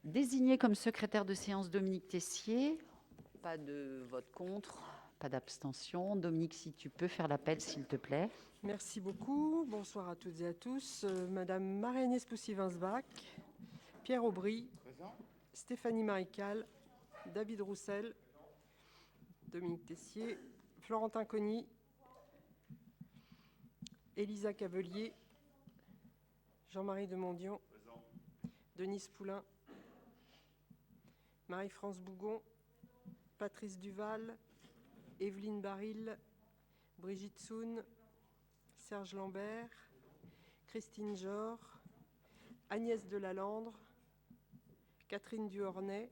Désigné comme secrétaire de séance Dominique Tessier. Pas de vote contre, pas d'abstention. Dominique, si tu peux faire l'appel, s'il te plaît. Merci beaucoup. Bonsoir à toutes et à tous. Madame Marie-Agnès Poussy-Winsbach, Pierre Aubry, Stéphanie Marical, David Roussel, Dominique Tessier, Florentin Cogny, Élisa Cavelier, Jean-Marie Demondion, Denise Poulain, Marie-France Bougon, Patrice Duval, Evelyne Baril, Brigitte Soun, Serge Lambert, Christine Jor, Agnès Delalandre, Catherine Duhornet,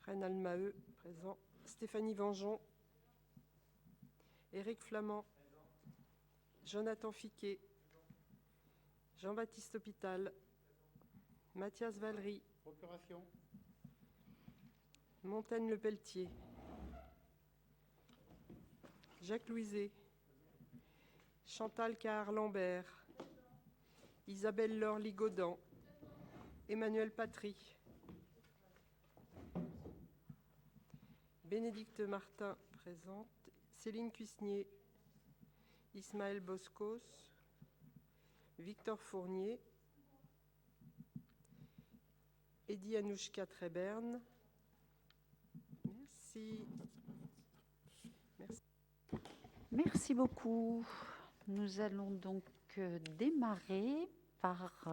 Reynald Maheu, présent, Stéphanie Vengeon, Éric Flamand, Jonathan Fiquet, Jean-Baptiste Hôpital, Mathias Valery, Procuration. Montaigne Le Pelletier, Jacques Louiset, Chantal Cahar-Lambert, Isabelle Laure-Ligodan, Emmanuel Patry, Bénédicte Martin, présente, Céline Cuisnier, Ismaël Boscos, Victor Fournier, Eddy Anouchka Treberne. Merci. Merci beaucoup. Nous allons donc démarrer par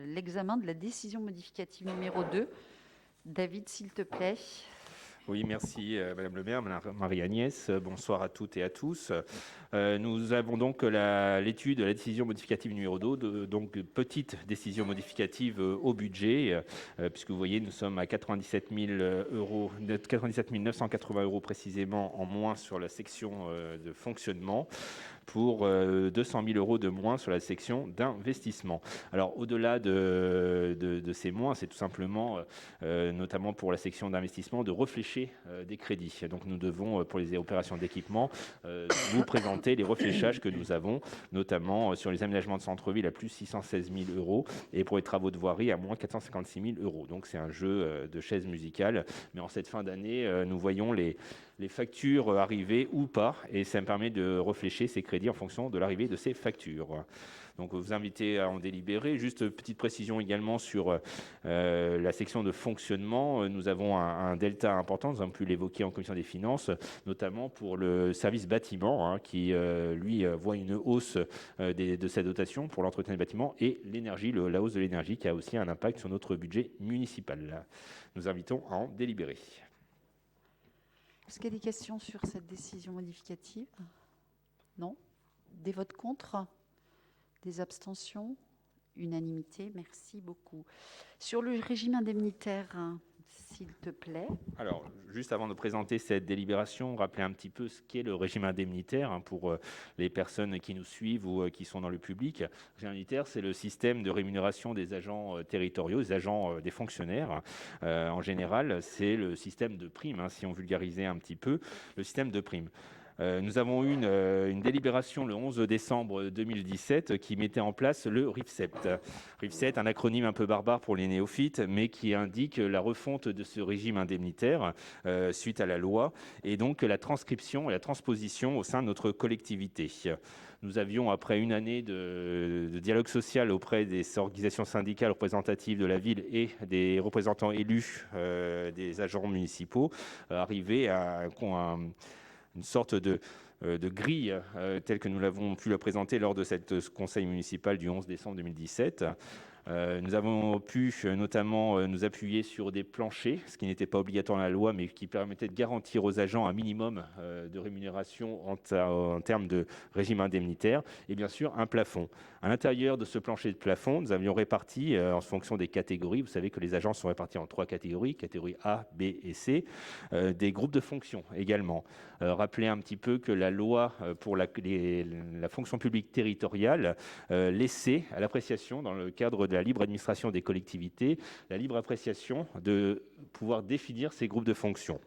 l'examen de la décision modificative numéro 2. David, s'il te plaît. Oui, merci Madame le maire, Madame Marie-Agnès. Bonsoir à toutes et à tous. Nous avons donc l'étude de la décision modificative numéro 2, donc petite décision modificative au budget, puisque vous voyez, nous sommes à 97 980 euros précisément en moins sur la section de fonctionnement, pour 200 000 euros de moins sur la section d'investissement. Alors, au-delà de ces moins, c'est tout simplement, notamment pour la section d'investissement, de réfléchir des crédits. Donc, nous devons, pour les opérations d'équipement, vous présenter les réfléchages que nous avons, notamment sur les aménagements de centre-ville à plus 616 000 euros et pour les travaux de voirie à moins 456 000 euros. Donc, c'est un jeu de chaises musicales. Mais en cette fin d'année, nous voyons les factures arriver ou pas, et ça me permet de réfléchir ces crédits en fonction de l'arrivée de ces factures. Donc vous invitez à en délibérer. Juste petite précision également sur la section de fonctionnement. Nous avons un delta important, nous avons pu l'évoquer en commission des finances, notamment pour le service bâtiment, qui lui voit une hausse de sa dotation pour l'entretien des bâtiments, et l'énergie, la hausse de l'énergie qui a aussi un impact sur notre budget municipal. Nous invitons à en délibérer. Est-ce qu'il y a des questions sur cette décision modificative? Non? Des votes contre? Des abstentions? Unanimité, merci beaucoup. Sur le régime indemnitaire, s'il te plaît. Alors, juste avant de présenter cette délibération, rappeler un petit peu ce qu'est le régime indemnitaire pour les personnes qui nous suivent ou qui sont dans le public. Le régime indemnitaire, c'est le système de rémunération des agents territoriaux, des agents, des fonctionnaires. En général, c'est le système de primes, si on vulgarisait un petit peu, le système de primes. Nous avons eu une délibération le 11 décembre 2017 qui mettait en place le RIFSEPT. RIFSEPT, un acronyme un peu barbare pour les néophytes, mais qui indique la refonte de ce régime indemnitaire suite à la loi, et donc la transcription et la transposition au sein de notre collectivité. Nous avions, après une année de dialogue social auprès des organisations syndicales représentatives de la ville et des représentants élus des agents municipaux, arrivé à une sorte de grille telle que nous l'avons pu la présenter lors de ce conseil municipal du 11 décembre 2017. Nous avons pu notamment nous appuyer sur des planchers, ce qui n'était pas obligatoire dans la loi, mais qui permettait de garantir aux agents un minimum de rémunération en termes de régime indemnitaire, et bien sûr un plafond. À l'intérieur de ce plancher de plafond, nous avions réparti, en fonction des catégories, vous savez que les agents sont répartis en 3 catégories, catégorie A, B et C, des groupes de fonctions également. Rappeler un petit peu que la loi pour la fonction publique territoriale laissait à l'appréciation, dans le cadre de la libre administration des collectivités, la libre appréciation de pouvoir définir ces groupes de fonctions.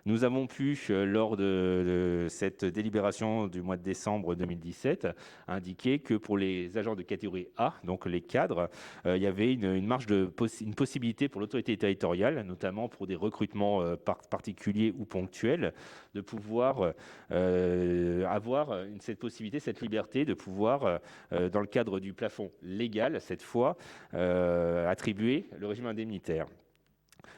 Nous avons pu, lors de cette délibération du mois de décembre 2017, indiquer que pour les agents de catégorie A, donc les cadres, il y avait une marge une possibilité pour l'autorité territoriale, notamment pour des recrutements particuliers ou ponctuels, de pouvoir avoir cette possibilité, cette liberté de pouvoir, dans le cadre du plafond légal, cette fois, attribuer le régime indemnitaire.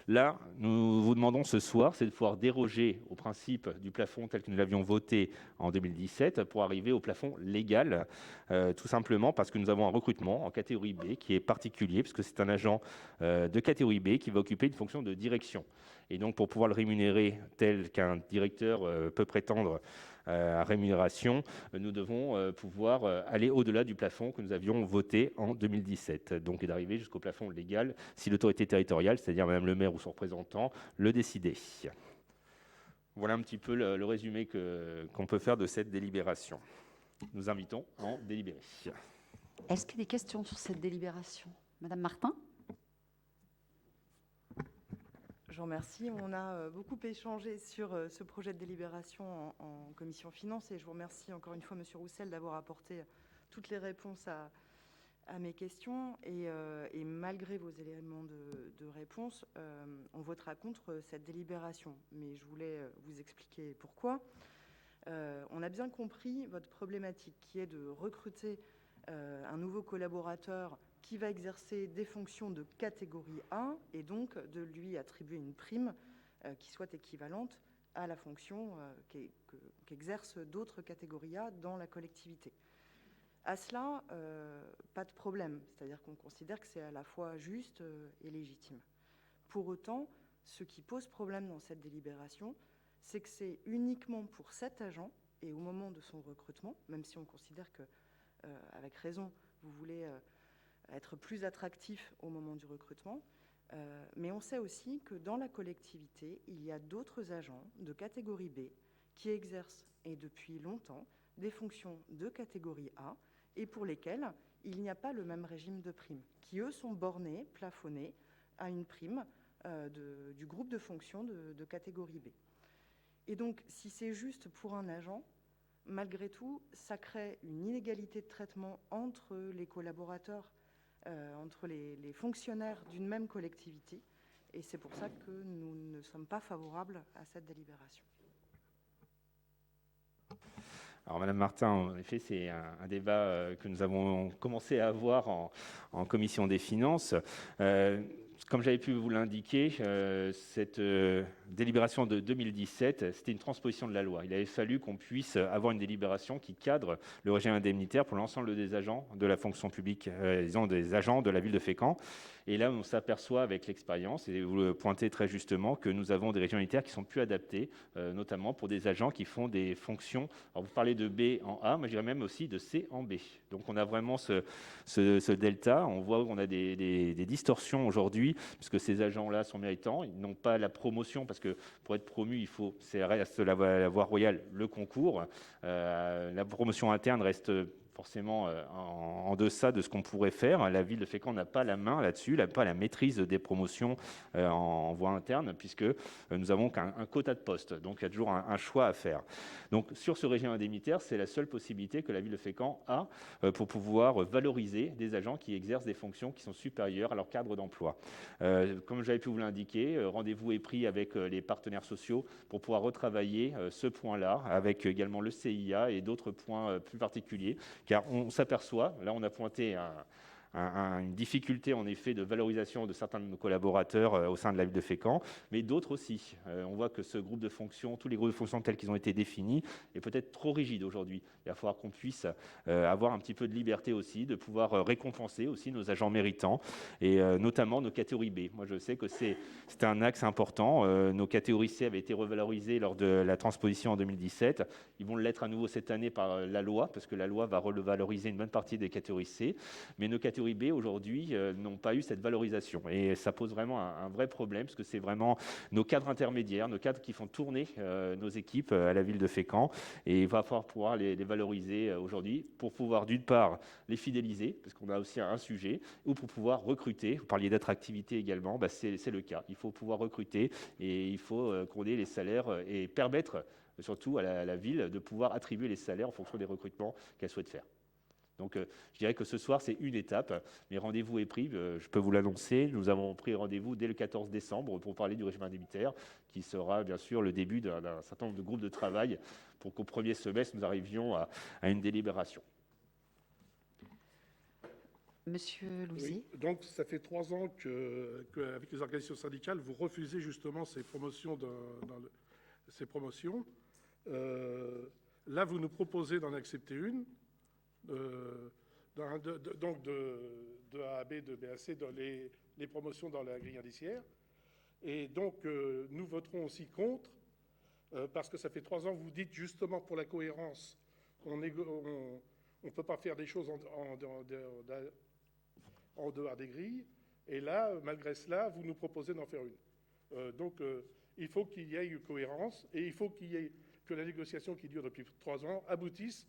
Là, nous vous demandons ce soir, c'est de pouvoir déroger au principe du plafond tel que nous l'avions voté en 2017 pour arriver au plafond légal, tout simplement parce que nous avons un recrutement en catégorie B qui est particulier, puisque c'est un agent de catégorie B qui va occuper une fonction de direction. Et donc, pour pouvoir le rémunérer tel qu'un directeur peut prétendre à rémunération, nous devons pouvoir aller au-delà du plafond que nous avions voté en 2017. Donc, d'arriver jusqu'au plafond légal si l'autorité territoriale, c'est-à-dire Madame le maire ou son représentant, le décidait. Voilà un petit peu le résumé qu'on peut faire de cette délibération. Nous invitons à en délibérer. Est-ce qu'il y a des questions sur cette délibération? Madame Martin? Je vous remercie. On a beaucoup échangé sur ce projet de délibération en commission finances et je vous remercie encore une fois, Monsieur Roussel, d'avoir apporté toutes les réponses à mes questions. Et malgré vos éléments de réponse, on votera contre cette délibération. Mais je voulais vous expliquer pourquoi. On a bien compris votre problématique qui est de recruter un nouveau collaborateur qui va exercer des fonctions de catégorie A et donc de lui attribuer une prime qui soit équivalente à la fonction qu'exercent d'autres catégories A dans la collectivité. À cela, pas de problème, c'est-à-dire qu'on considère que c'est à la fois juste et légitime. Pour autant, ce qui pose problème dans cette délibération, c'est que c'est uniquement pour cet agent et au moment de son recrutement, même si on considère que, avec raison, vous voulez être plus attractif au moment du recrutement, mais on sait aussi que dans la collectivité, il y a d'autres agents de catégorie B qui exercent, et depuis longtemps, des fonctions de catégorie A et pour lesquelles il n'y a pas le même régime de prime, qui eux sont bornés, plafonnés à une prime du groupe de fonctions de catégorie B. Et donc, si c'est juste pour un agent, malgré tout, ça crée une inégalité de traitement entre les collaborateurs, entre les fonctionnaires d'une même collectivité. Et c'est pour ça que nous ne sommes pas favorables à cette délibération. Alors, Madame Martin, en effet, c'est un débat que nous avons commencé à avoir en commission des finances. Comme j'avais pu vous l'indiquer, cette délibération de 2017, c'était une transposition de la loi. Il avait fallu qu'on puisse avoir une délibération qui cadre le régime indemnitaire pour l'ensemble des agents de la fonction publique, disons des agents de la ville de Fécamp. Et là, on s'aperçoit avec l'expérience, et vous le pointez très justement, que nous avons des régimes indemnitaires qui sont plus adaptés, notamment pour des agents qui font des fonctions. Alors, vous parlez de B en A, moi je dirais même aussi de C en B. Donc, on a vraiment ce delta. On voit qu'on a des distorsions aujourd'hui, puisque ces agents-là sont méritants. Ils n'ont pas la promotion, parce que pour être promu, il faut, c'est reste la voie royale, le concours. La promotion interne reste forcément en deçà de ce qu'on pourrait faire. La ville de Fécamp n'a pas la main là-dessus, n'a pas la maîtrise des promotions en voie interne, puisque nous avons qu'un quota de postes. Donc, il y a toujours un choix à faire. Donc, sur ce régime indemnitaire, c'est la seule possibilité que la ville de Fécamp a pour pouvoir valoriser des agents qui exercent des fonctions qui sont supérieures à leur cadre d'emploi. Comme j'avais pu vous l'indiquer, rendez-vous est pris avec les partenaires sociaux pour pouvoir retravailler ce point-là, avec également le CIA et d'autres points plus particuliers, car on s'aperçoit, là on a pointé une difficulté en effet de valorisation de certains de nos collaborateurs au sein de la ville de Fécamp, mais d'autres aussi. On voit que ce groupe de fonctions, tous les groupes de fonctions tels qu'ils ont été définis, est peut-être trop rigide aujourd'hui. Il va falloir qu'on puisse avoir un petit peu de liberté aussi, de pouvoir récompenser aussi nos agents méritants, et notamment nos catégories B. Moi je sais que c'était un axe important. Nos catégories C avaient été revalorisées lors de la transposition en 2017. Ils vont l'être à nouveau cette année par la loi, parce que la loi va revaloriser une bonne partie des catégories C, mais nos catégories catégorie B aujourd'hui n'ont pas eu cette valorisation. Et ça pose vraiment un vrai problème, parce que c'est vraiment nos cadres intermédiaires, nos cadres qui font tourner nos équipes à la ville de Fécamp. Et il va falloir pouvoir les valoriser aujourd'hui pour pouvoir d'une part les fidéliser, parce qu'on a aussi un sujet, ou pour pouvoir recruter. Vous parliez d'attractivité également, c'est le cas. Il faut pouvoir recruter et il faut qu'on ait les salaires et permettre surtout à la ville de pouvoir attribuer les salaires en fonction des recrutements qu'elle souhaite faire. Donc je dirais que ce soir, c'est une étape, mais rendez-vous est pris, je peux vous l'annoncer. Nous avons pris rendez-vous dès le 14 décembre pour parler du régime indemnitaire, qui sera bien sûr le début d'un certain nombre de groupes de travail pour qu'au premier semestre, nous arrivions à une délibération. Monsieur Louzé. Oui, donc, ça fait 3 ans qu'avec les organisations syndicales, vous refusez justement ces promotions. Ces promotions. Là, vous nous proposez d'en accepter une, donc de A à B, de B à C, dans les promotions dans la grille indiciaire. Et donc, nous voterons aussi contre, parce que ça fait 3 ans que vous dites justement pour la cohérence, on ne peut pas faire des choses en dehors des grilles, et là, malgré cela, vous nous proposez d'en faire une. Donc, il faut qu'il y ait une cohérence, et il faut que la négociation qui dure depuis 3 ans aboutisse,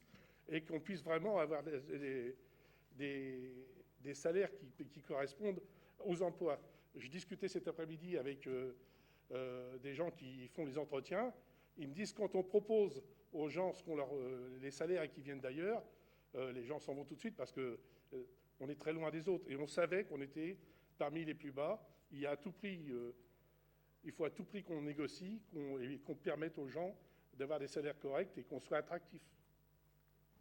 et qu'on puisse vraiment avoir des salaires qui correspondent aux emplois. Je discutais cet après-midi avec des gens qui font les entretiens. Ils me disent, quand on propose aux gens les salaires et qui viennent d'ailleurs, les gens s'en vont tout de suite parce que on est très loin des autres. Et on savait qu'on était parmi les plus bas. Il faut à tout prix qu'on négocie et qu'on permette aux gens d'avoir des salaires corrects et qu'on soit attractif.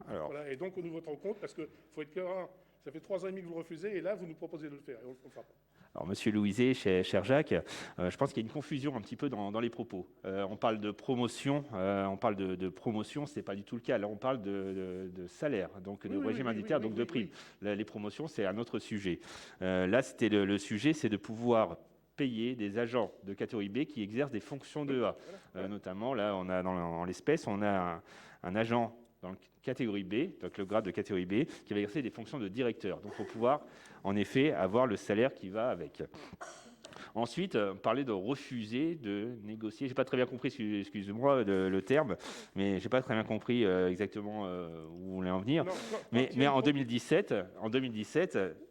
Voilà. Et donc, on nous vote en compte parce qu'il faut être cohérent. Ça fait 3 ans et demi que vous refusez et là, vous nous proposez de le faire et on ne le fera pas. Alors, Monsieur Louiset, cher Jacques, je pense qu'il y a une confusion un petit peu dans les propos. On parle de promotion, ce n'est pas du tout le cas. Là, on parle de salaire, donc de régime indemnitaire, donc de prime. Là, les promotions, c'est un autre sujet. Là, c'était le sujet, c'est de pouvoir payer des agents de catégorie B qui exercent des fonctions de A. Notamment, là, on a dans l'espèce, on a un agent dans la catégorie B, donc le grade de catégorie B, qui va exercer des fonctions de directeur. Donc, il faut pouvoir, en effet, avoir le salaire qui va avec. Ensuite, parler de refuser de négocier. Je n'ai pas très bien compris, excusez-moi, le terme, mais je n'ai pas très bien compris exactement où vous voulez en venir. Mais en 2017,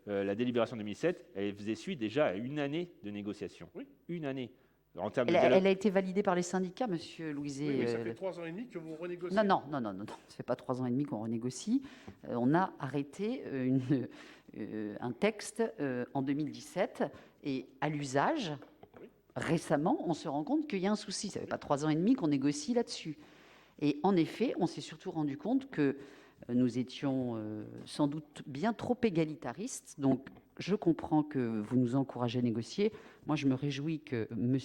la délibération 2007, elle faisait suite déjà à une année de négociation. Oui. Une année. Elle a été validée par les syndicats, Monsieur Louiset. Oui, mais ça fait 3 ans et demi que vous renégociez. Non, ça ne fait pas 3 ans et demi qu'on renégocie. On a arrêté un texte en 2017 et à l'usage, récemment, on se rend compte qu'il y a un souci. Ça ne fait pas 3 ans et demi qu'on négocie là-dessus. Et en effet, on s'est surtout rendu compte que nous étions sans doute bien trop égalitaristes. Donc, je comprends que vous nous encouragez à négocier. Moi, je me réjouis que M.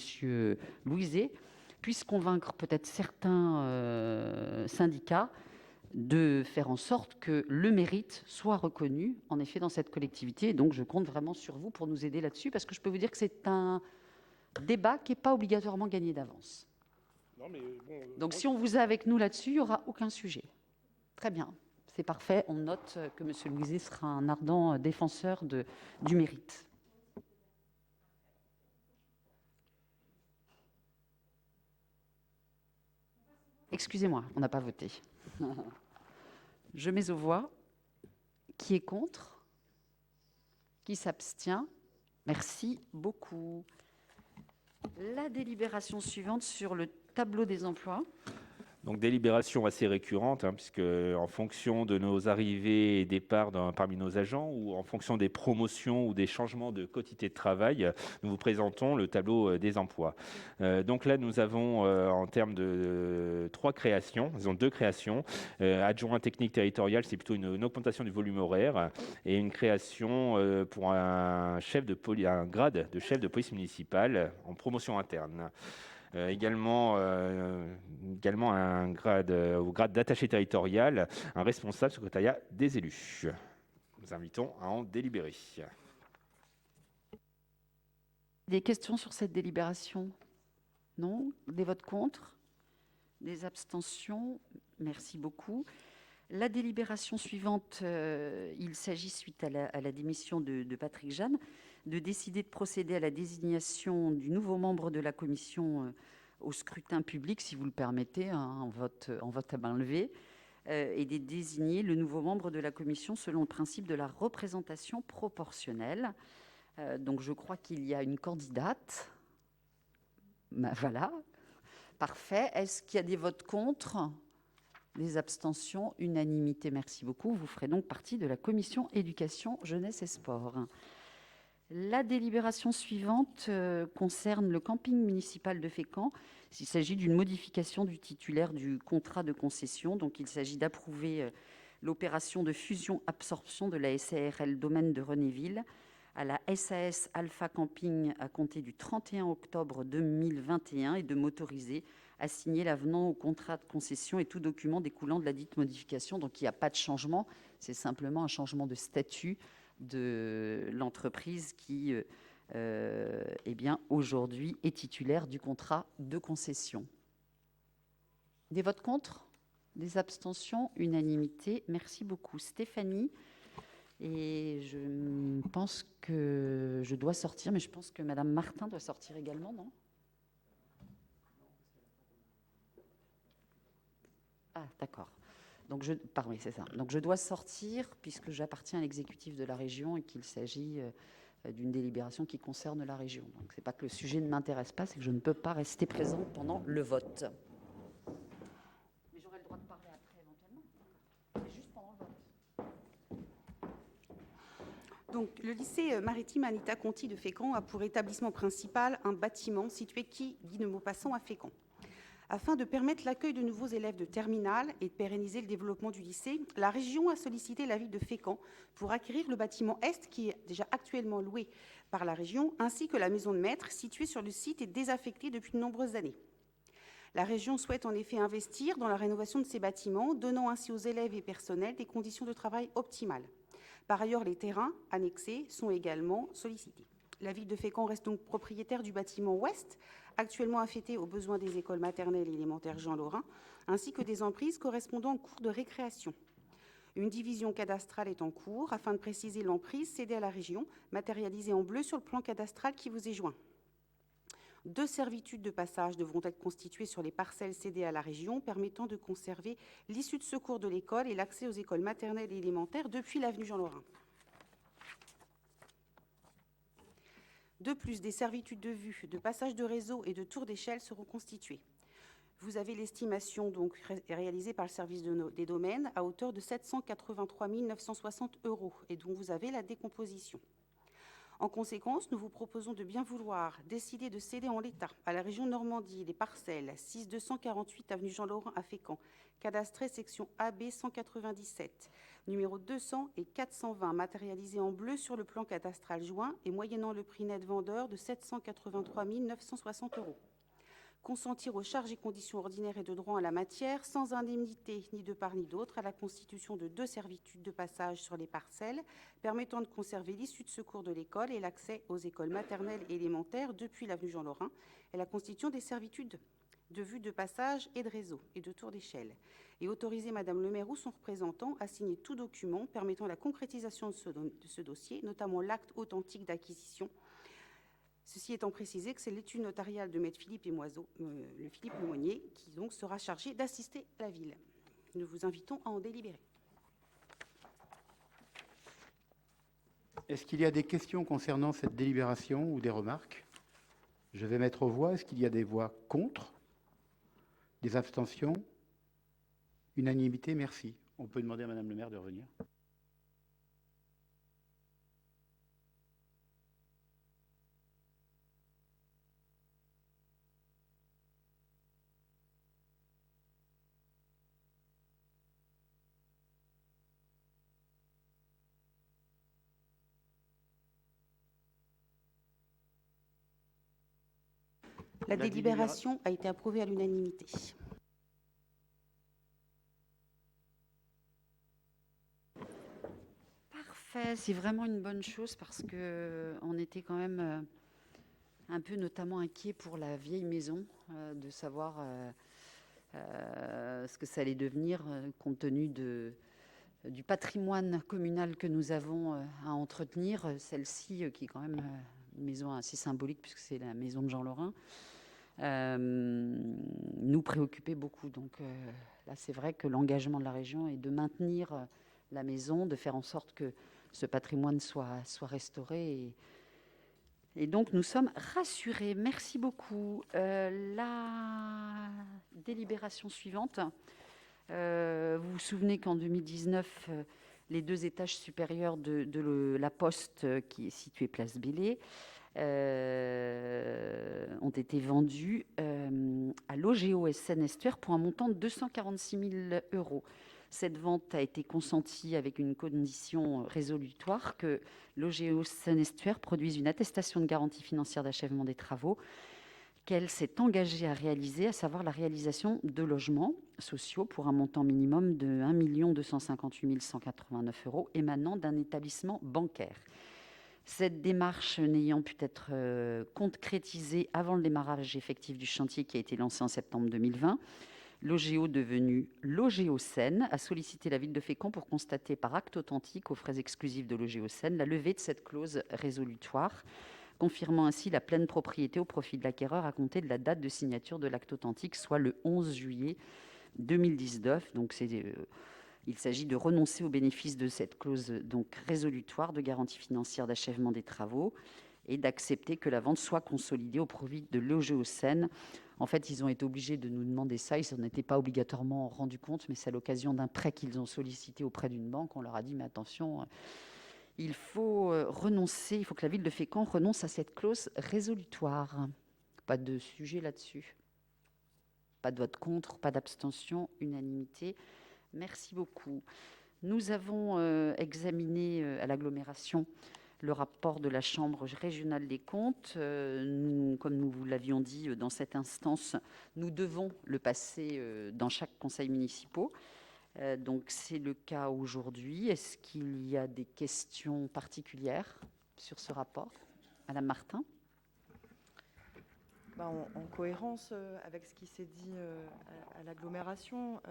Louiset puisse convaincre peut-être certains syndicats de faire en sorte que le mérite soit reconnu, en effet, dans cette collectivité. Et donc, je compte vraiment sur vous pour nous aider là-dessus, parce que je peux vous dire que c'est un débat qui n'est pas obligatoirement gagné d'avance. Donc, si on vous a avec nous là-dessus, il n'y aura aucun sujet. Très bien. C'est parfait. On note que M. Louiset sera un ardent défenseur du mérite. Excusez-moi, on n'a pas voté. Je mets aux voix. Qui est contre? Qui s'abstient? Merci beaucoup. La délibération suivante sur le tableau des emplois. Donc délibération assez récurrente, puisque en fonction de nos arrivées et départs parmi nos agents, ou en fonction des promotions ou des changements de quotité de travail, nous vous présentons le tableau des emplois. Donc là, nous avons en termes de 3 créations, nous avons 2 créations. Adjoint technique territorial, c'est plutôt une augmentation du volume horaire, et une création pour un grade de chef de police municipale en promotion interne. Également un grade, au grade d'attaché territorial, un responsable secrétariat des élus. Nous invitons à en délibérer. Des questions sur cette délibération? Non? Des votes contre? Des abstentions? Merci beaucoup. La délibération suivante, il s'agit, suite à la démission de Patrick Jeanne, de décider de procéder à la désignation du nouveau membre de la commission au scrutin public, si vous le permettez, hein, en vote à main levée, et de désigner le nouveau membre de la commission selon le principe de la représentation proportionnelle. Donc je crois qu'il y a une candidate. Voilà, parfait. Est-ce qu'il y a des votes contre ? Des abstentions, unanimité, merci beaucoup. Vous ferez donc partie de la commission éducation, jeunesse et sport. La délibération suivante concerne le camping municipal de Fécamp. Il s'agit d'une modification du titulaire du contrat de concession. Donc il s'agit d'approuver l'opération de fusion-absorption de la SARL Domaine de Renéville à la SAS Alpha Camping à compter du 31 octobre 2021 et de m'autoriser à signer l'avenant au contrat de concession et tout document découlant de la dite modification. Donc il n'y a pas de changement, c'est simplement un changement de statut de l'entreprise qui, aujourd'hui, est titulaire du contrat de concession. Des votes contre ? Des abstentions ? Unanimité. Merci beaucoup. Stéphanie. Et je pense que je dois sortir, mais je pense que Madame Martin doit sortir également, non ? Ah, d'accord. Donc pardon, c'est ça. Donc je dois sortir puisque j'appartiens à l'exécutif de la région et qu'il s'agit d'une délibération qui concerne la région. Donc c'est pas que le sujet ne m'intéresse pas, c'est que je ne peux pas rester présente pendant le vote. Mais j'aurai le droit de parler après éventuellement. Mais juste pendant le vote. Donc, le lycée maritime Anita Conti de Fécamp a pour établissement principal un bâtiment situé quai Guy de Maupassant à Fécamp. Afin de permettre l'accueil de nouveaux élèves de terminale et de pérenniser le développement du lycée, la région a sollicité la ville de Fécamp pour acquérir le bâtiment Est, qui est déjà actuellement loué par la région, ainsi que la maison de maître située sur le site et désaffectée depuis de nombreuses années. La région souhaite en effet investir dans la rénovation de ces bâtiments, donnant ainsi aux élèves et personnels des conditions de travail optimales. Par ailleurs, les terrains annexés sont également sollicités. La ville de Fécamp reste donc propriétaire du bâtiment Ouest, actuellement affecté aux besoins des écoles maternelles et élémentaires Jean Lorrain, ainsi que des emprises correspondant en cours de récréation. Une division cadastrale est en cours afin de préciser l'emprise cédée à la région, matérialisée en bleu sur le plan cadastral qui vous est joint. 2 servitudes de passage devront être constituées sur les parcelles cédées à la région, permettant de conserver l'issue de secours de l'école et l'accès aux écoles maternelles et élémentaires depuis l'avenue Jean Lorrain. De plus, des servitudes de vue, de passage de réseau et de tour d'échelle seront constituées. Vous avez l'estimation donc réalisée par le service des domaines à hauteur de 783 960 € et dont vous avez la décomposition. En conséquence, nous vous proposons de bien vouloir décider de céder en l'état à la région Normandie les parcelles 6248 avenue Jean Lorrain à Fécamp, cadastrées section AB 197, numéro 200 et 420, matérialisées en bleu sur le plan cadastral joint et moyennant le prix net vendeur de 783 960 €. Consentir aux charges et conditions ordinaires et de droit en la matière, sans indemnité ni de part ni d'autre, à la constitution de 2 servitudes de passage sur les parcelles, permettant de conserver l'issue de secours de l'école et l'accès aux écoles maternelles et élémentaires depuis l'avenue Jean Lorrain, et la constitution des servitudes de vue de passage et de réseau et de tour d'échelle, et autoriser Madame le maire ou son représentant à signer tout document permettant la concrétisation de ce dossier, notamment l'acte authentique d'acquisition. Ceci étant précisé que c'est l'étude notariale de maître Philippe Lemonnier qui donc sera chargé d'assister la ville. Nous vous invitons à en délibérer. Est-ce qu'il y a des questions concernant cette délibération ou des remarques ? Je vais mettre aux voix. Est-ce qu'il y a des voix contre ? Des abstentions ? Unanimité, merci. On peut demander à Madame le maire de revenir. La délibération a été approuvée à l'unanimité. Parfait, c'est vraiment une bonne chose parce qu'on était quand même un peu notamment inquiet pour la vieille maison, de savoir ce que ça allait devenir compte tenu du patrimoine communal que nous avons à entretenir. Celle-ci, qui est quand même une maison assez symbolique, puisque c'est la maison de Jean Lorrain, nous préoccupait beaucoup. Donc là, c'est vrai que l'engagement de la région est de maintenir la maison, de faire en sorte que ce patrimoine soit restauré. Et donc, nous sommes rassurés. Merci beaucoup. La délibération suivante. Vous vous souvenez qu'en 2019, les 2 étages supérieurs de la Poste, qui est située place Bellay, ont été vendus à l'OGO Seine-Estuaire pour un montant de 246 000 €. Cette vente a été consentie avec une condition résolutoire que l'OGO Seine-Estuaire produise une attestation de garantie financière d'achèvement des travaux qu'elle s'est engagée à réaliser, à savoir la réalisation de logements sociaux pour un montant minimum de 1 258 189 € émanant d'un établissement bancaire. Cette démarche n'ayant pu être concrétisée avant le démarrage effectif du chantier qui a été lancé en septembre 2020, l'OGO, devenu l'OGO Seine, a sollicité la ville de Fécamp pour constater par acte authentique, aux frais exclusifs de l'OGO Seine, la levée de cette clause résolutoire, confirmant ainsi la pleine propriété au profit de l'acquéreur à compter de la date de signature de l'acte authentique, soit le 11 juillet 2019. Donc il s'agit de renoncer au bénéfice de cette clause résolutoire de garantie financière d'achèvement des travaux et d'accepter que la vente soit consolidée au profit de l'OGO Seine. En fait, ils ont été obligés de nous demander ça. Ils n'en étaient pas obligatoirement rendus compte, mais c'est à l'occasion d'un prêt qu'ils ont sollicité auprès d'une banque. On leur a dit, mais attention, il faut renoncer, il faut que la ville de Fécamp renonce à cette clause résolutoire. Pas de sujet là-dessus. Pas de vote contre, pas d'abstention, unanimité. Merci beaucoup. Nous avons examiné à l'agglomération le rapport de la Chambre régionale des comptes. Comme nous vous l'avions dit dans cette instance, nous devons le passer dans chaque conseil municipal. Donc c'est le cas aujourd'hui. Est-ce qu'il y a des questions particulières sur ce rapport? Madame Martin. En cohérence avec ce qui s'est dit à l'agglomération,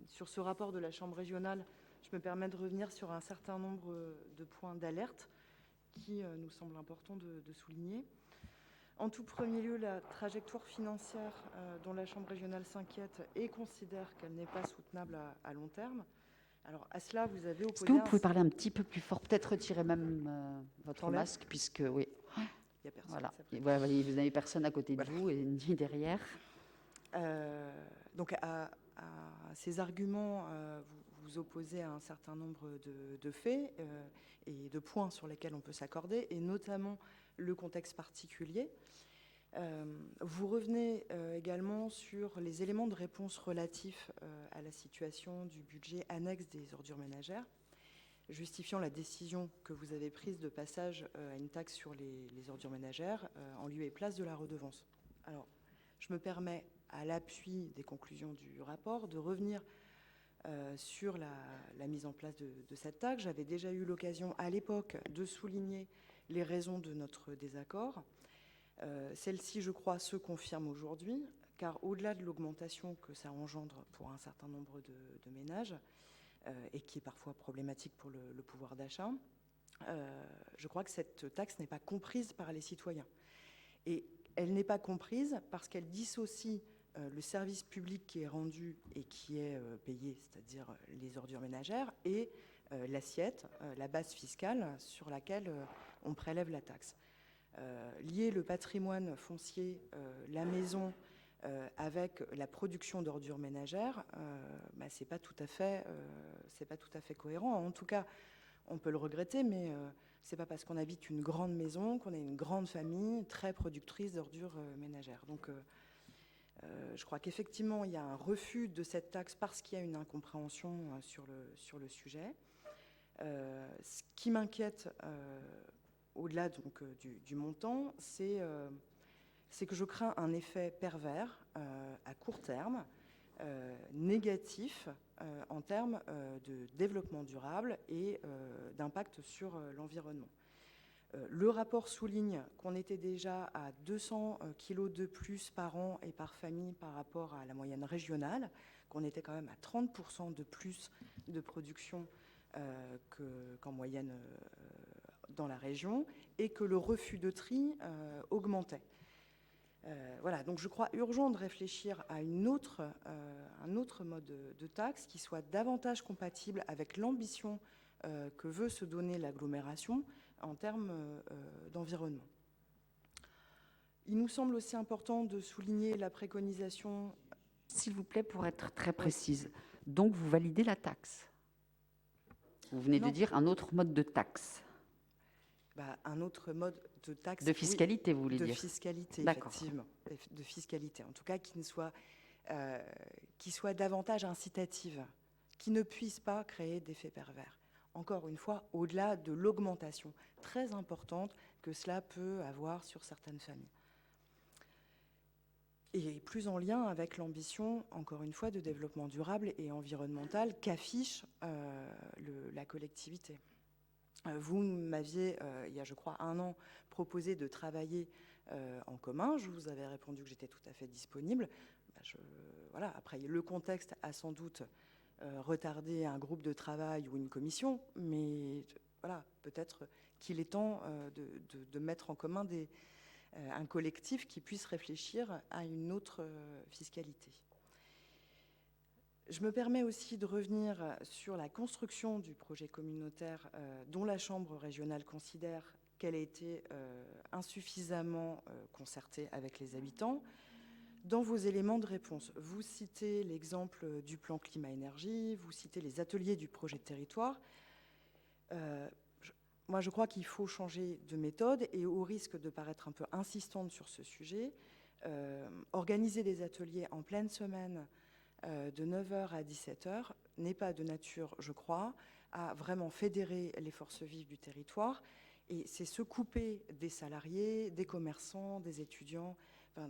sur ce rapport de la Chambre régionale, je me permets de revenir sur un certain nombre de points d'alerte qui nous semble important de souligner. En tout premier lieu, la trajectoire financière dont la Chambre régionale s'inquiète et considère qu'elle n'est pas soutenable à long terme. Alors, à cela, vous avez opposé... Est-ce que vous pouvez parler un petit peu plus fort? Peut-être retirer même votre masque, puisque, oui. Il y a personne. Voilà. Vous n'avez personne à côté de vous et ni derrière. Donc, à ces arguments, vous opposez à un certain nombre de faits et de points sur lesquels on peut s'accorder, et notamment le contexte particulier. Vous revenez également sur les éléments de réponse relatifs à la situation du budget annexe des ordures ménagères, justifiant la décision que vous avez prise de passage à une taxe sur les ordures ménagères en lieu et place de la redevance. Alors, je me permets, à l'appui des conclusions du rapport, de revenir sur la mise en place de cette taxe. J'avais déjà eu l'occasion à l'époque de souligner les raisons de notre désaccord. Celle-ci, je crois, se confirme aujourd'hui, car au-delà de l'augmentation que ça engendre pour un certain nombre de ménages, et qui est parfois problématique pour le pouvoir d'achat, je crois que cette taxe n'est pas comprise par les citoyens. Et elle n'est pas comprise parce qu'elle dissocie le service public qui est rendu et qui est payé, c'est-à-dire les ordures ménagères, et l'assiette, la base fiscale sur laquelle on prélève la taxe. Lier le patrimoine foncier, la maison, avec la production d'ordures ménagères, c'est pas tout à fait cohérent. En tout cas, on peut le regretter, mais c'est pas parce qu'on habite une grande maison qu'on est une grande famille très productrice d'ordures ménagères. Donc, je crois qu'effectivement, il y a un refus de cette taxe parce qu'il y a une incompréhension sur le sujet. Ce qui m'inquiète, au-delà donc du montant, c'est que je crains un effet pervers à court terme, négatif en termes de développement durable et d'impact sur l'environnement. Le rapport souligne qu'on était déjà à 200 kilos de plus par an et par famille par rapport à la moyenne régionale, qu'on était quand même à 30% de plus de production qu'en moyenne dans la région, et que le refus de tri augmentait. Voilà, donc je crois urgent de réfléchir à un autre mode de taxe qui soit davantage compatible avec l'ambition que veut se donner l'agglomération en termes d'environnement. Il nous semble aussi important de souligner la préconisation... S'il vous plaît, pour être très précise, donc vous validez la taxe? Vous venez de dire un autre mode de taxe. Un autre mode de taxe... De fiscalité, vous voulez dire? De fiscalité, D'accord. effectivement. De fiscalité, en tout cas, qui soit davantage incitative, qui ne puisse pas créer d'effets pervers. Encore une fois, au-delà de l'augmentation très importante que cela peut avoir sur certaines familles. Et plus en lien avec l'ambition, encore une fois, de développement durable et environnemental qu'affiche la collectivité. Vous m'aviez, il y a je crois 1 an, proposé de travailler en commun. Je vous avais répondu que j'étais tout à fait disponible. Voilà. Après, le contexte a sans doute retardé un groupe de travail ou une commission, mais voilà, peut-être qu'il est temps de mettre en commun un collectif qui puisse réfléchir à une autre fiscalité. Je me permets aussi de revenir sur la construction du projet communautaire dont la Chambre régionale considère qu'elle a été insuffisamment concertée avec les habitants. Dans vos éléments de réponse, vous citez l'exemple du plan climat-énergie, vous citez les ateliers du projet de territoire. Moi, je crois qu'il faut changer de méthode et au risque de paraître un peu insistante sur ce sujet, organiser des ateliers en pleine semaine de 9h à 17h n'est pas de nature, je crois, à vraiment fédérer les forces vives du territoire. Et c'est se couper des salariés, des commerçants, des étudiants,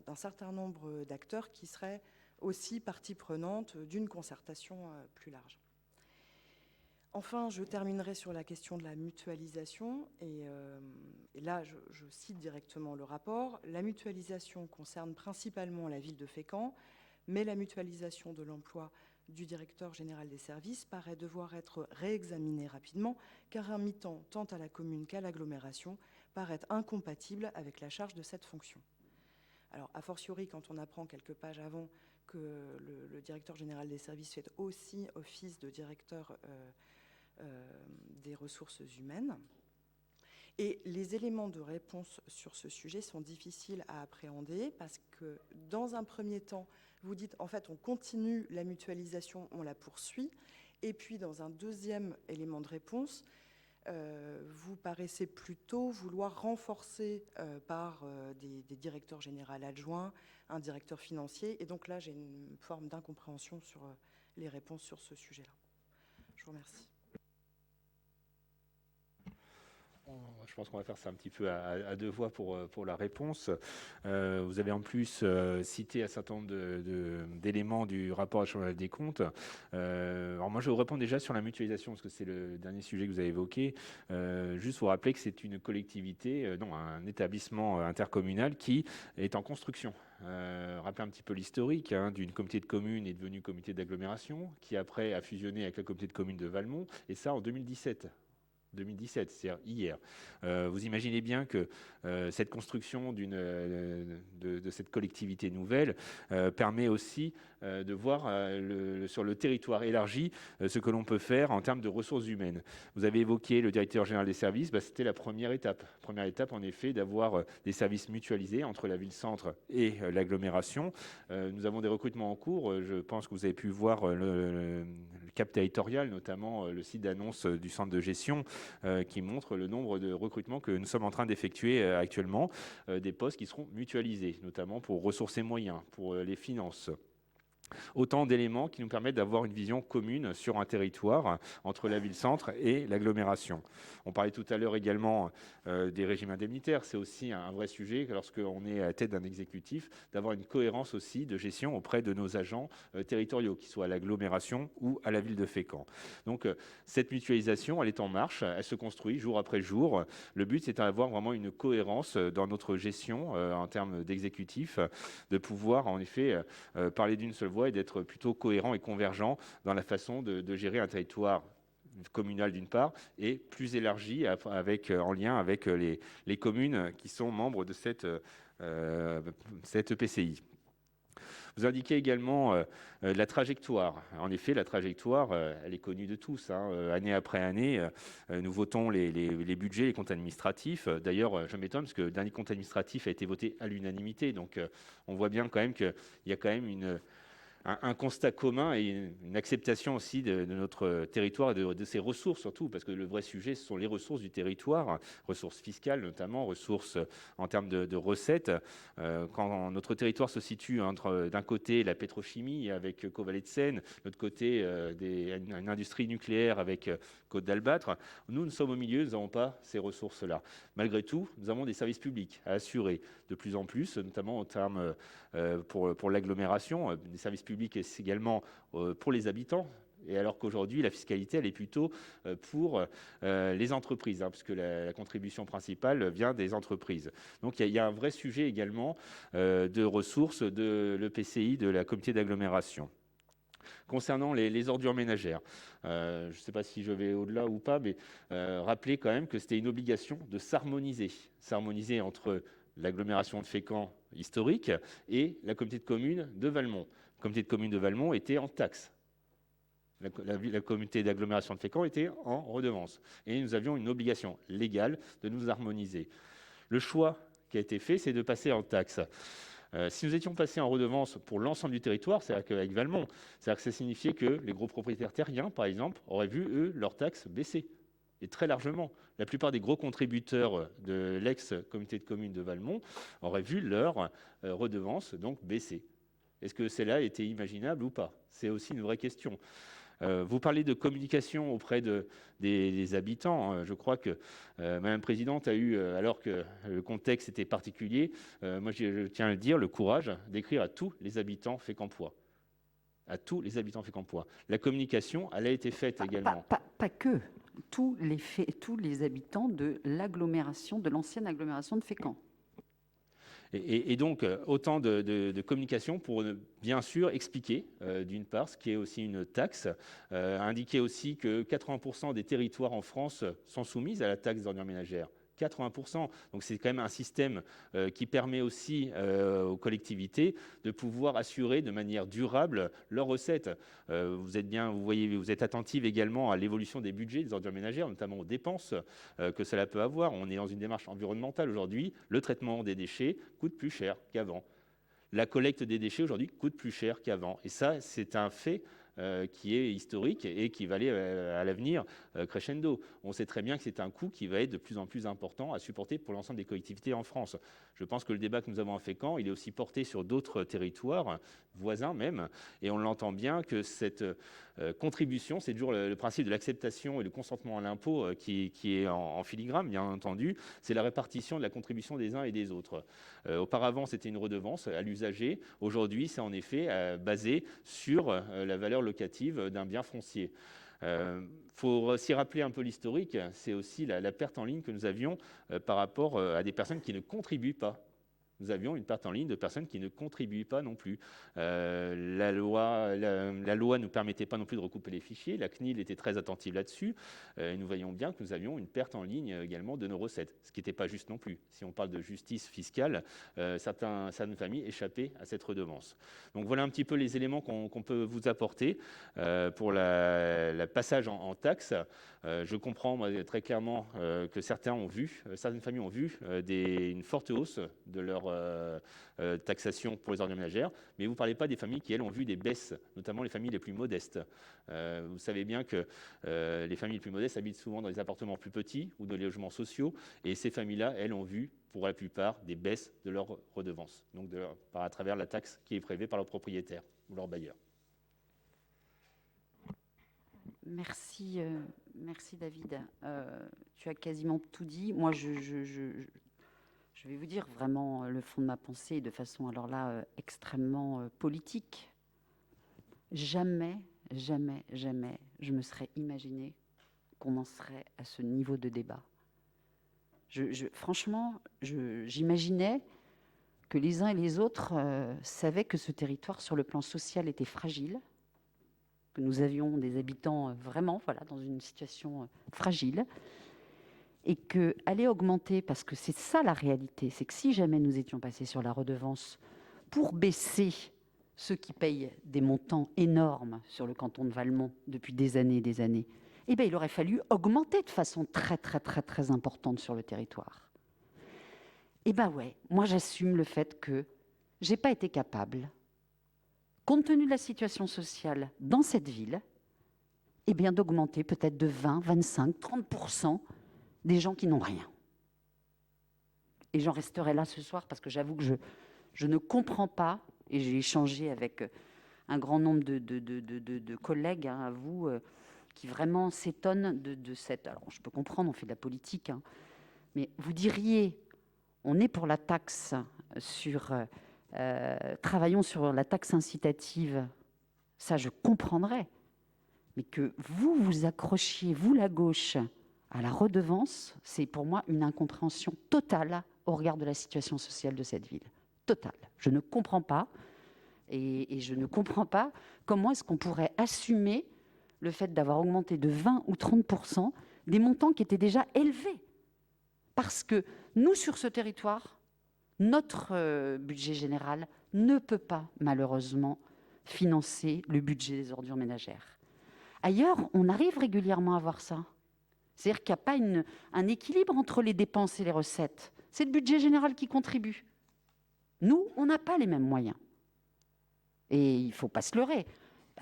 d'un certain nombre d'acteurs qui seraient aussi partie prenante d'une concertation plus large. Enfin, je terminerai sur la question de la mutualisation. Et là, je cite directement le rapport. La mutualisation concerne principalement la ville de Fécamp, mais la mutualisation de l'emploi du directeur général des services paraît devoir être réexaminée rapidement, car un mi-temps, tant à la commune qu'à l'agglomération, paraît incompatible avec la charge de cette fonction. Alors, a fortiori, quand on apprend quelques pages avant que le directeur général des services fait aussi office de directeur des ressources humaines. Et les éléments de réponse sur ce sujet sont difficiles à appréhender parce que, dans un premier temps, vous dites, en fait, on continue la mutualisation, on la poursuit. Et puis, dans un deuxième élément de réponse, vous paraissez plutôt vouloir renforcer par des directeurs généraux adjoints, un directeur financier. Et donc là, j'ai une forme d'incompréhension sur les réponses sur ce sujet-là. Je vous remercie. Je pense qu'on va faire ça un petit peu à 2 voix pour la réponse. Vous avez en plus cité un certain nombre d'éléments du rapport national des comptes. Alors moi, je vais vous répondre déjà sur la mutualisation, parce que c'est le dernier sujet que vous avez évoqué. Juste vous rappeler que c'est une collectivité, un établissement intercommunal qui est en construction. Rappelez un petit peu l'historique d'une communauté de communes est devenue communauté d'agglomération, qui après a fusionné avec la communauté de communes de Valmont, et ça en 2017, c'est-à-dire hier. Vous imaginez bien que cette construction de cette collectivité nouvelle permet aussi de voir sur le territoire élargi ce que l'on peut faire en termes de ressources humaines. Vous avez évoqué le directeur général des services, c'était la première étape. Première étape, en effet, d'avoir des services mutualisés entre la ville-centre et l'agglomération. Nous avons des recrutements en cours. Je pense que vous avez pu voir le cap territorial, notamment le site d'annonce du centre de gestion, qui montre le nombre de recrutements que nous sommes en train d'effectuer actuellement, des postes qui seront mutualisés, notamment pour ressources et moyens, pour les finances. Autant d'éléments qui nous permettent d'avoir une vision commune sur un territoire entre la ville-centre et l'agglomération. On parlait tout à l'heure également des régimes indemnitaires. C'est aussi un vrai sujet lorsqu'on est à la tête d'un exécutif, d'avoir une cohérence aussi de gestion auprès de nos agents territoriaux, qu'ils soient à l'agglomération ou à la ville de Fécamp. Donc cette mutualisation, elle est en marche, elle se construit jour après jour. Le but, c'est d'avoir vraiment une cohérence dans notre gestion en termes d'exécutif, de pouvoir en effet parler d'une seule voix et d'être plutôt cohérent et convergent dans la façon de gérer un territoire communal d'une part et plus élargi en lien avec les communes qui sont membres de cette EPCI. Vous indiquez également la trajectoire. En effet, la trajectoire, elle est connue de tous. Année après année, nous votons les budgets, les comptes administratifs. D'ailleurs, je m'étonne parce que le dernier compte administratif a été voté à l'unanimité. Donc, on voit bien quand même qu'il y a quand même un constat commun et une acceptation aussi de notre territoire et de ses ressources surtout, parce que le vrai sujet, ce sont les ressources du territoire, ressources fiscales notamment, ressources en termes de recettes. Quand notre territoire se situe entre, d'un côté, la pétrochimie avec Covalet de Seine, de l'autre côté, une industrie nucléaire avec Côte d'Albâtre, nous sommes au milieu, nous n'avons pas ces ressources-là. Malgré tout, nous avons des services publics à assurer de plus en plus, notamment en termes pour l'agglomération, des services publics également pour les habitants. Et alors qu'aujourd'hui, la fiscalité, elle est plutôt pour les entreprises, puisque la contribution principale vient des entreprises. Donc il y a un vrai sujet également de ressources de l'EPCI, de la communauté d'agglomération. Concernant les ordures ménagères, je ne sais pas si je vais au-delà ou pas, mais rappelez quand même que c'était une obligation de s'harmoniser entre l'agglomération de Fécamp historique et la communauté de communes de Valmont. La communauté de communes de Valmont était en taxe. La communauté d'agglomération de Fécamp était en redevance. Et nous avions une obligation légale de nous harmoniser. Le choix qui a été fait, c'est de passer en taxe. Si nous étions passés en redevance pour l'ensemble du territoire, c'est-à-dire qu'avec Valmont, c'est-à-dire que ça signifiait que les gros propriétaires terriens, par exemple, auraient vu, eux, leurs taxes baisser. Et très largement. La plupart des gros contributeurs de l'ex-communauté de communes de Valmont auraient vu leur redevance donc baisser. Est-ce que cela était imaginable ou pas? C'est aussi une vraie question. Vous parlez de communication auprès des habitants. Je crois que Madame la Présidente a eu, alors que le contexte était particulier, moi je tiens à le dire, le courage d'écrire à tous les habitants fécampois. À tous les habitants fécampois. La communication, elle a été faite également. Pas que. Tous les habitants de l'agglomération, de l'ancienne agglomération de Fécamp. Et donc, autant de communication pour bien sûr expliquer, d'une part, ce qui est aussi une taxe, indiquer aussi que 80% des territoires en France sont soumis à la taxe des ordures ménagères. 80%. Donc c'est quand même un système qui permet aussi aux collectivités de pouvoir assurer de manière durable leurs recettes. Vous êtes attentive également à l'évolution des budgets des ordures ménagères, notamment aux dépenses que cela peut avoir. On est dans une démarche environnementale aujourd'hui. Le traitement des déchets coûte plus cher qu'avant. La collecte des déchets aujourd'hui coûte plus cher qu'avant. Et ça, c'est un fait qui est historique et qui va aller à l'avenir crescendo. On sait très bien que c'est un coût qui va être de plus en plus important à supporter pour l'ensemble des collectivités en France. Je pense que le débat que nous avons à Fécamp, il est aussi porté sur d'autres territoires, voisins même, et on l'entend bien que cette contribution, c'est toujours le principe de l'acceptation et le consentement à l'impôt qui est en filigrane, bien entendu, c'est la répartition de la contribution des uns et des autres. Auparavant, c'était une redevance à l'usager. Aujourd'hui, c'est en effet basé sur la valeur locative d'un bien foncier. Faut aussi rappeler un peu l'historique, c'est aussi la perte en ligne que nous avions par rapport à des personnes qui ne contribuent pas. Nous avions une perte en ligne de personnes qui ne contribuent pas non plus. La loi ne nous permettait pas non plus de recouper les fichiers. La CNIL était très attentive là-dessus. Et nous voyons bien que nous avions une perte en ligne également de nos recettes, ce qui n'était pas juste non plus. Si on parle de justice fiscale, certaines familles échappaient à cette redevance. Donc voilà un petit peu les éléments qu'on peut vous apporter pour le passage en taxe. Je comprends moi, très clairement que certaines familles ont vu une forte hausse de leur taxation pour les ordures ménagères, mais vous ne parlez pas des familles qui, elles, ont vu des baisses, notamment les familles les plus modestes. Vous savez bien que les familles les plus modestes habitent souvent dans des appartements plus petits ou dans des logements sociaux, et ces familles-là, elles, ont vu pour la plupart, des baisses de leurs redevances, donc à travers la taxe qui est prélevée par leurs propriétaires ou leurs bailleurs. Merci, merci David. Tu as quasiment tout dit. Moi, je vais vous dire vraiment le fond de ma pensée de façon, alors là, extrêmement politique. Jamais, jamais, jamais, je me serais imaginé qu'on en serait à ce niveau de débat. Franchement, j'imaginais que les uns et les autres savaient que ce territoire, sur le plan social, était fragile, que nous avions des habitants vraiment dans une situation fragile, et qu'aller augmenter, parce que c'est ça la réalité, c'est que si jamais nous étions passés sur la redevance pour baisser ceux qui payent des montants énormes sur le canton de Valmont depuis des années, eh bien, il aurait fallu augmenter de façon très, très, très, très importante sur le territoire. Eh bien, ouais, moi, j'assume le fait que je n'ai pas été capable, compte tenu de la situation sociale dans cette ville, eh bien, d'augmenter peut-être de 20, 25, 30% des gens qui n'ont rien. Et j'en resterai là ce soir parce que j'avoue que je ne comprends pas, et j'ai échangé avec un grand nombre de collègues, à vous, qui vraiment s'étonnent de cette... Alors, je peux comprendre, on fait de la politique, mais vous diriez, on est pour la taxe sur... travaillons sur la taxe incitative, ça je comprendrais, mais que vous accrochiez, vous la gauche, à la redevance, c'est pour moi une incompréhension totale au regard de la situation sociale de cette ville. Totale. Je ne comprends pas, et je ne comprends pas comment est-ce qu'on pourrait assumer le fait d'avoir augmenté de 20 ou 30% des montants qui étaient déjà élevés. Parce que nous, sur ce territoire, notre budget général ne peut pas, malheureusement, financer le budget des ordures ménagères. Ailleurs, on arrive régulièrement à voir ça. C'est-à-dire qu'il n'y a pas un équilibre entre les dépenses et les recettes. C'est le budget général qui contribue. Nous, on n'a pas les mêmes moyens. Et il ne faut pas se leurrer.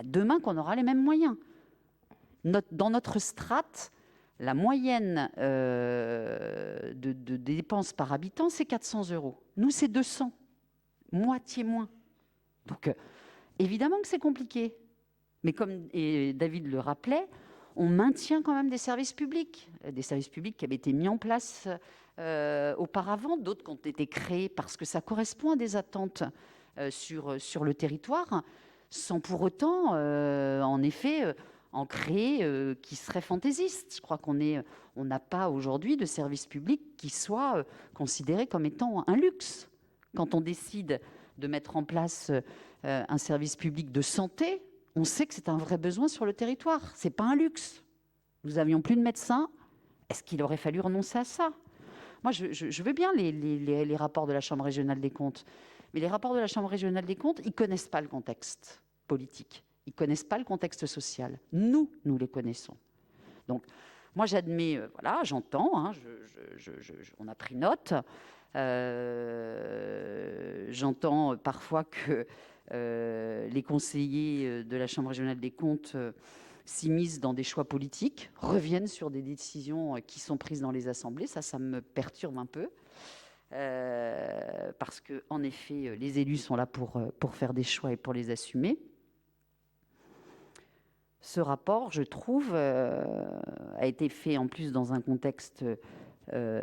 Demain qu'on aura les mêmes moyens. Dans notre strate, la moyenne de dépenses par habitant, c'est 400 €. Nous, c'est 200. Moitié moins. Donc, évidemment que c'est compliqué. Mais comme et David le rappelait, on maintient quand même des services publics qui avaient été mis en place auparavant, d'autres qui ont été créés parce que ça correspond à des attentes sur le territoire, sans pour autant, en effet, en créer qui seraient fantaisistes. Je crois on n'a pas aujourd'hui de service public qui soit considéré comme étant un luxe. Quand on décide de mettre en place un service public de santé, on sait que c'est un vrai besoin sur le territoire. Ce n'est pas un luxe. Nous n'avions plus de médecins. Est-ce qu'il aurait fallu renoncer à ça? Moi, je veux bien les rapports de la Chambre régionale des comptes. Mais les rapports de la Chambre régionale des comptes, ils ne connaissent pas le contexte politique. Ils ne connaissent pas le contexte social. Nous les connaissons. Donc, moi, j'admets, voilà, j'entends, on a pris note. J'entends parfois que les conseillers de la Chambre régionale des comptes s'immiscent dans des choix politiques, reviennent sur des décisions qui sont prises dans les assemblées. Ça me perturbe un peu. Parce que, en effet, les élus sont là pour faire des choix et pour les assumer. Ce rapport, je trouve, a été fait en plus dans un contexte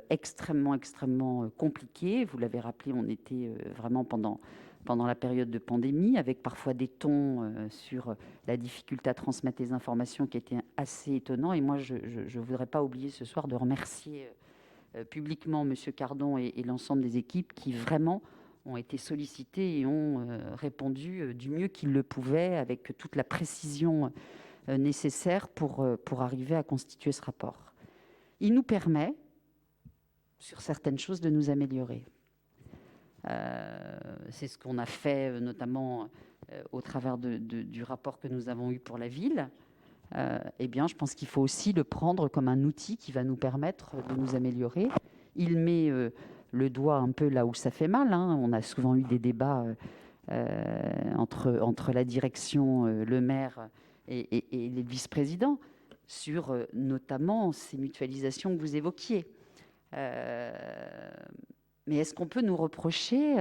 extrêmement compliqué. Vous l'avez rappelé, on était vraiment pendant la période de pandémie, avec parfois des tons sur la difficulté à transmettre les informations qui étaient assez étonnants. Et moi, je ne voudrais pas oublier ce soir de remercier publiquement M. Cardon et l'ensemble des équipes qui vraiment ont été sollicités et ont répondu du mieux qu'ils le pouvaient, avec toute la précision nécessaire pour arriver à constituer ce rapport. Il nous permet, sur certaines choses, de nous améliorer. C'est ce qu'on a fait notamment au travers du rapport que nous avons eu pour la ville. Eh bien, je pense qu'il faut aussi le prendre comme un outil qui va nous permettre de nous améliorer. Il met le doigt un peu là où ça fait mal. On a souvent eu des débats entre la direction, le maire et les vice-présidents sur notamment ces mutualisations que vous évoquiez. Mais est-ce qu'on peut nous reprocher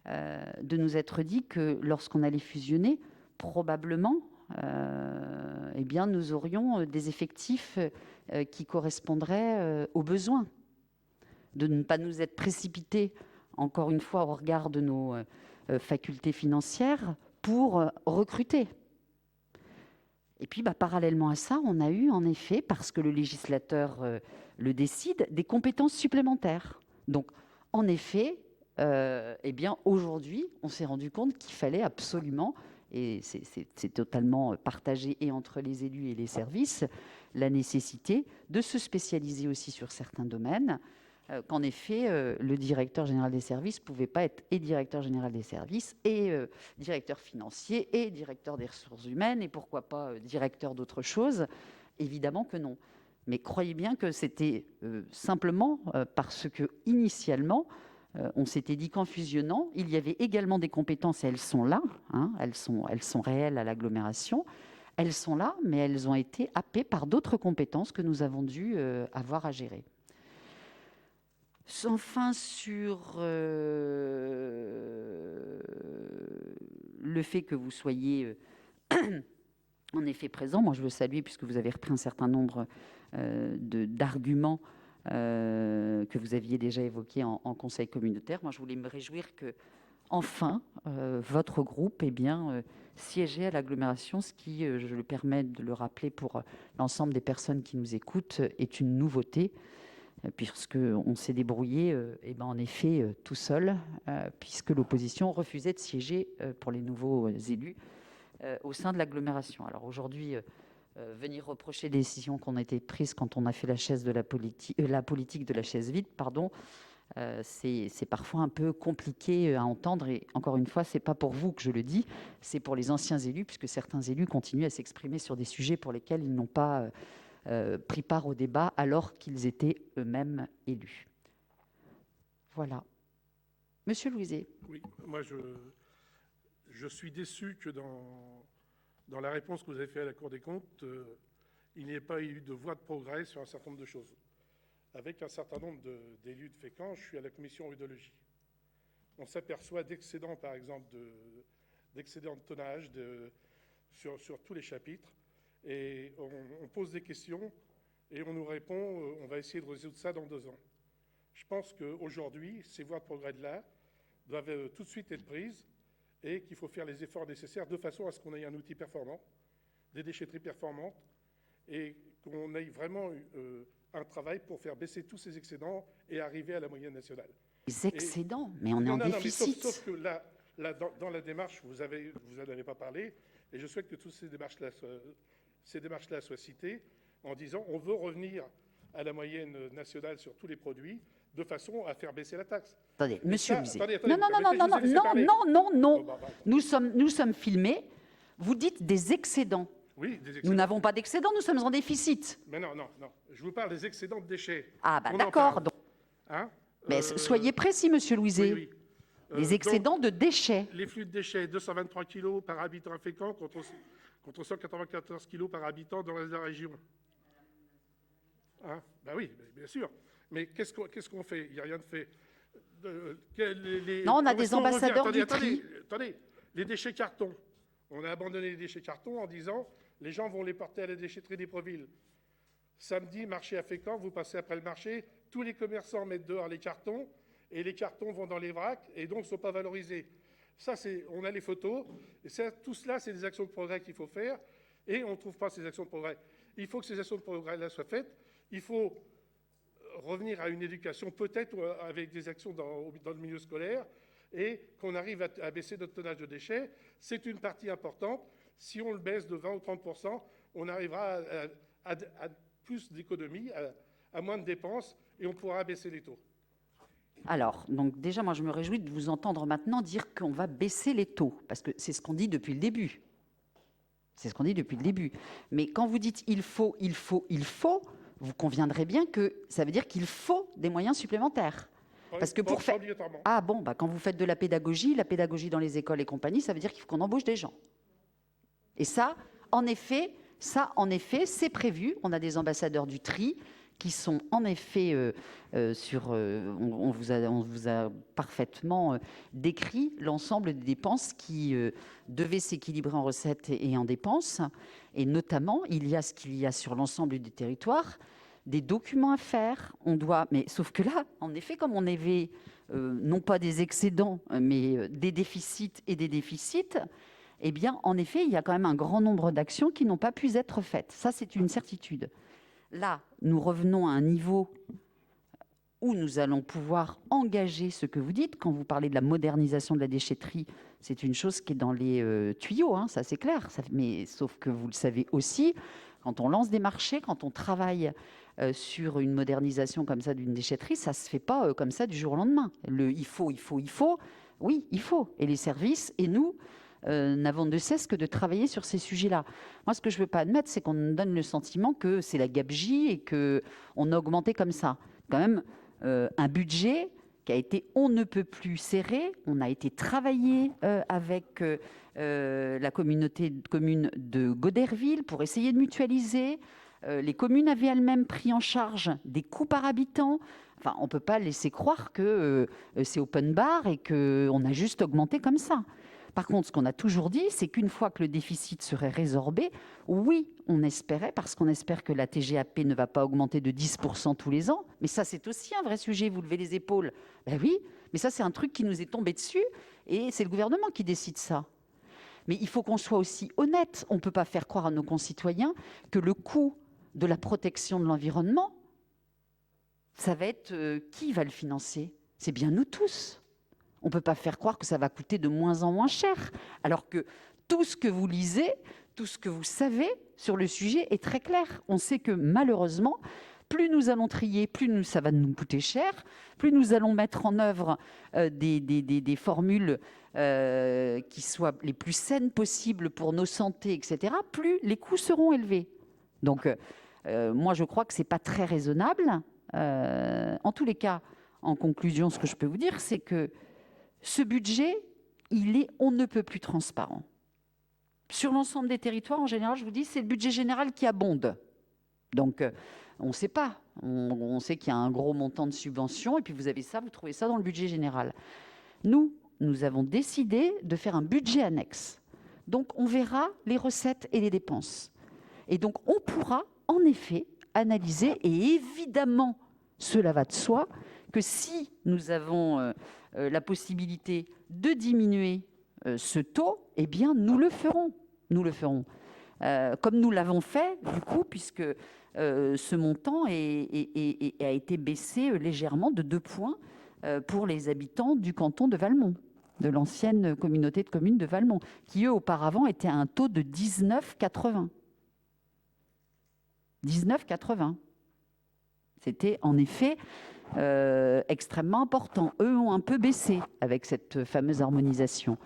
de nous être dit que lorsqu'on allait fusionner, probablement, eh bien, nous aurions des effectifs qui correspondraient aux besoins, de ne pas nous être précipités, encore une fois, au regard de nos facultés financières, pour recruter. Et puis, parallèlement à ça, on a eu, en effet, parce que le législateur le décide, des compétences supplémentaires. Donc, en effet, eh bien, aujourd'hui, on s'est rendu compte qu'il fallait absolument, et c'est totalement partagé et entre les élus et les services, la nécessité de se spécialiser aussi sur certains domaines, qu'en effet, le directeur général des services ne pouvait pas être et directeur général des services, et directeur financier, et directeur des ressources humaines, et pourquoi pas directeur d'autre chose. Évidemment que non. Mais croyez bien que c'était simplement parce que, initialement, on s'était dit qu'en fusionnant, il y avait également des compétences, et elles sont là, hein, elles sont réelles à l'agglomération, elles sont là, mais elles ont été happées par d'autres compétences que nous avons dû avoir à gérer. Enfin, sur le fait que vous soyez en effet présent, moi je veux saluer, puisque vous avez repris un certain nombre d'arguments que vous aviez déjà évoqués en conseil communautaire. Moi je voulais me réjouir que, enfin, votre groupe siégeait à l'agglomération, ce qui, je le permets de le rappeler pour l'ensemble des personnes qui nous écoutent, est une nouveauté, puisqu'on s'est débrouillé en effet tout seul, puisque l'opposition refusait de siéger pour les nouveaux élus au sein de l'agglomération. Alors aujourd'hui, venir reprocher des décisions qui ont été prises quand on a fait la politique de la chaise vide, c'est parfois un peu compliqué à entendre. Et encore une fois, ce n'est pas pour vous que je le dis, c'est pour les anciens élus, puisque certains élus continuent à s'exprimer sur des sujets pour lesquels ils n'ont pas pris part au débat alors qu'ils étaient eux-mêmes élus. Voilà. Monsieur Louiset. Oui, moi je suis déçu que dans la réponse que vous avez faite à la Cour des comptes, il n'y ait pas eu de voie de progrès sur un certain nombre de choses. Avec un certain nombre d'élus de Fécamp, je suis à la commission rudologie. On s'aperçoit d'excédents, par exemple, d'excédents de tonnage sur tous les chapitres. Et on pose des questions et on nous répond on va essayer de résoudre ça dans 2 ans. Je pense qu'aujourd'hui, ces voies de progrès-là doivent tout de suite être prises et qu'il faut faire les efforts nécessaires de façon à ce qu'on ait un outil performant, des déchetteries performantes, et qu'on ait vraiment un travail pour faire baisser tous ces excédents et arriver à la moyenne nationale. Les excédents, mais on est en déficit. Sauf que là dans la démarche, vous n'en avez pas parlé, et je souhaite que toutes ces démarches-là soient citées en disant on veut revenir à la moyenne nationale sur tous les produits de façon à faire baisser la taxe. Attendez, monsieur Louiset. Non. Non. Nous sommes filmés. Vous dites des excédents. Oui, des excédents. Nous n'avons pas d'excédents, nous sommes en déficit. Mais non. Je vous parle des excédents de déchets. Ah, d'accord. Hein Mais soyez précis, monsieur Louiset. Oui. Les excédents de déchets. Les flux de déchets, 223 kg par habitant à Fécamp contre 194 kg par habitant dans la région. Hein, ben oui, bien sûr. Mais qu'est-ce qu'on fait? Il n'y a rien de fait. Non, on a des ambassadeurs du tri. Attendez, les déchets carton. On a abandonné les déchets carton en disant les gens vont les porter à la déchetterie d'Épreville. Samedi, marché à Fécamp, vous passez après le marché, tous les commerçants mettent dehors les cartons et les cartons vont dans les vracs et donc ne sont pas valorisés. Ça, on a les photos. Et tout cela, c'est des actions de progrès qu'il faut faire et on ne trouve pas ces actions de progrès. Il faut que ces actions de progrès-là soient faites. Il faut revenir à une éducation, peut-être avec des actions dans le milieu scolaire, et qu'on arrive à baisser notre tonnage de déchets. C'est une partie importante. Si on le baisse de 20 ou 30%, on arrivera à plus d'économies, à moins de dépenses, et on pourra baisser les taux. Alors, donc déjà, moi, je me réjouis de vous entendre maintenant dire qu'on va baisser les taux, parce que c'est ce qu'on dit depuis le début. C'est ce qu'on dit depuis le début. Mais quand vous dites il faut, vous conviendrez bien que ça veut dire qu'il faut des moyens supplémentaires. Parce que pour faire... Ah bon, quand vous faites de la pédagogie dans les écoles et compagnie, ça veut dire qu'il faut qu'on embauche des gens. Et ça, en effet, c'est prévu. On a des ambassadeurs du tri qui sont en effet on vous a parfaitement décrit l'ensemble des dépenses qui devaient s'équilibrer en recettes et en dépenses. Et notamment, il y a ce qu'il y a sur l'ensemble du territoire, des documents à faire. Mais sauf que là, en effet, comme on avait non pas des excédents, mais des déficits et des déficits, eh bien, en effet, il y a quand même un grand nombre d'actions qui n'ont pas pu être faites. Ça, c'est une certitude. Là, nous revenons à un niveau où nous allons pouvoir engager ce que vous dites. Quand vous parlez de la modernisation de la déchetterie, c'est une chose qui est dans les tuyaux, hein, ça c'est clair. Mais sauf que vous le savez aussi, quand on lance des marchés, quand on travaille sur une modernisation comme ça d'une déchetterie, ça ne se fait pas comme ça du jour au lendemain. Il faut. Oui, il faut. Et les services, et nous, n'avons de cesse que de travailler sur ces sujets-là. Moi, ce que je ne veux pas admettre, c'est qu'on nous donne le sentiment que c'est la gabegie et qu'on a augmenté comme ça. Quand même, un budget qui a été on ne peut plus serré. On a été travaillé avec la communauté de communes de Goderville pour essayer de mutualiser. Les communes avaient elles-mêmes pris en charge des coûts par habitant. Enfin, on ne peut pas laisser croire que c'est open bar et qu'on a juste augmenté comme ça. Par contre, ce qu'on a toujours dit, c'est qu'une fois que le déficit serait résorbé, oui, on espérait, parce qu'on espère que la TGAP ne va pas augmenter de 10% tous les ans, mais ça, c'est aussi un vrai sujet, vous levez les épaules. Ben oui, mais ça, c'est un truc qui nous est tombé dessus, et c'est le gouvernement qui décide ça. Mais il faut qu'on soit aussi honnête. On ne peut pas faire croire à nos concitoyens que le coût de la protection de l'environnement, ça va être qui va le financer? C'est bien nous tous. On ne peut pas faire croire que ça va coûter de moins en moins cher, alors que tout ce que vous lisez, tout ce que vous savez sur le sujet est très clair. On sait que malheureusement, plus nous allons trier, plus ça va nous coûter cher, plus nous allons mettre en œuvre des formules qui soient les plus saines possibles pour nos santé, etc., plus les coûts seront élevés. Donc, moi, je crois que ce n'est pas très raisonnable. En tous les cas, en conclusion, ce que je peux vous dire, c'est que ce budget, on ne peut plus transparent. Sur l'ensemble des territoires, en général, je vous dis, c'est le budget général qui abonde. Donc, on ne sait pas. On sait qu'il y a un gros montant de subventions, et puis vous avez ça, vous trouvez ça dans le budget général. Nous avons décidé de faire un budget annexe. Donc, on verra les recettes et les dépenses. Et donc, on pourra, en effet, analyser, et évidemment, cela va de soi, que si nous avons la possibilité de diminuer ce taux, eh bien, nous le ferons. Nous le ferons. Comme nous l'avons fait, du coup, puisque ce montant a été baissé légèrement de 2 points pour les habitants du canton de Valmont, de l'ancienne communauté de communes de Valmont, qui, eux, auparavant, étaient à un taux de 19,80. 19,80. C'était, en effet, extrêmement important. Eux ont un peu baissé avec cette fameuse harmonisation.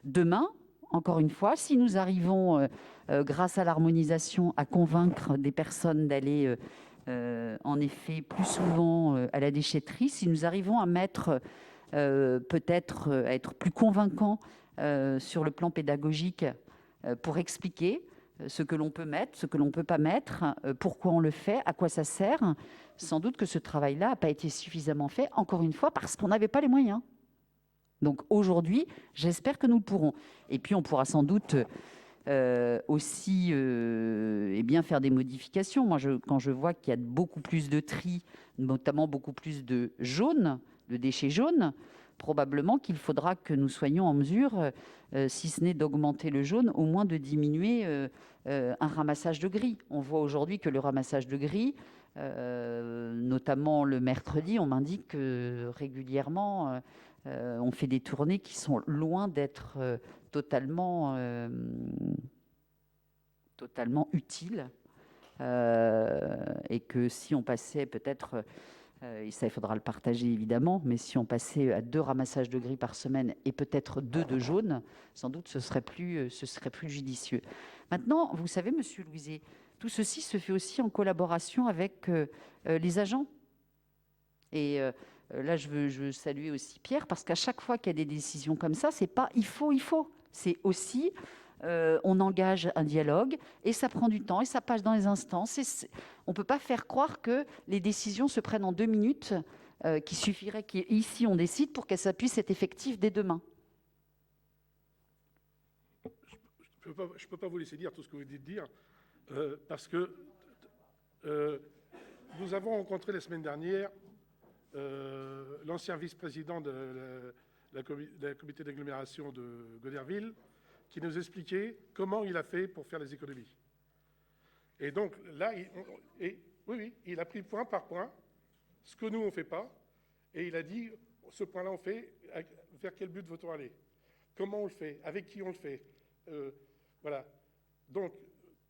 Demain, encore une fois, si nous arrivons, grâce à l'harmonisation, à convaincre des personnes d'aller, en effet, plus souvent à la déchetterie, si nous arrivons à mettre, peut-être, à être plus convaincants sur le plan pédagogique pour expliquer ce que l'on peut mettre, ce que l'on ne peut pas mettre, pourquoi on le fait, à quoi ça sert. Sans doute que ce travail-là n'a pas été suffisamment fait, encore une fois, parce qu'on n'avait pas les moyens. Donc aujourd'hui, j'espère que nous le pourrons. Et puis on pourra sans doute aussi faire des modifications. Moi, quand je vois qu'il y a beaucoup plus de tri, notamment beaucoup plus de jaunes, de déchets jaunes, probablement qu'il faudra que nous soyons en mesure, si ce n'est d'augmenter le jaune, au moins de diminuer un ramassage de gris. On voit aujourd'hui que le ramassage de gris, notamment le mercredi, on m'indique que régulièrement, on fait des tournées qui sont loin d'être totalement utiles. Et que si on passait peut-être... et ça, il faudra le partager évidemment, mais si on passait à 2 ramassages de gris par semaine et peut-être 2 de jaune, sans doute ce serait plus judicieux. Maintenant, vous savez, Monsieur Louiset, tout ceci se fait aussi en collaboration avec les agents. Et là, je veux saluer aussi Pierre, parce qu'à chaque fois qu'il y a des décisions comme ça, c'est pas il faut, c'est aussi on engage un dialogue, et ça prend du temps, et ça passe dans les instances. On ne peut pas faire croire que les décisions se prennent en 2 minutes, qu'il suffirait qu'ici on décide pour qu'elles puissent être effectives dès demain. Je peux pas vous laisser dire tout ce que vous venez de dire, parce que nous avons rencontré la semaine dernière l'ancien vice-président de la comité d'agglomération de Goderville, qui nous expliquait comment il a fait pour faire les économies. Et donc là, il a pris point par point ce que nous, on ne fait pas, et il a dit, ce point-là, on fait, vers quel but veut-on aller? Comment on le fait? Avec qui on le fait? Voilà. Donc,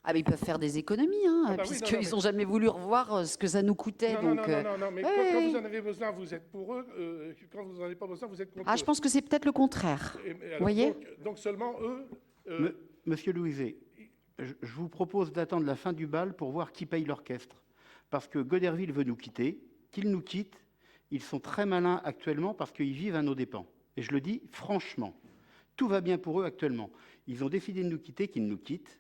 Ah, mais ils peuvent faire des économies, hein, puisqu'ils n'ont jamais voulu revoir ce que ça nous coûtait. Non, donc, non, mais quand vous en avez besoin, vous êtes pour eux. Quand vous n'en avez pas besoin, vous êtes contre eux. Ah, je pense que c'est peut-être le contraire. Vous voyez? Donc seulement eux... Monsieur Louiset, je vous propose d'attendre la fin du bal pour voir qui paye l'orchestre. Parce que Goderville veut nous quitter, qu'ils nous quittent. Ils sont très malins actuellement parce qu'ils vivent à nos dépens. Et je le dis franchement, tout va bien pour eux actuellement. Ils ont décidé de nous quitter, qu'ils nous quittent.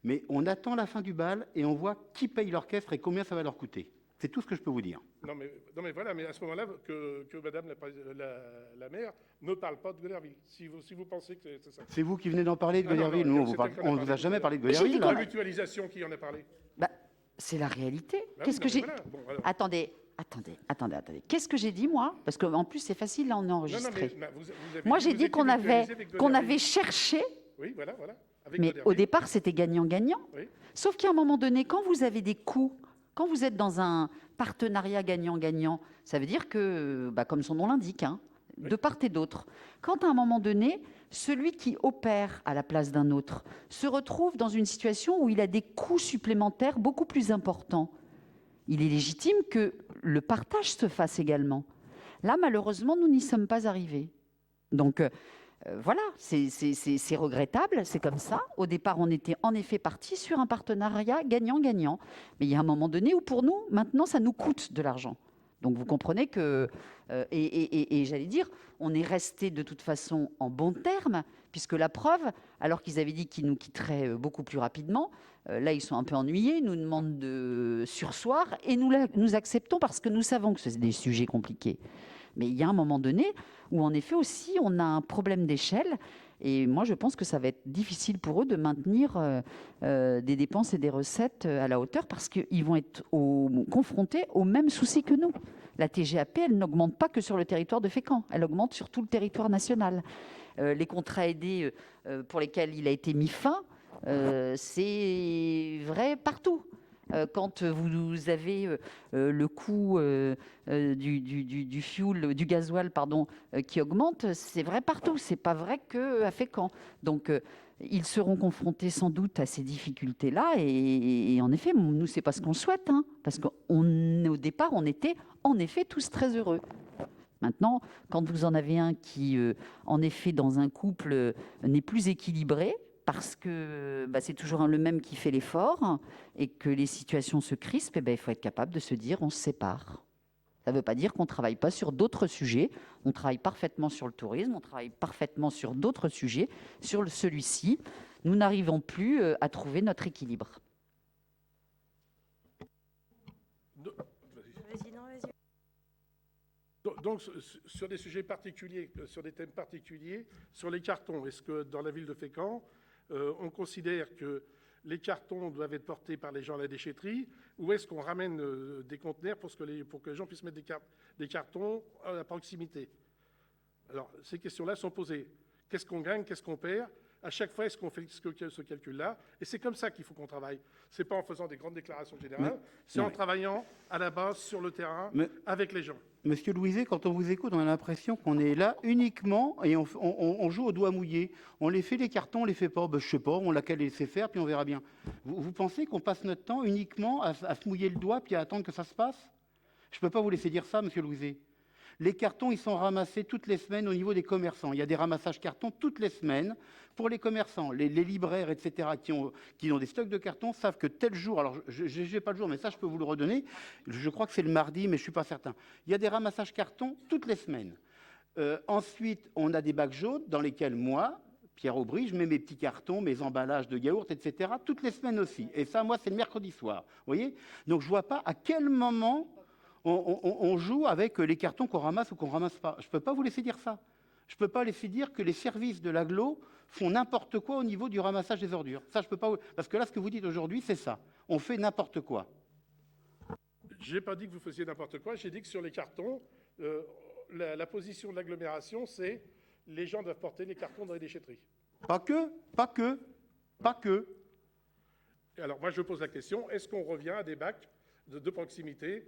Mais on attend la fin du bal et on voit qui paye l'orchestre et combien ça va leur coûter. C'est tout ce que je peux vous dire. Non, mais voilà, mais à ce moment-là, que Madame la maire ne parle pas de Goderville, si vous pensez que c'est ça. C'est vous qui venez d'en parler de Goderville. Nous, on ne vous a jamais parlé de Goderville. C'est la mutualisation qui en a parlé. Bah, c'est la réalité. Bah Qu'est-ce oui, que j'ai... voilà. Bon, Attendez. Qu'est-ce que j'ai dit, moi? Parce qu'en plus, c'est facile, là, on est enregistré. Moi, j'ai dit qu'on avait cherché... Oui, voilà. Mais au départ, c'était gagnant-gagnant. Oui. Sauf qu'à un moment donné, quand vous avez des coûts, quand vous êtes dans un partenariat gagnant-gagnant, ça veut dire que, comme son nom l'indique, hein, de part et d'autre, quand à un moment donné, celui qui opère à la place d'un autre se retrouve dans une situation où il a des coûts supplémentaires beaucoup plus importants, il est légitime que le partage se fasse également. Là, malheureusement, nous n'y sommes pas arrivés. Donc, voilà, c'est regrettable, c'est comme ça. Au départ, on était en effet parti sur un partenariat gagnant-gagnant. Mais il y a un moment donné où, pour nous, maintenant, ça nous coûte de l'argent. Donc, vous comprenez que, et j'allais dire, on est resté de toute façon en bons termes, puisque la preuve, alors qu'ils avaient dit qu'ils nous quitteraient beaucoup plus rapidement, là, ils sont un peu ennuyés, ils nous demandent de surseoir, et nous acceptons parce que nous savons que c'est des sujets compliqués. Mais il y a un moment donné où, en effet, aussi, on a un problème d'échelle. Et moi, je pense que ça va être difficile pour eux de maintenir des dépenses et des recettes à la hauteur parce qu'ils vont être confrontés aux mêmes soucis que nous. La TGAP, elle n'augmente pas que sur le territoire de Fécamp. Elle augmente sur tout le territoire national. Les contrats aidés pour lesquels il a été mis fin, c'est vrai partout. Quand vous avez le coût du fuel, du gasoil, qui augmente, c'est vrai partout. C'est pas vrai qu'à Fécamp. Donc, ils seront confrontés sans doute à ces difficultés-là. Et en effet, nous, c'est pas ce qu'on souhaite, hein, parce qu'au départ, on était en effet tous très heureux. Maintenant, quand vous en avez un qui, en effet, dans un couple, n'est plus équilibré, parce que c'est toujours le même qui fait l'effort et que les situations se crispent, il faut être capable de se dire on se sépare. Ça ne veut pas dire qu'on ne travaille pas sur d'autres sujets. On travaille parfaitement sur le tourisme, on travaille parfaitement sur d'autres sujets. Sur celui-ci, nous n'arrivons plus à trouver notre équilibre. Donc, sur des sujets particuliers, sur des thèmes particuliers, sur les cartons, est-ce que dans la ville de Fécamp, on considère que les cartons doivent être portés par les gens à la déchetterie, ou est-ce qu'on ramène des conteneurs pour que les gens puissent mettre des cartons à proximité? Alors, ces questions-là sont posées. Qu'est-ce qu'on gagne, qu'est-ce qu'on perd? À chaque fois, est-ce qu'on fait ce calcul-là? Et c'est comme ça qu'il faut qu'on travaille. Ce n'est pas en faisant des grandes déclarations générales, c'est en travaillant à la base, sur le terrain, avec les gens. Monsieur Louiset, quand on vous écoute, on a l'impression qu'on est là uniquement et on joue au doigt mouillé. On les fait les cartons, on les fait pas. Je sais pas, on l'a qu'à laisser faire, puis on verra bien. Vous pensez qu'on passe notre temps uniquement à se mouiller le doigt puis à attendre que ça se passe? Je ne peux pas vous laisser dire ça, monsieur Louiset. Les cartons, ils sont ramassés toutes les semaines au niveau des commerçants. Il y a des ramassages cartons toutes les semaines pour les commerçants. Les libraires, etc., qui ont des stocks de cartons, savent que tel jour, alors je n'ai pas le jour, mais ça, je peux vous le redonner. Je crois que c'est le mardi, mais je ne suis pas certain. Il y a des ramassages cartons toutes les semaines. Ensuite, on a des bacs jaunes dans lesquels, moi, Pierre Aubry, je mets mes petits cartons, mes emballages de yaourt, etc., toutes les semaines aussi. Et ça, moi, c'est le mercredi soir. Vous voyez? Donc, je ne vois pas à quel moment on joue avec les cartons qu'on ramasse ou qu'on ne ramasse pas. Je ne peux pas vous laisser dire ça. Je ne peux pas laisser dire que les services de l'agglo font n'importe quoi au niveau du ramassage des ordures. Ça, je ne peux pas. Parce que là, ce que vous dites aujourd'hui, c'est ça. On fait n'importe quoi. Je n'ai pas dit que vous faisiez n'importe quoi. J'ai dit que sur les cartons, la position de l'agglomération, c'est les gens doivent porter les cartons dans les déchetteries. Pas que. Et alors, moi, je pose la question, est-ce qu'on revient à des bacs de proximité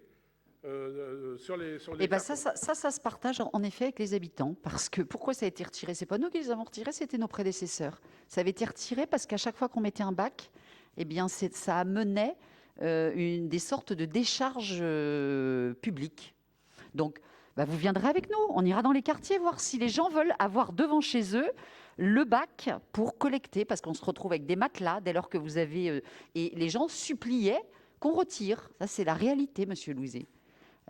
sur les Eh bien, cartons? ça se partage en effet avec les habitants. Parce que pourquoi ça a été retiré? Ce n'est pas nous qui les avons retirés, c'était nos prédécesseurs. Ça avait été retiré parce qu'à chaque fois qu'on mettait un bac, eh bien, ça amenait des sortes de décharges publiques. Donc, vous viendrez avec nous. On ira dans les quartiers voir si les gens veulent avoir devant chez eux le bac pour collecter, parce qu'on se retrouve avec des matelas dès lors que vous avez... et les gens suppliaient qu'on retire. Ça, c'est la réalité, monsieur Louiset.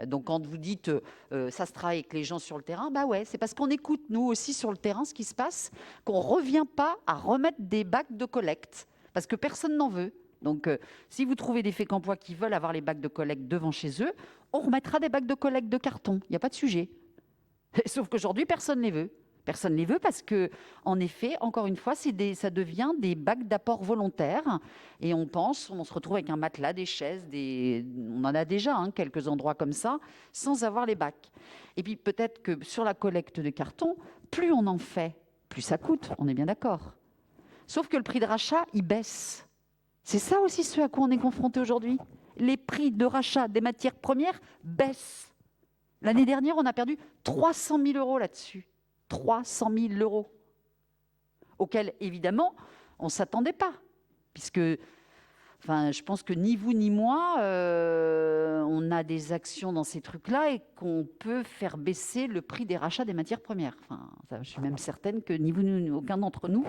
Donc, quand vous dites ça se travaille avec les gens sur le terrain, ouais, c'est parce qu'on écoute, nous aussi, sur le terrain, ce qui se passe, qu'on ne revient pas à remettre des bacs de collecte, parce que personne n'en veut. Donc, si vous trouvez des Fécampois qui veulent avoir les bacs de collecte devant chez eux, on remettra des bacs de collecte de carton. Il n'y a pas de sujet. Sauf qu'aujourd'hui, personne ne les veut. Personne ne les veut parce que, en effet, encore une fois, ça devient des bacs d'apport volontaire. Et on se retrouve avec un matelas, des chaises, on en a déjà quelques endroits comme ça, sans avoir les bacs. Et puis peut-être que sur la collecte de carton, plus on en fait, plus ça coûte. On est bien d'accord. Sauf que le prix de rachat, il baisse. C'est ça aussi ce à quoi on est confronté aujourd'hui. Les prix de rachat des matières premières baissent. L'année dernière, on a perdu 300 000 euros là-dessus. 300 000 euros. Auquel, évidemment, on ne s'attendait pas. Puisque, je pense que ni vous ni moi, on a des actions dans ces trucs-là et qu'on peut faire baisser le prix des rachats des matières premières. Je suis même certaine que ni vous ni aucun d'entre nous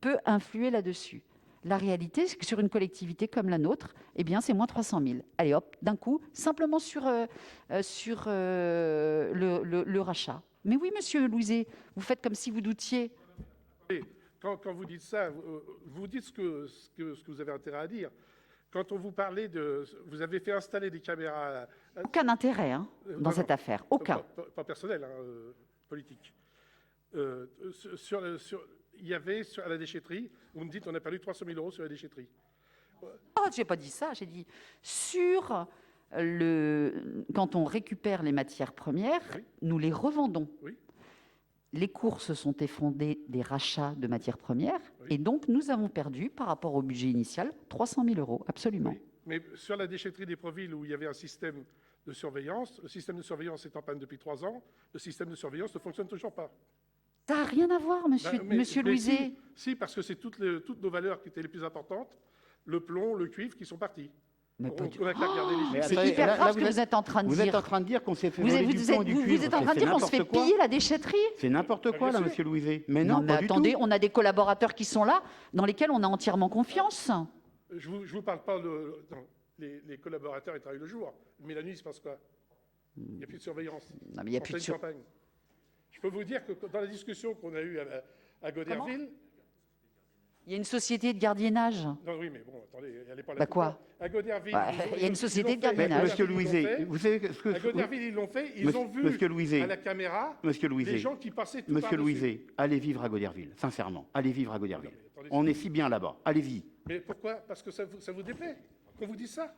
peut influer là-dessus. La réalité, c'est que sur une collectivité comme la nôtre, eh bien, c'est moins 300 000. Allez hop, d'un coup, simplement sur le rachat. Mais oui, monsieur Louiset, vous faites comme si vous doutiez. Quand vous dites ça, vous dites ce que vous avez intérêt à dire. Quand on vous parlait de... Vous avez fait installer des caméras... Aucun intérêt dans cette affaire. Aucun. Pas personnel, politique. Il y avait à la déchetterie, vous me dites on a perdu 300 000 euros sur la déchetterie. Oh, je n'ai pas dit ça, j'ai dit quand on récupère les matières premières, oui, nous les revendons. Oui. Les cours se sont effondrés des rachats de matières premières, oui, et donc nous avons perdu, par rapport au budget initial, 300 000 euros, absolument. Oui. Mais sur la déchetterie d'Épreville, où il y avait un système de surveillance, le système de surveillance est en panne depuis 3 ans, le système de surveillance ne fonctionne toujours pas. Ça n'a rien à voir, monsieur Louiset. Si, parce que c'est toutes nos valeurs qui étaient les plus importantes, le plomb, le cuivre, qui sont partis. Mais on a qu'à regarder les chiffres. C'est hyper grave ce que vous êtes en train de dire. Vous êtes en train de dire qu'on s'est fait voler du plomb, du cuivre. Vous êtes en train de dire qu'on se fait piller la déchetterie. C'est n'importe quoi, là, monsieur Louiset. Mais non, mais attendez, on a des collaborateurs qui sont là, dans lesquels on a entièrement confiance. Je ne vous parle pas de... Les collaborateurs, ils travaillent le jour. Mais la nuit, il se passe quoi? Il n'y a plus de surveillance. Non, mais il n'y a plus de surveillance. Je peux vous dire que dans la discussion qu'on a eue à Goderville... Il y a une société de gardiennage. Non, oui, mais bon, attendez, elle n'est pas là. Quoi? À Goderville... il y a une société de gardiennage. Monsieur Louiset, vous savez ce que... À Goderville, ils l'ont fait, ils ont vu à la caméra les gens qui passaient tout Monsieur Louiset, allez vivre à Goderville, sincèrement. Allez vivre à Goderville. On est si bien là-bas. Allez-y. Mais pourquoi? Parce que ça vous déplaît qu'on vous dise ça?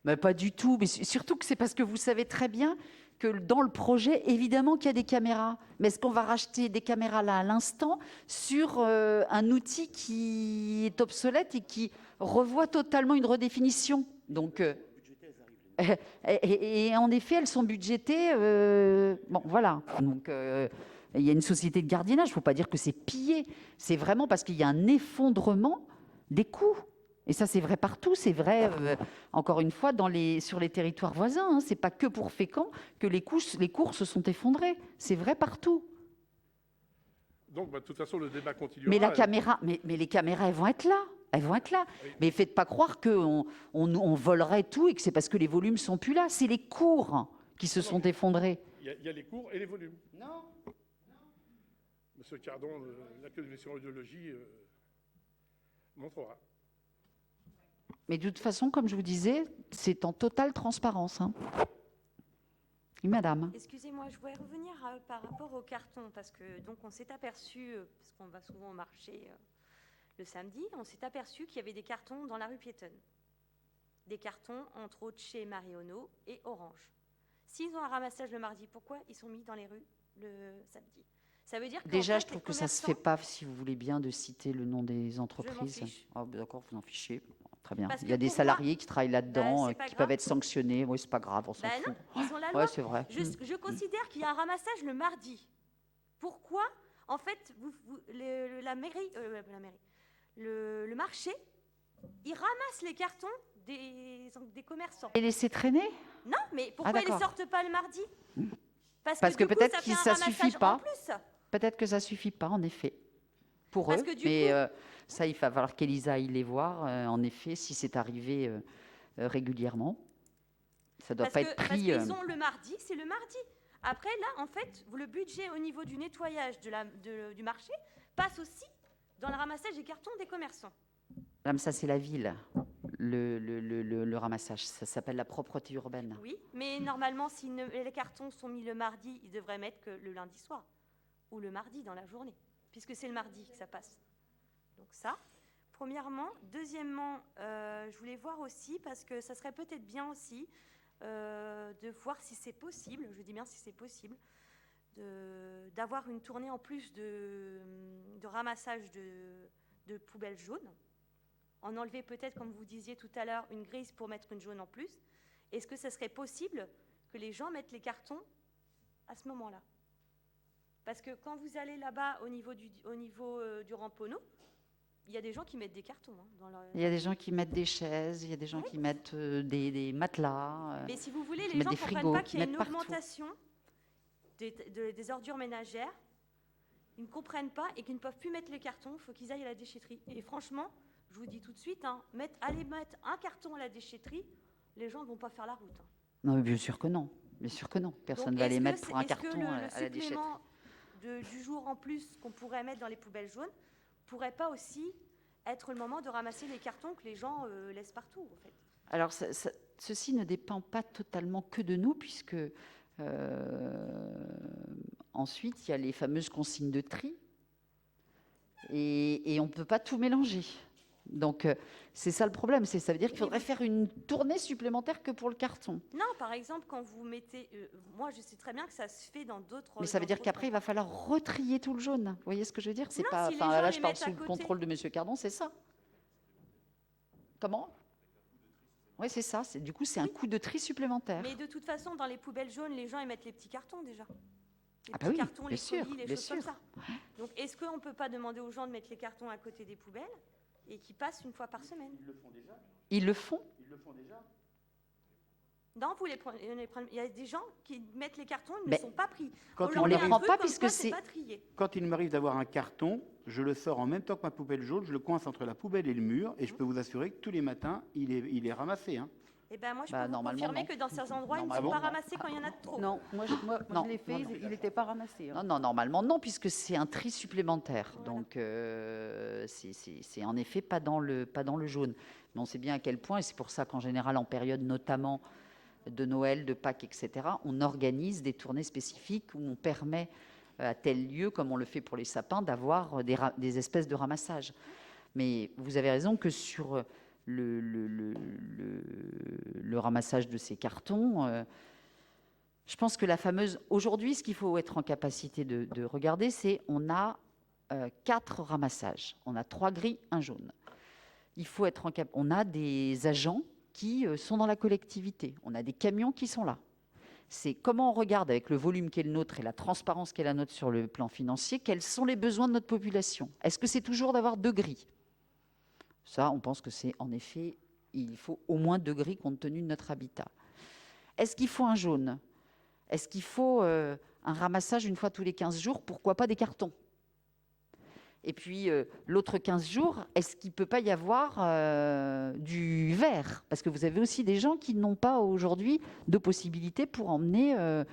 Mais pas du tout, mais surtout que c'est parce que vous savez très bien que dans le projet, évidemment qu'il y a des caméras. Mais est-ce qu'on va racheter des caméras là à l'instant sur un outil qui est obsolète et qui revoit totalement une redéfinition? Donc, et en effet, elles sont budgétées. Bon, voilà. Donc, il y a une société de gardiennage. Il ne faut pas dire que c'est pillé. C'est vraiment parce qu'il y a un effondrement des coûts. Et ça, c'est vrai partout. C'est vrai, encore une fois, sur les territoires voisins. Ce n'est pas que pour Fécamp que les cours se sont effondrés. C'est vrai partout. Donc, de toute façon, le débat continuera. Mais les caméras, elles vont être là. Elles vont être là. Oui. Mais faites pas croire qu'on volerait tout et que c'est parce que les volumes sont plus là. C'est les cours qui se sont effondrés. Il y a les cours et les volumes. Non. M. Cardon, la commission audiologie, montrera. Mais de toute façon, comme je vous disais, c'est en totale transparence. Hein. Oui, madame. Excusez-moi, je voulais revenir par rapport au carton, parce que donc on s'est aperçu, parce qu'on va souvent au marché le samedi, on s'est aperçu qu'il y avait des cartons dans la rue piétonne. Des cartons, entre autres, chez Marionneau et Orange. S'ils ont un ramassage le mardi, pourquoi ils sont mis dans les rues le samedi? Ça veut dire que Déjà, je trouve que ça ne se fait pas, si vous voulez bien, de citer le nom des entreprises. fiche. Ah, d'accord, vous en fichez. Très bien. Parce Il y a que des pour salariés qui travaillent là-dedans, c'est pas qui grave. peuvent être sanctionnés. Oui, c'est pas grave, on s'en Ben fout. non, ils sont la Ouais, loi. c'est vrai. Je considère qu'il y a un ramassage le mardi. Pourquoi, en fait, la mairie, le marché, il ramasse les cartons des commerçants? Et laisser traîner? Non, mais pourquoi ils ne d'accord. sortent pas le mardi? Parce que du coup, peut-être ça que fait un ça suffit ramassage pas. en plus. Peut-être que ça suffit pas, en effet, pour Parce eux. que du Mais coup- ça, il va falloir qu'Elisa aille les voir. En effet, si c'est arrivé régulièrement, ça doit Parce pas être parce pris. qu'ils ont le mardi, c'est le mardi. Après, là, en fait, le budget au niveau du nettoyage du marché passe aussi dans le ramassage des cartons des commerçants. Madame, ça c'est la ville, le ramassage. Ça s'appelle la propreté urbaine. Oui, mais normalement, si les cartons sont mis le mardi, ils devraient mettre que le lundi soir ou le mardi dans la journée, puisque c'est le mardi que ça passe. Donc ça, premièrement. Deuxièmement, je voulais voir aussi, parce que ça serait peut-être bien aussi de voir si c'est possible, je dis bien si c'est possible, d'avoir une tournée en plus de ramassage de poubelles jaunes. En enlever peut-être, comme vous disiez tout à l'heure, une grise pour mettre une jaune en plus. Est-ce que ce serait possible que les gens mettent les cartons à ce moment-là? Parce que quand vous allez là-bas au niveau du Ramponneau, il y a des gens qui mettent des cartons. Hein, Il y a des gens qui mettent des chaises, il y a des gens qui mettent des matelas. Mais si vous voulez, qui les gens mettent ne des comprennent frigos, pas qui qu'il y a une mettent partout. augmentation des ordures ménagères. Ils ne comprennent pas et qu'ils ne peuvent plus mettre les cartons. Il faut qu'ils aillent à la déchetterie. Et franchement, je vous dis tout de suite, hein, aller mettre un carton à la déchetterie, les gens ne vont pas faire la route. Hein. Non, mais bien sûr que non. Bien sûr que non. Personne Donc, ne va les est-ce mettre que pour un est-ce que carton à la le déchetterie. supplément du jour en plus qu'on pourrait mettre dans les poubelles jaunes pourrait pas aussi être le moment de ramasser les cartons que les gens laissent partout, en fait? Alors, ceci ne dépend pas totalement que de nous, puisque ensuite, il y a les fameuses consignes de tri, et on ne peut pas tout mélanger. Donc, c'est ça le problème. Ça veut dire qu'il faudrait faire une tournée supplémentaire que pour le carton. Non, par exemple, quand vous mettez... moi, je sais très bien que ça se fait dans d'autres... Mais ça veut dire qu'après, il va falloir retrier tout le jaune. Vous voyez ce que je veux dire? C'est Non, pas. si les Enfin, gens là, les je parle mettent à sous le côté. contrôle de Monsieur Cardon, c'est ça. Comment? Oui, c'est ça. Du coup, c'est un coût de tri supplémentaire. Mais de toute façon, dans les poubelles jaunes, les gens, ils mettent les petits cartons déjà. Les Ah bah petits oui, cartons, bien les sûr, colis, les bien choses comme sûr. ça. Donc, est-ce qu'on ne peut pas demander aux gens de mettre les cartons à côté des poubelles et qu'ils passent une fois par semaine? Ils le font. Non, vous les prenez. Il y a des gens qui mettent les cartons, ils Mais ne sont pas pris. quand leur on met les un prend truc pas comme puisque quoi c'est- pas trié. Quand il m'arrive d'avoir un carton, je le sors en même temps que ma poubelle jaune, je le coince entre la poubelle et le mur, et je peux vous assurer que tous les matins, il est ramassé. Hein. Eh ben moi, je Bah, peux vous normalement, confirmer non. que dans ces endroits, ils ne Normalement, sont pas non. ramassés quand il y en a de trop. Non, moi Non, je l'ai fait, non, non. il n'était pas ramassé. hein. Non, non, normalement non, puisque c'est un tri supplémentaire. Donc, c'est en effet pas dans le jaune. Mais on sait bien à quel point, et c'est pour ça qu'en général, en période notamment de Noël, de Pâques, etc., on organise des tournées spécifiques où on permet à tel lieu, comme on le fait pour les sapins, d'avoir des espèces de ramassage. Mais vous avez raison que sur le ramassage de ces cartons, je pense que la fameuse... Aujourd'hui, ce qu'il faut être en capacité de regarder, c'est on a 4 ramassages. On a 3 gris, 1 jaune. Il faut être on a des agents qui sont dans la collectivité. On a des camions qui sont là. C'est comment on regarde avec le volume qui est le nôtre et la transparence qui est la nôtre sur le plan financier, quels sont les besoins de notre population. Est-ce que c'est toujours d'avoir 2 gris? Ça, on pense que c'est en effet, il faut au moins 2 gris compte tenu de notre habitat. Est-ce qu'il faut un jaune? Est-ce qu'il faut un ramassage une fois tous les 15 jours? Pourquoi pas des cartons? Et puis, l'autre 15 jours, est-ce qu'il ne peut pas y avoir du vert? Parce que vous avez aussi des gens qui n'ont pas aujourd'hui de possibilité pour emmener un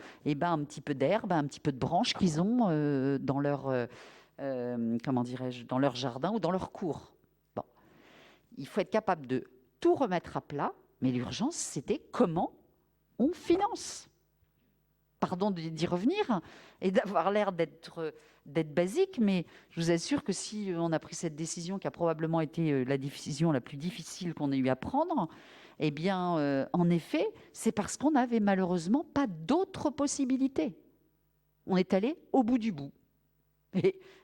petit peu d'herbe, un petit peu de branches qu'ils ont dans leur comment dirais-je, dans leur jardin ou dans leur cour. Bon. Il faut être capable de tout remettre à plat, mais l'urgence, c'était comment on finance. Pardon d'y revenir et d'avoir l'air d'être basique, mais je vous assure que si on a pris cette décision, qui a probablement été la décision la plus difficile qu'on ait eu à prendre, eh bien, en effet, c'est parce qu'on n'avait malheureusement pas d'autres possibilités. On est allé au bout du bout.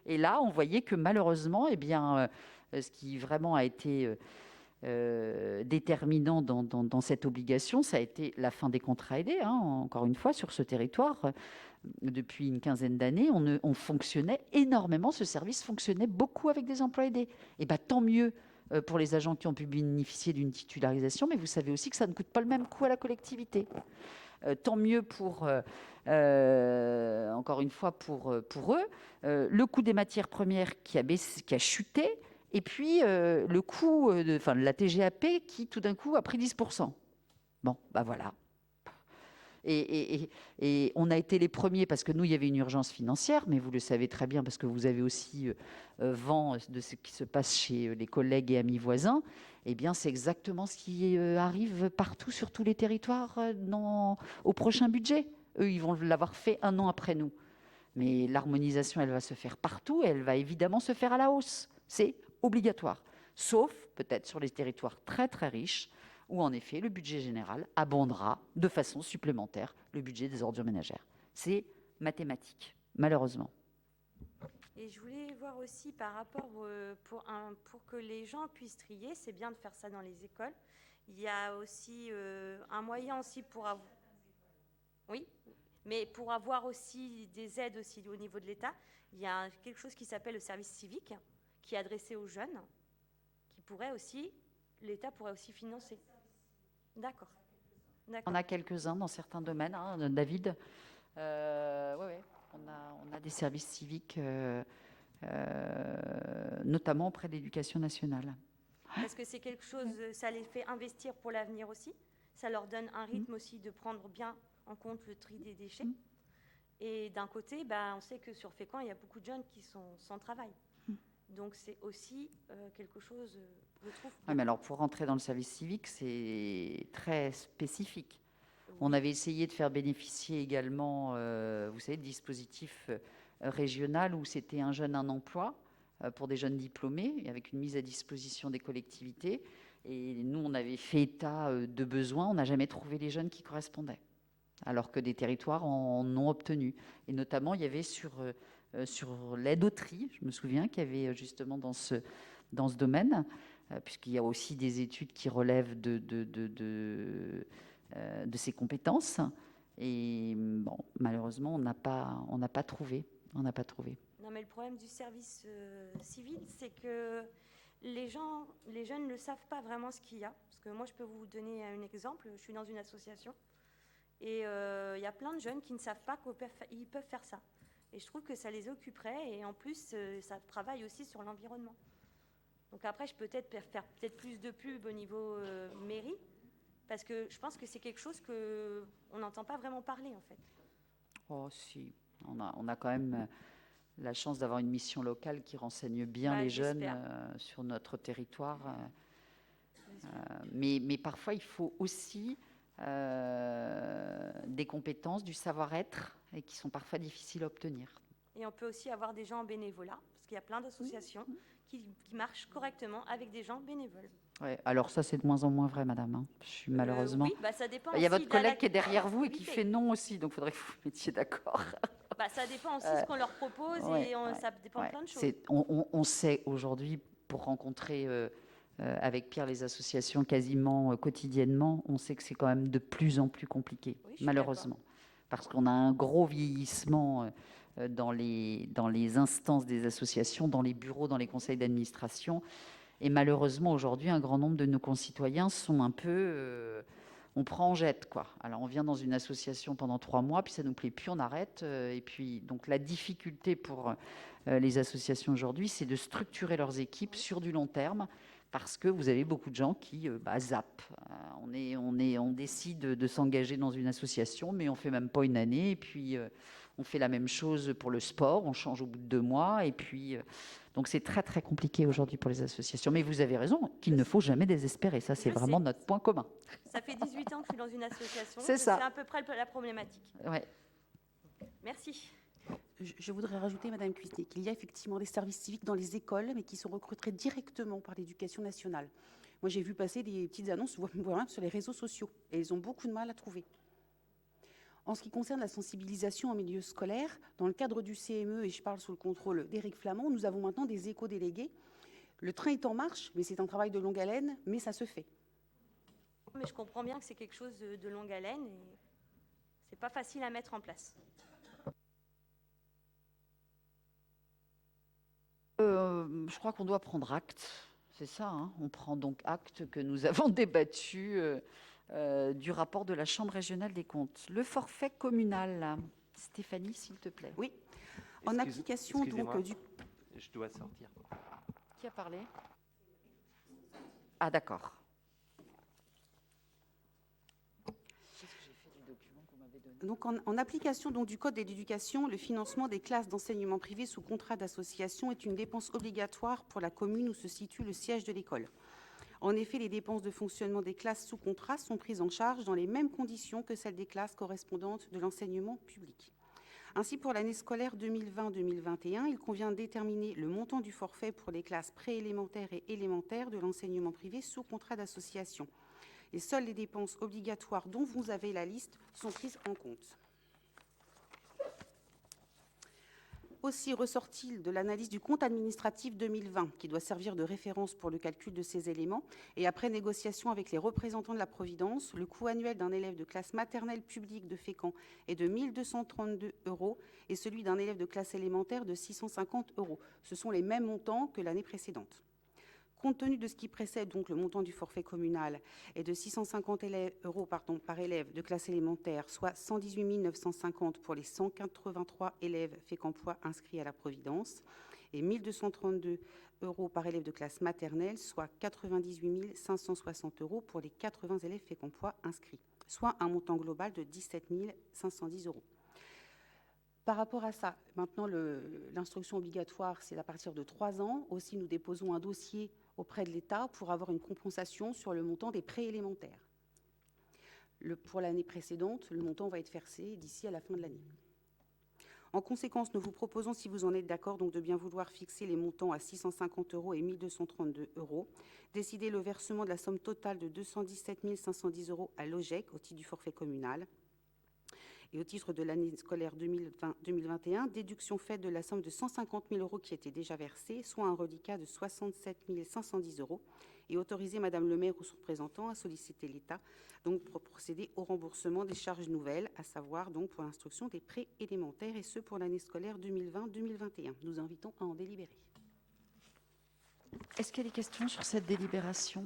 Et là, on voyait que malheureusement, eh bien, ce qui vraiment a été déterminant dans cette obligation, ça a été la fin des contrats aidés. Hein, encore une fois, sur ce territoire, depuis une quinzaine d'années, on fonctionnait énormément, ce service fonctionnait beaucoup avec des emplois aidés. Et bien, tant mieux pour les agents qui ont pu bénéficier d'une titularisation, mais vous savez aussi que ça ne coûte pas le même coût à la collectivité. Tant mieux pour, encore une fois, pour eux. Le coût des matières premières qui a chuté, et puis le coût de la TGAP qui, tout d'un coup, a pris 10%. Bon, ben voilà. Et on a été les premiers parce que nous, il y avait une urgence financière, mais vous le savez très bien parce que vous avez aussi vent de ce qui se passe chez les collègues et amis voisins. Eh bien, c'est exactement ce qui arrive partout sur tous les territoires au prochain budget. Eux, ils vont l'avoir fait 1 an après nous. Mais l'harmonisation, elle va se faire partout et elle va évidemment se faire à la hausse. C'est obligatoire. Sauf peut-être sur les territoires très très riches, où en effet le budget général abondera de façon supplémentaire le budget des ordures ménagères. C'est mathématique, malheureusement. Et je voulais voir aussi par rapport pour que les gens puissent trier, c'est bien de faire ça dans les écoles. Il y a aussi un moyen aussi pour avoir... Oui, mais pour avoir aussi des aides aussi au niveau de l'État, il y a quelque chose qui s'appelle le service civique, qui est adressé aux jeunes, qui pourrait aussi, l'État pourrait aussi financer. D'accord. On a quelques-uns dans certains domaines, hein, David. Oui. On a des services civiques, notamment auprès de l'Éducation nationale. Parce que c'est quelque chose, ça les fait investir pour l'avenir aussi. Ça leur donne un rythme aussi de prendre bien en compte le tri des déchets. Et d'un côté, on sait que sur Fécamp, il y a beaucoup de jeunes qui sont sans travail. Donc c'est aussi quelque chose, je trouve. Oui, mais alors pour rentrer dans le service civique, c'est très spécifique. Oui. On avait essayé de faire bénéficier également, vous savez, de dispositifs régional où c'était un jeune, un emploi pour des jeunes diplômés, avec une mise à disposition des collectivités. Et nous, on avait fait état de besoins, on n'a jamais trouvé les jeunes qui correspondaient, alors que des territoires en ont obtenu. Et notamment, il y avait sur l'aide au tri, je me souviens qu'il y avait justement dans ce domaine, puisqu'il y a aussi des études qui relèvent de ces compétences. Et bon, malheureusement, on n'a pas trouvé. Non, mais le problème du service civil, c'est que les jeunes ne savent pas vraiment ce qu'il y a. Parce que moi, je peux vous donner un exemple. Je suis dans une association et il y a plein de jeunes qui ne savent pas qu'ils peuvent faire ça. Et je trouve que ça les occuperait et en plus, ça travaille aussi sur l'environnement. Donc après, je peux peut-être faire plus de pub au niveau mairie, parce que je pense que c'est quelque chose qu'on n'entend pas vraiment parler, en fait. Oh si, on a quand même la chance d'avoir une mission locale qui renseigne bien les jeunes sur notre territoire. Mais parfois, il faut aussi des compétences, du savoir-être, et qui sont parfois difficiles à obtenir. Et on peut aussi avoir des gens en bénévolat, parce qu'il y a plein d'associations qui marchent correctement avec des gens bénévoles. Ouais, alors ça, c'est de moins en moins vrai, madame. Hein. Je suis malheureusement... Oui, ça dépend. Il y a votre collègue qui est derrière vous et qui fait non aussi, donc il faudrait que vous vous mettiez d'accord. Ça dépend aussi de ce qu'on leur propose et ça dépend de plein de choses. On sait aujourd'hui, pour rencontrer avec Pierre les associations quasiment quotidiennement, on sait que c'est quand même de plus en plus compliqué, malheureusement. Parce qu'on a un gros vieillissement dans les instances des associations, dans les bureaux, dans les conseils d'administration. Et malheureusement, aujourd'hui, un grand nombre de nos concitoyens sont un peu... on prend, on jette, quoi. Alors, on vient dans une association pendant 3 mois, puis ça ne nous plaît plus, on arrête. Et puis, donc, la difficulté pour les associations aujourd'hui, c'est de structurer leurs équipes sur du long terme, parce que vous avez beaucoup de gens qui zappent. On décide de s'engager dans une association, mais on ne fait même pas une année, et puis On fait la même chose pour le sport, on change au bout de 2 mois, et puis donc c'est très très compliqué aujourd'hui pour les associations. Mais vous avez raison, qu'il ne faut jamais désespérer. Ça, c'est Je vraiment sais. notre point commun. Ça fait 18 ans que je suis dans une association. C'est je ça. sais à peu près la problématique. Ouais. Merci. Je voudrais rajouter, Madame Cuisnier, qu'il y a effectivement des services civiques dans les écoles, mais qui sont recrutés directement par l'Éducation nationale. Moi, j'ai vu passer des petites annonces voire sur les réseaux sociaux, et ils ont beaucoup de mal à trouver. En ce qui concerne la sensibilisation en milieu scolaire, dans le cadre du CME, et je parle sous le contrôle d'Éric Flamand, nous avons maintenant des éco-délégués. Le train est en marche, mais c'est un travail de longue haleine, mais ça se fait. Mais je comprends bien que c'est quelque chose de longue haleine et c'est pas facile à mettre en place. Je crois qu'on doit prendre acte, c'est ça, hein. On prend donc acte que nous avons débattu du rapport de la Chambre régionale des comptes. Le forfait communal, là. Stéphanie, s'il te plaît. Oui, en application donc du... Je dois sortir. Qui a parlé? Ah, d'accord. Donc, en application donc, du Code de l'éducation, le financement des classes d'enseignement privé sous contrat d'association est une dépense obligatoire pour la commune où se situe le siège de l'école. En effet, les dépenses de fonctionnement des classes sous contrat sont prises en charge dans les mêmes conditions que celles des classes correspondantes de l'enseignement public. Ainsi, pour l'année scolaire 2020-2021, il convient de déterminer le montant du forfait pour les classes préélémentaires et élémentaires de l'enseignement privé sous contrat d'association. Et seules les dépenses obligatoires dont vous avez la liste sont prises en compte. Aussi ressort-il de l'analyse du compte administratif 2020, qui doit servir de référence pour le calcul de ces éléments, et après négociation avec les représentants de la Providence, le coût annuel d'un élève de classe maternelle publique de Fécamp est de 1 232 € et celui d'un élève de classe élémentaire de 650 €. Ce sont les mêmes montants que l'année précédente. Compte tenu de ce qui précède, donc le montant du forfait communal est de 650 € par élève de classe élémentaire, soit 118 950 pour les 183 élèves fécampois inscrits à la Providence, et 1 232 € par élève de classe maternelle, soit 98 560 € pour les 80 élèves fécampois inscrits, soit un montant global de 17 510 €. Par rapport à ça, maintenant, l'instruction obligatoire, c'est à partir de 3 ans. Aussi, nous déposons un dossier auprès de l'État pour avoir une compensation sur le montant des préélémentaires. Pour l'année précédente, le montant va être versé d'ici à la fin de l'année. En conséquence, nous vous proposons, si vous en êtes d'accord, donc de bien vouloir fixer les montants à 650 € et 1 232 €, décider le versement de la somme totale de 217 510 € à l'OGEC au titre du forfait communal, et au titre de l'année scolaire 2020-2021, déduction faite de la somme de 150 000 € qui était déjà versée, soit un reliquat de 67 510 €, et autoriser Madame le maire ou son représentant à solliciter l'État donc pour procéder au remboursement des charges nouvelles, à savoir donc pour l'instruction des préélémentaires, et ce pour l'année scolaire 2020-2021. Nous invitons à en délibérer. Est-ce qu'il y a des questions sur cette délibération?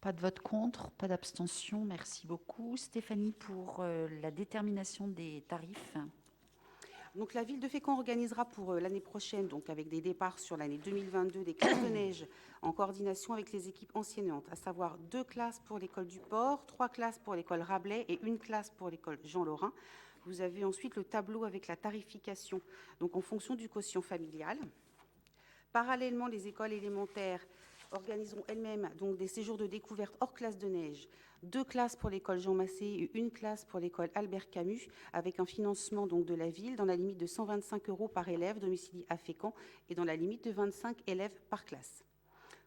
Pas de vote contre, pas d'abstention. Merci beaucoup. Stéphanie, pour la détermination des tarifs. Donc, la ville de Fécamp organisera pour l'année prochaine, donc avec des départs sur l'année 2022, des classes de neige en coordination avec les équipes enseignantes, à savoir 2 classes pour l'école du Port, 3 classes pour l'école Rabelais et 1 classe pour l'école Jean Lorrain. Vous avez ensuite le tableau avec la tarification, donc en fonction du quotient familial. Parallèlement, les écoles élémentaires organiseront elles-mêmes donc des séjours de découverte hors classe de neige, 2 classes pour l'école Jean Massé et 1 classe pour l'école Albert Camus, avec un financement donc de la ville dans la limite de 125 € par élève domicilié à Fécamp et dans la limite de 25 élèves par classe.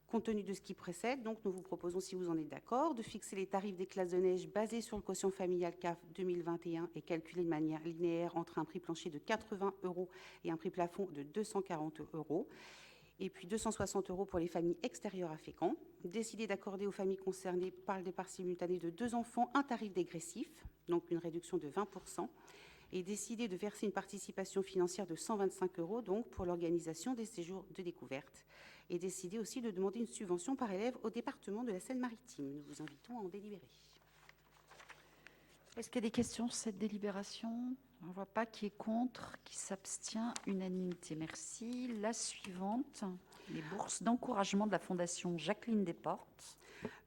Compte tenu de ce qui précède, donc, nous vous proposons, si vous en êtes d'accord, de fixer les tarifs des classes de neige basés sur le quotient familial CAF 2021 et calculés de manière linéaire entre un prix plancher de 80 € et un prix plafond de 240 €. Et puis 260 € pour les familles extérieures à Fécamp. Décider d'accorder aux familles concernées par le départ simultané de 2 enfants un tarif dégressif, donc une réduction de 20%, et décider de verser une participation financière de 125 € donc pour l'organisation des séjours de découverte, et décider aussi de demander une subvention par élève au département de la Seine-Maritime. Nous vous invitons à en délibérer. Est-ce qu'il y a des questions sur cette délibération? On ne voit pas qui est contre, qui s'abstient, unanimité. Merci. La suivante, les bourses d'encouragement de la Fondation Jacqueline Desportes.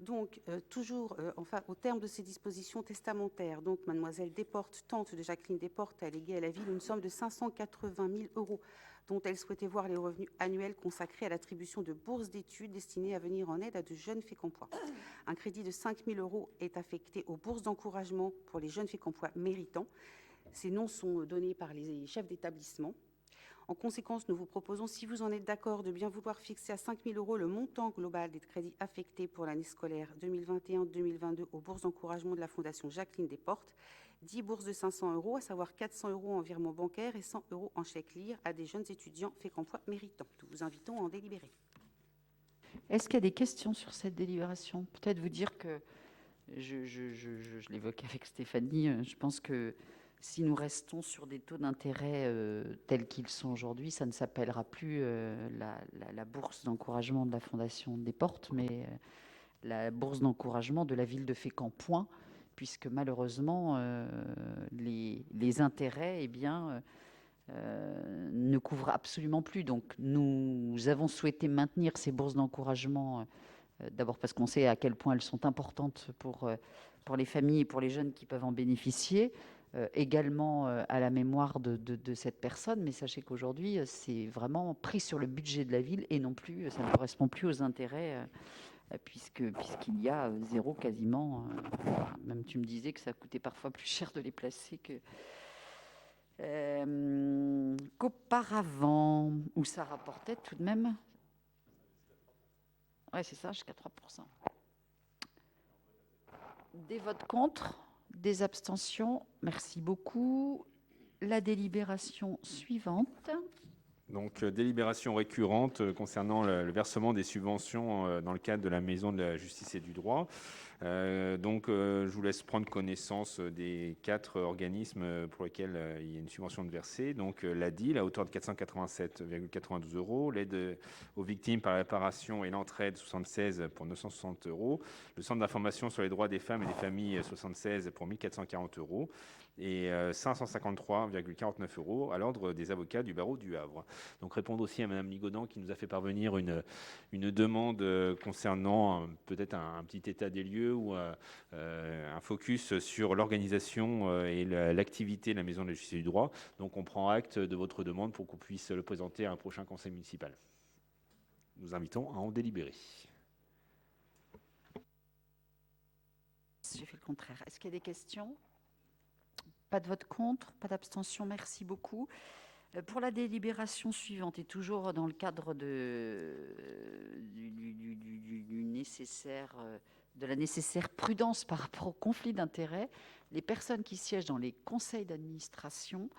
Donc, toujours enfin, au terme de ces dispositions testamentaires, donc mademoiselle Desportes, tante de Jacqueline Desportes, a légué à la ville une somme de 580 000 € dont elle souhaitait voir les revenus annuels consacrés à l'attribution de bourses d'études destinées à venir en aide à de jeunes Fécampois. Un crédit de 5 000 € est affecté aux bourses d'encouragement pour les jeunes Fécampois méritants. Ces noms sont donnés par les chefs d'établissement. En conséquence, nous vous proposons, si vous en êtes d'accord, de bien vouloir fixer à 5 000 € le montant global des crédits affectés pour l'année scolaire 2021-2022 aux bourses d'encouragement de la Fondation Jacqueline Desportes, 10 bourses de 500 €, à savoir 400 € en virement bancaire et 100 € en chèque lire à des jeunes étudiants Fécampois méritants. Nous vous invitons à en délibérer. Est-ce qu'il y a des questions sur cette délibération? Peut-être vous dire que, je l'évoquais avec Stéphanie, je pense que si nous restons sur des taux d'intérêt tels qu'ils sont aujourd'hui, ça ne s'appellera plus la bourse d'encouragement de la Fondation Desportes, mais la bourse d'encouragement de la ville de Fécamp, point, puisque malheureusement, les intérêts ne couvrent absolument plus. Donc nous avons souhaité maintenir ces bourses d'encouragement, d'abord parce qu'on sait à quel point elles sont importantes pour les familles et pour les jeunes qui peuvent en bénéficier, également à la mémoire de cette personne, mais sachez qu'aujourd'hui, c'est vraiment pris sur le budget de la ville et non plus, ça ne correspond plus aux intérêts, puisqu'il y a zéro quasiment. Même tu me disais que ça coûtait parfois plus cher de les placer qu'auparavant, où ça rapportait tout de même. Oui, c'est ça, jusqu'à 3%. Des votes contre? Des abstentions? Merci beaucoup. La délibération suivante. Donc, délibération récurrente concernant le versement des subventions dans le cadre de la Maison de la Justice et du Droit. Je vous laisse prendre connaissance des 4 organismes pour lesquels il y a une subvention de versée. Donc, l'ADIL à hauteur de 487,92 €, l'aide aux victimes par la réparation et l'entraide 76 pour 960 €, le centre d'information sur les droits des femmes et des familles 76 pour 1440 € et 553,49 € à l'ordre des avocats du barreau du Havre. Donc, répondre aussi à Madame Ligodan qui nous a fait parvenir une demande concernant peut-être un petit état des lieux ou un focus sur l'organisation et l'activité de la Maison de la Justice et du Droit. Donc, on prend acte de votre demande pour qu'on puisse le présenter à un prochain conseil municipal. Nous invitons à en délibérer. J'ai fait le contraire. Est-ce qu'il y a des questions? Pas de vote contre, pas d'abstention. Merci beaucoup. Pour la délibération suivante, et toujours dans le cadre de la nécessaire prudence par rapport au conflit d'intérêts, les personnes qui siègent dans les conseils d'administration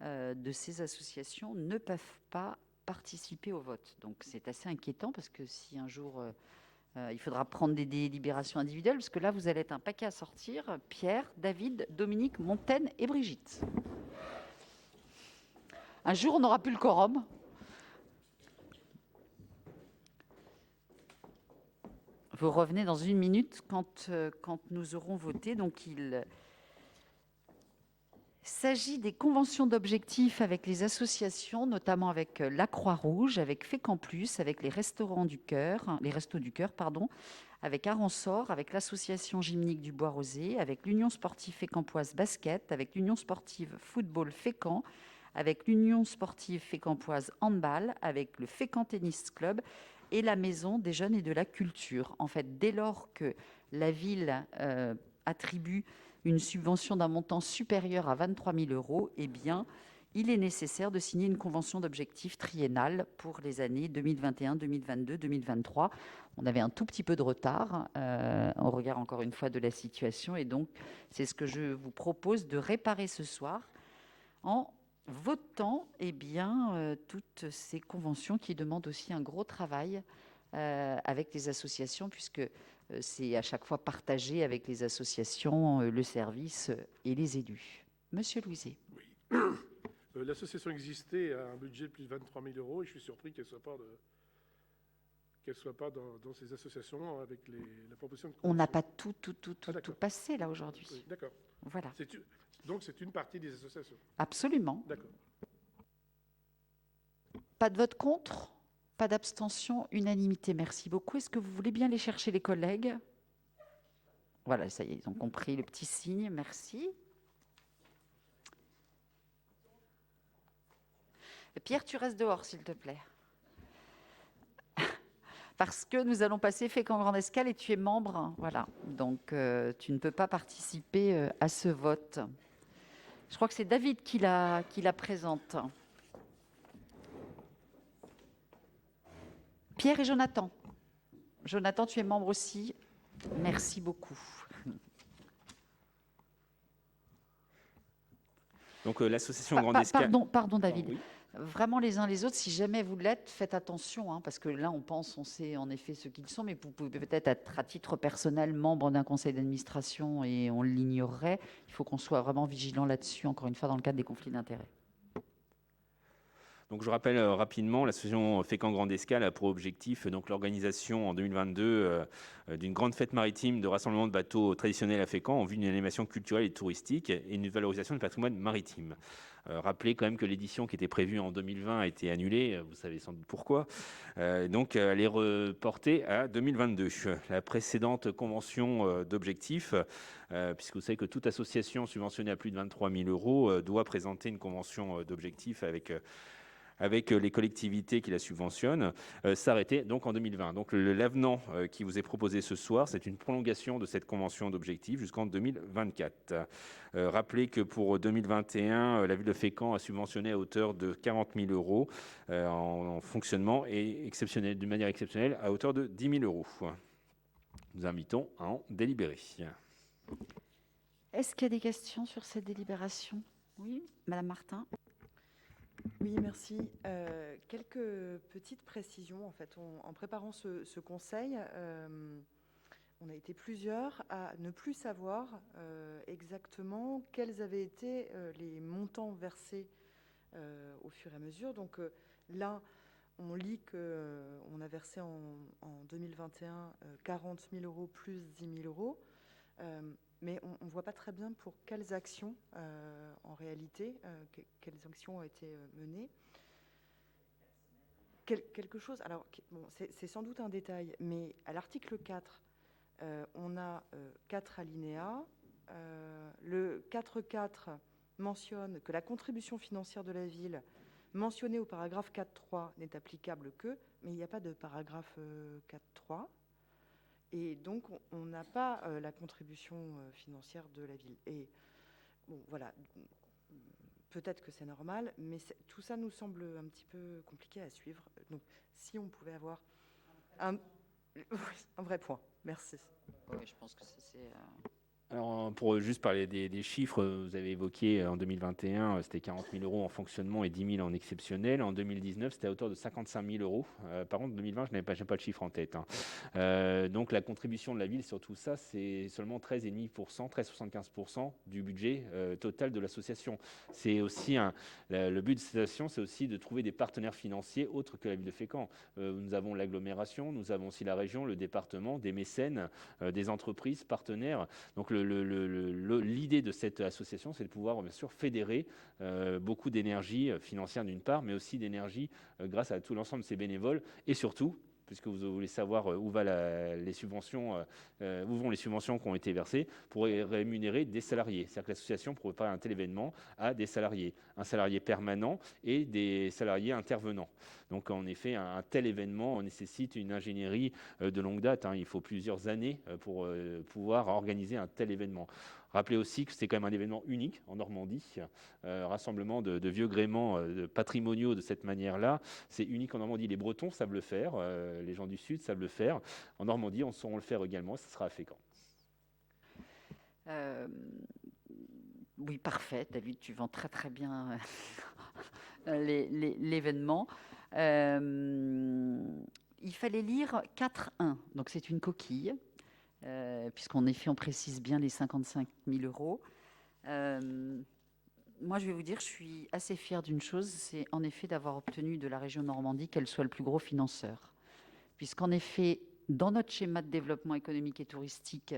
de ces associations ne peuvent pas participer au vote. Donc c'est assez inquiétant parce que si un jour il faudra prendre des délibérations individuelles, parce que là vous allez être un paquet à sortir: Pierre, David, Dominique, Montaigne et Brigitte. Un jour, on n'aura plus le quorum. Vous revenez dans 1 minute quand nous aurons voté. Donc, il s'agit des conventions d'objectifs avec les associations, notamment avec la Croix-Rouge, avec Fécamplus, avec les Restos du Cœur, avec Aransor, avec l'association gymnique du Bois-Rosé, avec l'Union sportive fécampoise basket, avec l'Union sportive football Fécamp, avec l'Union sportive fécampoise handball, avec le Fécamp Tennis Club et la Maison des Jeunes et de la Culture. En fait, dès lors que la ville attribue une subvention d'un montant supérieur à 23 000 €, eh bien, il est nécessaire de signer une convention d'objectifs triennale pour les années 2021, 2022, 2023. On avait un tout petit peu de retard au regard, encore une fois, de la situation. Et donc, c'est ce que je vous propose de réparer ce soir en votant toutes ces conventions qui demandent aussi un gros travail avec les associations, puisque c'est à chaque fois partagé avec les associations, le service et les élus. Monsieur Louiset. Oui. L'association existait à un budget de plus de 23 000 € et je suis surpris qu'elle ne soit pas dans ces associations avec la proposition de convention. On n'a pas tout passé là aujourd'hui. Oui, d'accord. Voilà. Donc c'est une partie des associations. Absolument. D'accord. Pas de vote contre, pas d'abstention, unanimité. Merci beaucoup. Est-ce que vous voulez bien aller chercher les collègues? Voilà, ça y est, ils ont compris le petit signe. Merci. Pierre, tu restes dehors, s'il te plaît. Parce que nous allons passer Fécamp Grande Escale et tu es membre. Voilà, donc tu ne peux pas participer à ce vote. Je crois que c'est David qui la présente. Pierre et Jonathan. Jonathan, tu es membre aussi. Merci beaucoup. Donc l'association Grande Escale... Pardon David. Oui. Vraiment les uns les autres, si jamais vous l'êtes, faites attention, parce que là on sait en effet ce qu'ils sont, mais vous pouvez peut-être être à titre personnel membre d'un conseil d'administration et on l'ignorerait. Il faut qu'on soit vraiment vigilant là-dessus, encore une fois, dans le cadre des conflits d'intérêts. Donc je rappelle rapidement, l'association Fécamp Grande Escale a pour objectif donc l'organisation en 2022 d'une grande fête maritime de rassemblement de bateaux traditionnels à Fécamp en vue d'une animation culturelle et touristique et une valorisation du patrimoine maritime. Rappelez quand même que l'édition qui était prévue en 2020 a été annulée, vous savez sans doute pourquoi. Donc elle est reportée à 2022. La précédente convention d'objectifs, puisque vous savez que toute association subventionnée à plus de 23 000 € doit présenter une convention d'objectifs avec les collectivités qui la subventionnent, s'arrêtait donc en 2020. Donc l'avenant qui vous est proposé ce soir, c'est une prolongation de cette convention d'objectifs jusqu'en 2024. Rappelez que pour 2021, la ville de Fécamp a subventionné à hauteur de 40 000 € en fonctionnement et d'une manière exceptionnelle à hauteur de 10 000 €. Nous invitons à en délibérer. Est-ce qu'il y a des questions sur cette délibération? Oui, Madame Martin. Oui, merci. Quelques petites précisions. En fait, en préparant ce conseil, on a été plusieurs à ne plus savoir exactement quels avaient été les montants versés au fur et à mesure. Donc là, on lit qu'on a versé en 2021 40 000 € plus 10 000 €. Mais on ne voit pas très bien pour quelles actions, en réalité, quelles actions ont été menées. Quelque chose, alors, bon, c'est sans doute un détail, mais à l'article 4, on a 4 alinéas. Le 4.4 mentionne que la contribution financière de la ville mentionnée au paragraphe 4.3 n'est applicable que, mais il n'y a pas de paragraphe 4.3. Et donc, on n'a pas la contribution financière de la ville. Et bon, voilà, peut-être que c'est normal, mais tout ça nous semble un petit peu compliqué à suivre. Donc, si on pouvait avoir un vrai point. Merci. Oui, je pense que c'est... Alors, pour juste parler des chiffres, vous avez évoqué en 2021, c'était 40 000 € en fonctionnement et 10 000 en exceptionnel. En 2019, c'était à hauteur de 55 000 €. Par contre, en 2020, je n'ai pas le chiffre en tête. Donc, la contribution de la ville sur tout ça, c'est seulement 13,5%, 13,75% du budget total de l'association. C'est aussi le but de cette association, c'est aussi de trouver des partenaires financiers autres que la ville de Fécamp. Nous avons l'agglomération, nous avons aussi la région, le département, des mécènes, des entreprises partenaires. Donc, l'idée de cette association, c'est de pouvoir, bien sûr, fédérer beaucoup d'énergie financière d'une part, mais aussi d'énergie grâce à tout l'ensemble de ces bénévoles et surtout, puisque vous voulez savoir où vont les subventions qui ont été versées, pour rémunérer des salariés. C'est-à-dire que l'association, pour préparer un tel événement, a des salariés, un salarié permanent et des salariés intervenants. Donc, en effet, un tel événement nécessite une ingénierie de longue date. Il faut plusieurs années pour pouvoir organiser un tel événement. Rappelez aussi que c'est quand même un événement unique en Normandie, rassemblement de vieux gréements patrimoniaux de cette manière-là. C'est unique en Normandie. Les Bretons savent le faire, les gens du Sud savent le faire. En Normandie, on saura le faire également. Ce sera à Fécamp. Oui, parfait. David, tu vends très très bien l'événement. Il fallait lire 4.1, donc c'est une coquille, puisqu'en effet on précise bien les 55 000 €. Moi je vais vous dire, je suis assez fière d'une chose, c'est en effet d'avoir obtenu de la région Normandie qu'elle soit le plus gros financeur. Puisqu'en effet, dans notre schéma de développement économique et touristique,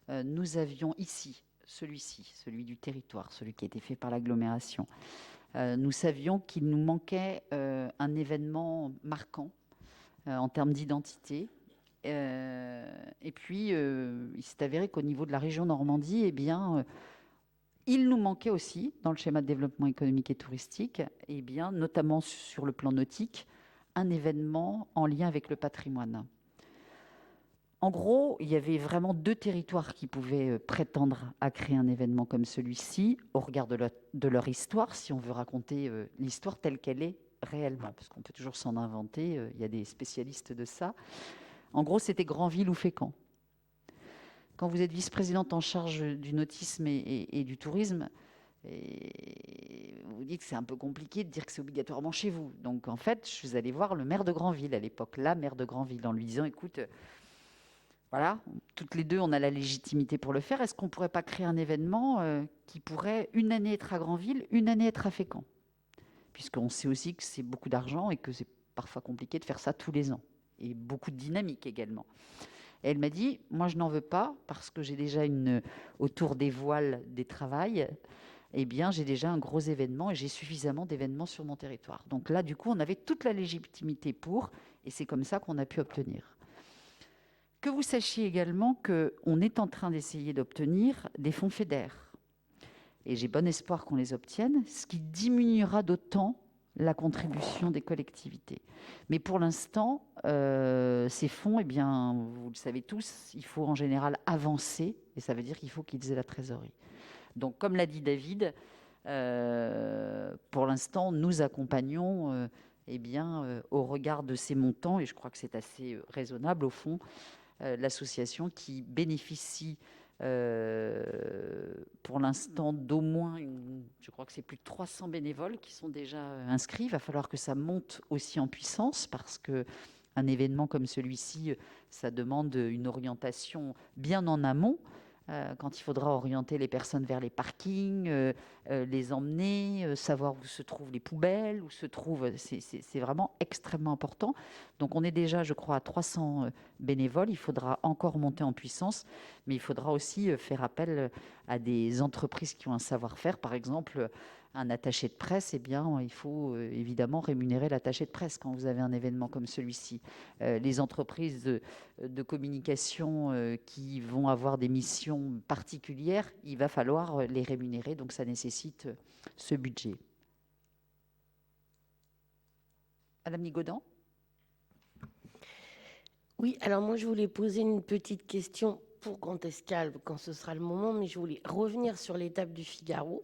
nous avions ici celui-ci, celui du territoire, celui qui a été fait par l'agglomération. Nous savions qu'il nous manquait un événement marquant en termes d'identité. Et puis, il s'est avéré qu'au niveau de la région Normandie, eh bien, il nous manquait aussi, dans le schéma de développement économique et touristique, eh bien, notamment sur le plan nautique, un événement en lien avec le patrimoine. En gros, il y avait vraiment 2 territoires qui pouvaient prétendre à créer un événement comme celui-ci, au regard de leur histoire, si on veut raconter l'histoire telle qu'elle est réellement, parce qu'on peut toujours s'en inventer, il y a des spécialistes de ça. En gros, c'était Granville ou Fécamp. Quand vous êtes vice-présidente en charge du nautisme et du tourisme, et vous dites que c'est un peu compliqué de dire que c'est obligatoirement chez vous. Donc, en fait, je suis allée voir le maire de Granville à l'époque, la maire de Granville, en lui disant, écoute, voilà, toutes les deux, on a la légitimité pour le faire. Est-ce qu'on ne pourrait pas créer un événement qui pourrait une année être à Granville, une année être à Fécamp? Puisqu'on sait aussi que c'est beaucoup d'argent et que c'est parfois compliqué de faire ça tous les ans. Et beaucoup de dynamique également. Et elle m'a dit, moi je n'en veux pas parce que j'ai déjà autour des voiles des travails, eh bien j'ai déjà un gros événement et j'ai suffisamment d'événements sur mon territoire. Donc là, du coup, on avait toute la légitimité pour, et c'est comme ça qu'on a pu obtenir. Que vous sachiez également qu'on est en train d'essayer d'obtenir des fonds FEDER. Et j'ai bon espoir qu'on les obtienne, ce qui diminuera d'autant la contribution des collectivités. Mais pour l'instant, ces fonds, eh bien, vous le savez tous, il faut en général avancer, et ça veut dire qu'il faut qu'ils aient la trésorerie. Donc, comme l'a dit David, pour l'instant, nous accompagnons eh bien, au regard de ces montants, et je crois que c'est assez raisonnable au fond, l'association qui bénéficie pour l'instant d'au moins, je crois que c'est plus de 300 bénévoles qui sont déjà inscrits. Il va falloir que ça monte aussi en puissance parce qu'un événement comme celui-ci, ça demande une orientation bien en amont. Quand il faudra orienter les personnes vers les parkings, les emmener, savoir où se trouvent les poubelles, où se trouvent... C'est vraiment extrêmement important. Donc on est déjà, je crois, à 300 bénévoles. Il faudra encore monter en puissance, mais il faudra aussi faire appel à des entreprises qui ont un savoir-faire. Par exemple, un attaché de presse, eh bien, il faut évidemment rémunérer l'attaché de presse quand vous avez un événement comme celui-ci. Les entreprises de communication qui vont avoir des missions particulières, il va falloir les rémunérer, donc ça nécessite ce budget. Madame Nigodan ? Oui, alors moi je voulais poser une petite question pour Contescalve quand ce sera le moment, mais je voulais revenir sur l'étape du Figaro.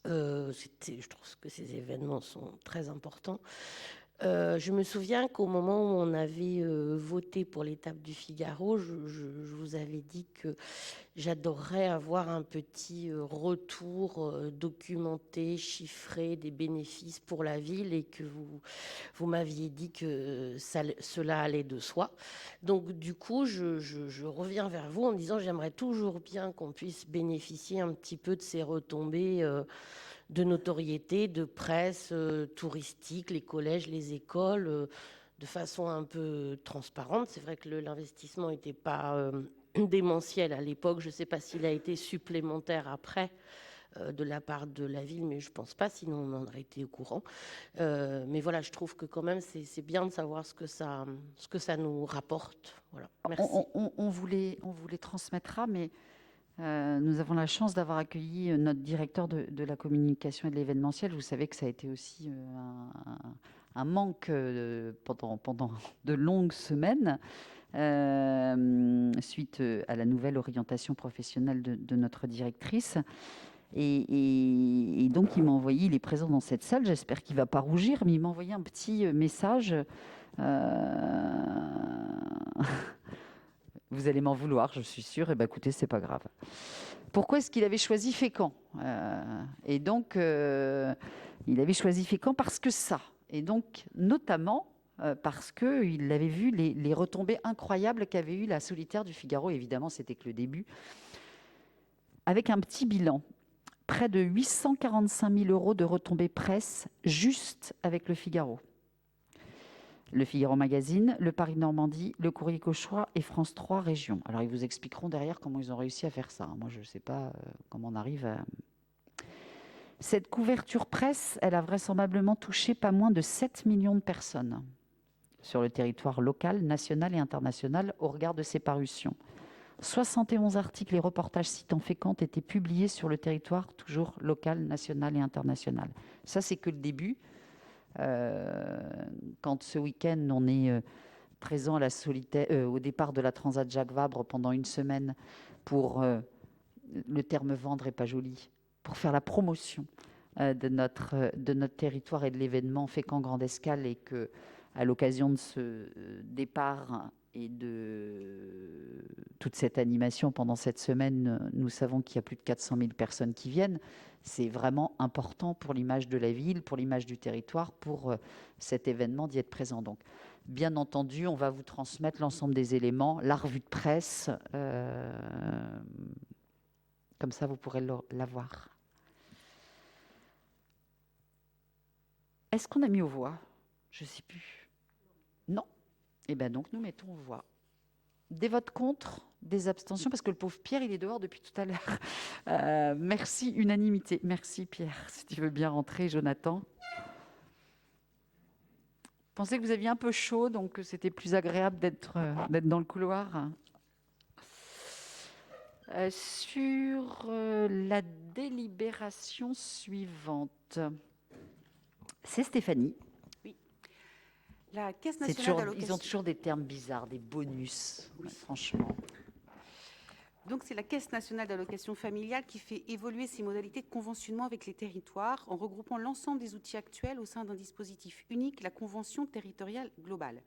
Je trouve que ces événements sont très importants. Je me souviens qu'au moment où on avait voté pour l'étape du Figaro, je vous avais dit que j'adorerais avoir un petit retour documenté, chiffré des bénéfices pour la ville et que vous m'aviez dit que cela allait de soi. Donc du coup, je reviens vers vous en disant j'aimerais toujours bien qu'on puisse bénéficier un petit peu de ces retombées de notoriété, de presse touristique, les collèges, les écoles, de façon un peu transparente. C'est vrai que l'investissement n'était pas démentiel à l'époque. Je ne sais pas s'il a été supplémentaire après de la part de la ville, mais je ne pense pas, sinon on en aurait été au courant. Mais voilà, je trouve que quand même, c'est bien de savoir ce que ça nous rapporte. Voilà. Merci. On vous les transmettra, mais nous avons la chance d'avoir accueilli notre directeur de la communication et de l'événementiel. Vous savez que ça a été aussi un manque pendant de longues semaines suite à la nouvelle orientation professionnelle de notre directrice. Et donc, il est présent dans cette salle, j'espère qu'il ne va pas rougir, mais il m'a envoyé un petit message. Vous allez m'en vouloir, je suis sûre. Eh bien, écoutez, c'est pas grave. Pourquoi est-ce qu'il avait choisi Fécamp ? Et donc, il avait choisi Fécamp parce que ça. Et donc, notamment parce qu'il avait vu les retombées incroyables qu'avait eu la solitaire du Figaro. Évidemment, c'était que le début. Avec un petit bilan. Près de 845 000 € de retombées presse juste avec le Figaro. Le Figaro Magazine, le Paris Normandie, le Courrier Cauchois et France 3 Régions. Alors, ils vous expliqueront derrière comment ils ont réussi à faire ça. Moi, je ne sais pas comment on arrive à... Cette couverture presse, elle a vraisemblablement touché pas moins de 7 millions de personnes sur le territoire local, national et international au regard de ses parutions. 71 articles et reportages citant Fécamp ont été publiés sur le territoire toujours local, national et international. Ça, c'est que le début. Quand ce week-end, on est présent à au départ de la Transat Jacques Vabre pendant une semaine pour, le terme vendre est pas joli, pour faire la promotion de notre territoire et de l'événement Fécamp Grande Escale, et que, à l'occasion de ce départ et de toute cette animation pendant cette semaine, nous savons qu'il y a plus de 400 000 personnes qui viennent. C'est vraiment important pour l'image de la ville, pour l'image du territoire, pour cet événement d'y être présent. Donc, bien entendu, on va vous transmettre l'ensemble des éléments, la revue de presse, comme ça vous pourrez l'avoir. Est-ce qu'on a mis aux voix? Je ne sais plus. Non. Eh bien donc, nous mettons aux voix. Des votes contre, des abstentions, parce que le pauvre Pierre, il est dehors depuis tout à l'heure. Merci, unanimité. Merci Pierre, si tu veux bien rentrer, Jonathan. Je pensais que vous aviez un peu chaud, donc c'était plus agréable d'être dans le couloir. Sur la délibération suivante, c'est Stéphanie. Oui. La Caisse nationale d'allocation... Ils ont toujours des termes bizarres, des bonus, oui. Franchement. Donc, c'est la Caisse nationale d'allocation familiale qui fait évoluer ses modalités de conventionnement avec les territoires en regroupant l'ensemble des outils actuels au sein d'un dispositif unique, la convention territoriale globale.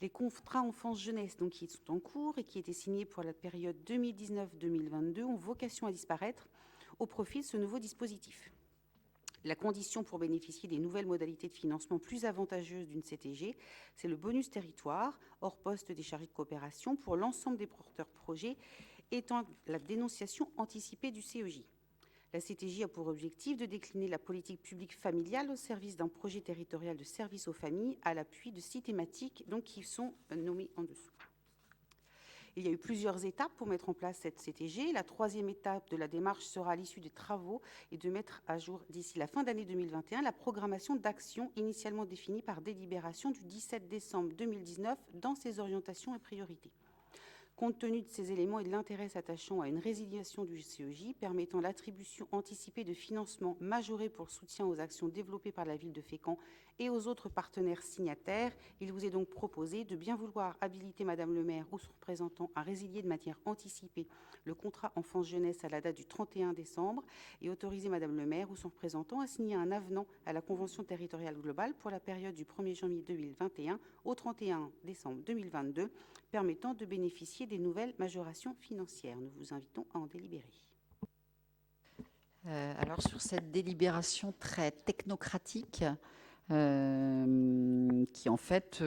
Les contrats enfance-jeunesse, donc, qui sont en cours et qui étaient signés pour la période 2019-2022, ont vocation à disparaître au profit de ce nouveau dispositif. La condition pour bénéficier des nouvelles modalités de financement plus avantageuses d'une CTG, c'est le bonus territoire, hors poste des chargés de coopération, pour l'ensemble des porteurs projets, étant la dénonciation anticipée du CEJ. La CTJ a pour objectif de décliner la politique publique familiale au service d'un projet territorial de service aux familles à l'appui de 6 thématiques donc, qui sont nommées en dessous. Il y a eu plusieurs étapes pour mettre en place cette CTG. La 3e étape de la démarche sera à l'issue des travaux et de mettre à jour d'ici la fin d'année 2021 la programmation d'actions initialement définie par délibération du 17 décembre 2019 dans ses orientations et priorités. Compte tenu de ces éléments et de l'intérêt s'attachant à une résiliation du CEJ permettant l'attribution anticipée de financements majorés pour le soutien aux actions développées par la ville de Fécamp et aux autres partenaires signataires, il vous est donc proposé de bien vouloir habiliter Madame le maire ou son représentant à résilier de manière anticipée le contrat enfance-jeunesse à la date du 31 décembre et autoriser Madame le maire ou son représentant à signer un avenant à la Convention territoriale globale pour la période du 1er janvier 2021 au 31 décembre 2022, permettant de bénéficier des nouvelles majorations financières. Nous vous invitons à en délibérer. Alors, sur cette délibération très technocratique, qui en fait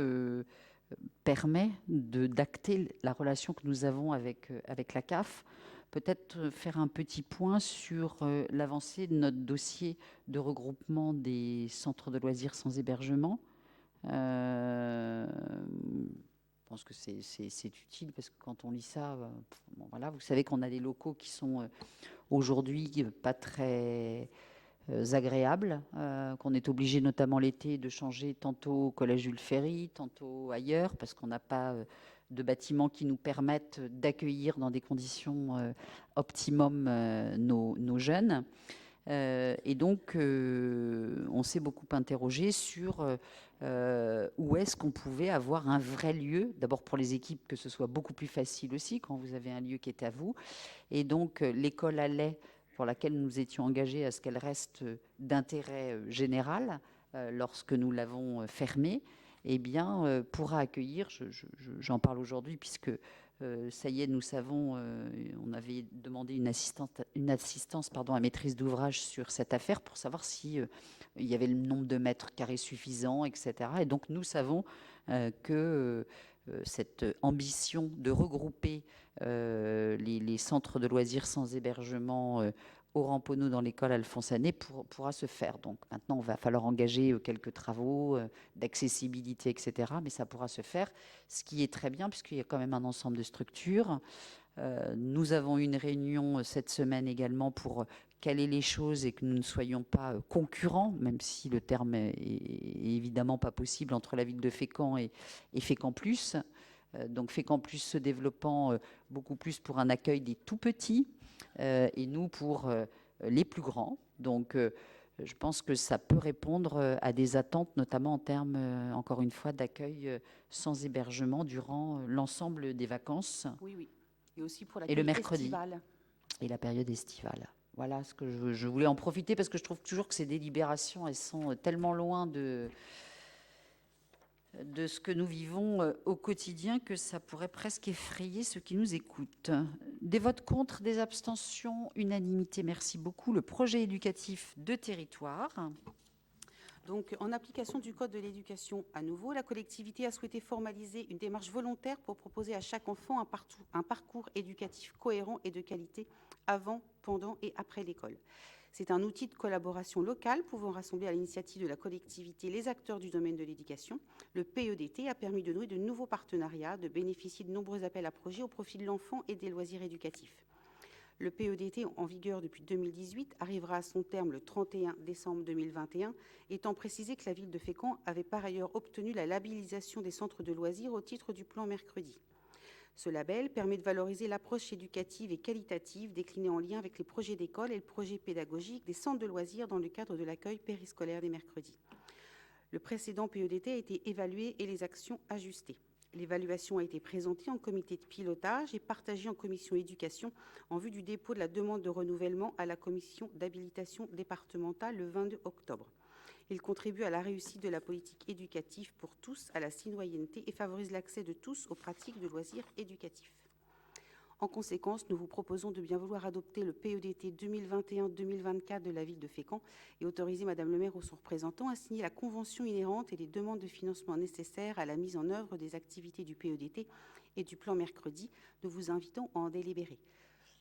permet d'acter la relation que nous avons avec la CAF, peut-être faire un petit point sur l'avancée de notre dossier de regroupement des centres de loisirs sans hébergement. Je pense que c'est utile parce que quand on lit ça, bon, voilà, vous savez qu'on a des locaux qui sont aujourd'hui pas très agréables, qu'on est obligé notamment l'été de changer tantôt au collège Jules Ferry, tantôt ailleurs, parce qu'on n'a pas de bâtiments qui nous permettent d'accueillir dans des conditions optimum nos jeunes. Et donc, on s'est beaucoup interrogé sur où est-ce qu'on pouvait avoir un vrai lieu, d'abord pour les équipes, que ce soit beaucoup plus facile aussi quand vous avez un lieu qui est à vous. Et donc, l'école Allais, pour laquelle nous étions engagés à ce qu'elle reste d'intérêt général lorsque nous l'avons fermée, eh bien, pourra accueillir, j'en parle aujourd'hui puisque ça y est, nous savons, on avait demandé une assistance à maîtrise d'ouvrage sur cette affaire pour savoir si il y avait le nombre de mètres carrés suffisant, etc. Et donc, nous savons que cette ambition de regrouper les centres de loisirs sans hébergement au Ramponneau dans l'école Alphonse Anet pourra se faire. Donc maintenant, il va falloir engager quelques travaux d'accessibilité, etc. Mais ça pourra se faire, ce qui est très bien puisqu'il y a quand même un ensemble de structures. Nous avons une réunion cette semaine également pour caler les choses et que nous ne soyons pas concurrents, même si le terme est évidemment pas possible entre la ville de Fécamp et Fécamp Plus. Donc Fécamp Plus se développant beaucoup plus pour un accueil des tout petits et nous pour les plus grands. Donc je pense que ça peut répondre à des attentes, notamment en termes, encore une fois, d'accueil sans hébergement durant l'ensemble des vacances. Oui, oui. Et aussi pour la Et le mercredi. estivale. Et la période estivale. Voilà ce que je voulais en profiter parce que je trouve toujours que ces délibérations, elles sont tellement loin de ce que nous vivons au quotidien que ça pourrait presque effrayer ceux qui nous écoutent. Des votes contre, des abstentions, unanimité, merci beaucoup. Le projet éducatif de territoire. Donc, en application du Code de l'éducation, à nouveau, la collectivité a souhaité formaliser une démarche volontaire pour proposer à chaque enfant un parcours éducatif cohérent et de qualité avant, pendant et après l'école. C'est un outil de collaboration locale pouvant rassembler à l'initiative de la collectivité les acteurs du domaine de l'éducation. Le PEDT a permis de nouer de nouveaux partenariats, de bénéficier de nombreux appels à projets au profit de l'enfant et des loisirs éducatifs. Le PEDT, en vigueur depuis 2018, arrivera à son terme le 31 décembre 2021, étant précisé que la ville de Fécamp avait par ailleurs obtenu la labellisation des centres de loisirs au titre du plan Mercredi. Ce label permet de valoriser l'approche éducative et qualitative déclinée en lien avec les projets d'école et le projet pédagogique des centres de loisirs dans le cadre de l'accueil périscolaire des mercredis. Le précédent PEDT a été évalué et les actions ajustées. L'évaluation a été présentée en comité de pilotage et partagée en commission éducation en vue du dépôt de la demande de renouvellement à la commission d'habilitation départementale le 22 octobre. Il contribue à la réussite de la politique éducative pour tous, à la citoyenneté et favorise l'accès de tous aux pratiques de loisirs éducatifs. En conséquence, nous vous proposons de bien vouloir adopter le PEDT 2021-2024 de la ville de Fécamp et autoriser Madame le maire ou son représentant à signer la convention inhérente et les demandes de financement nécessaires à la mise en œuvre des activités du PEDT et du plan Mercredi. Nous vous invitons à en délibérer.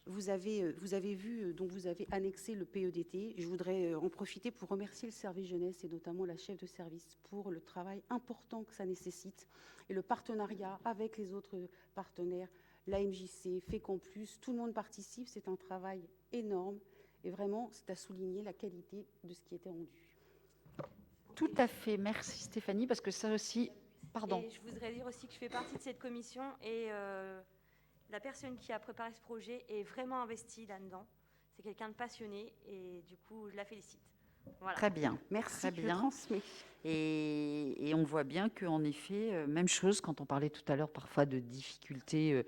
Vous avez vu, donc vous avez annexé le PEDT. Je voudrais en profiter pour remercier le service jeunesse et notamment la chef de service pour le travail important que ça nécessite et le partenariat avec les autres partenaires, la MJC, Fécamp Plus, tout le monde participe. C'est un travail énorme et vraiment, c'est à souligner la qualité de ce qui était rendu. Tout à fait. Merci Stéphanie, parce que ça aussi... Pardon. Et je voudrais dire aussi que je fais partie de cette commission et la personne qui a préparé ce projet est vraiment investie là-dedans. C'est quelqu'un de passionné et du coup, je la félicite. Voilà. Très bien. Merci, Très bien. je transmets. Et on voit bien qu'en effet, même chose, quand on parlait tout à l'heure parfois de difficultés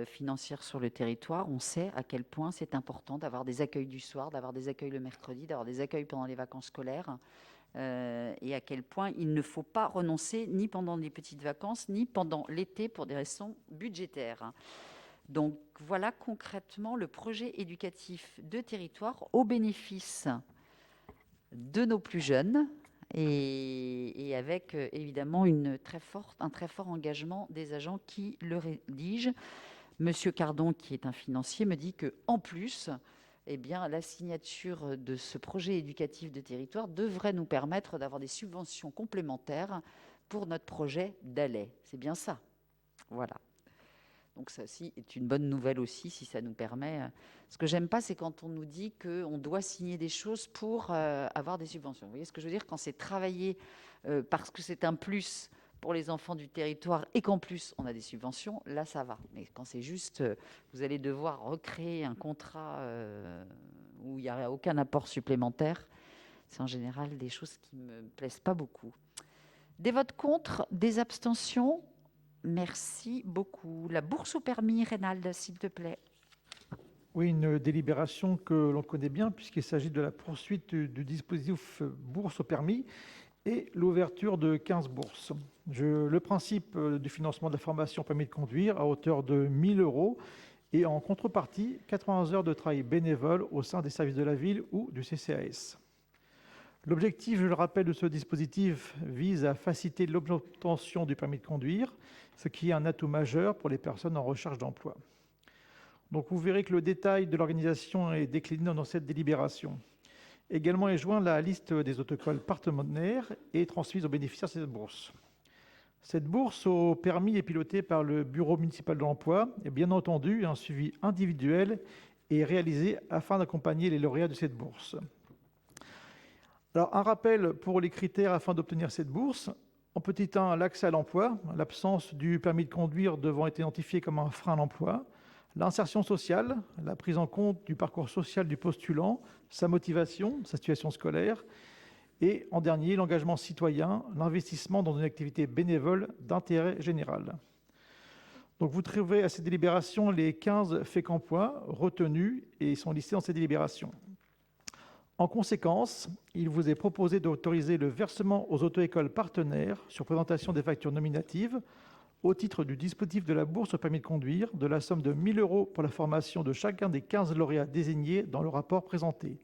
financières sur le territoire, on sait à quel point c'est important d'avoir des accueils du soir, d'avoir des accueils le mercredi, d'avoir des accueils pendant les vacances scolaires, et à quel point il ne faut pas renoncer ni pendant les petites vacances, ni pendant l'été pour des raisons budgétaires. Donc voilà concrètement le projet éducatif de territoire au bénéfice de nos plus jeunes et avec évidemment un très fort engagement des agents qui le rédigent. Monsieur Cardon, qui est un financier, me dit qu'en plus, eh bien, la signature de ce projet éducatif de territoire devrait nous permettre d'avoir des subventions complémentaires pour notre projet d'ALET. C'est bien ça. Voilà. Donc ça aussi est une bonne nouvelle aussi, si ça nous permet. Ce que j'aime pas, c'est quand on nous dit qu'on doit signer des choses pour avoir des subventions. Vous voyez ce que je veux dire? Quand c'est travaillé parce que c'est un plus pour les enfants du territoire et qu'en plus on a des subventions, là ça va. Mais quand c'est juste, vous allez devoir recréer un contrat où il n'y a aucun apport supplémentaire, c'est en général des choses qui ne me plaisent pas beaucoup. Des votes contre, des abstentions? Merci beaucoup. La bourse au permis, Reynald, s'il te plaît. Oui, une délibération que l'on connaît bien puisqu'il s'agit de la poursuite du dispositif bourse au permis et l'ouverture de 15 bourses. Le principe du financement de la formation permis de conduire à hauteur de 1 000 € et en contrepartie 80 heures de travail bénévole au sein des services de la ville ou du CCAS. L'objectif, je le rappelle, de ce dispositif vise à faciliter l'obtention du permis de conduire, ce qui est un atout majeur pour les personnes en recherche d'emploi. Donc vous verrez que le détail de l'organisation est décliné dans cette délibération. Également est joint la liste des autocols partenaires et transmise aux bénéficiaires de cette bourse. Cette bourse au permis est pilotée par le Bureau municipal de l'emploi et bien entendu un suivi individuel est réalisé afin d'accompagner les lauréats de cette bourse. Alors un rappel pour les critères afin d'obtenir cette bourse. En petit 1, l'accès à l'emploi, l'absence du permis de conduire devant être identifiée comme un frein à l'emploi. L'insertion sociale, la prise en compte du parcours social du postulant, sa motivation, sa situation scolaire. Et en dernier, l'engagement citoyen, l'investissement dans une activité bénévole d'intérêt général. Donc vous trouvez à cette délibération les 15 faits emploi retenus et ils sont listés dans cette délibération. En conséquence, il vous est proposé d'autoriser le versement aux auto-écoles partenaires sur présentation des factures nominatives au titre du dispositif de la bourse au permis de conduire de la somme de 1 000 € pour la formation de chacun des 15 lauréats désignés dans le rapport présenté,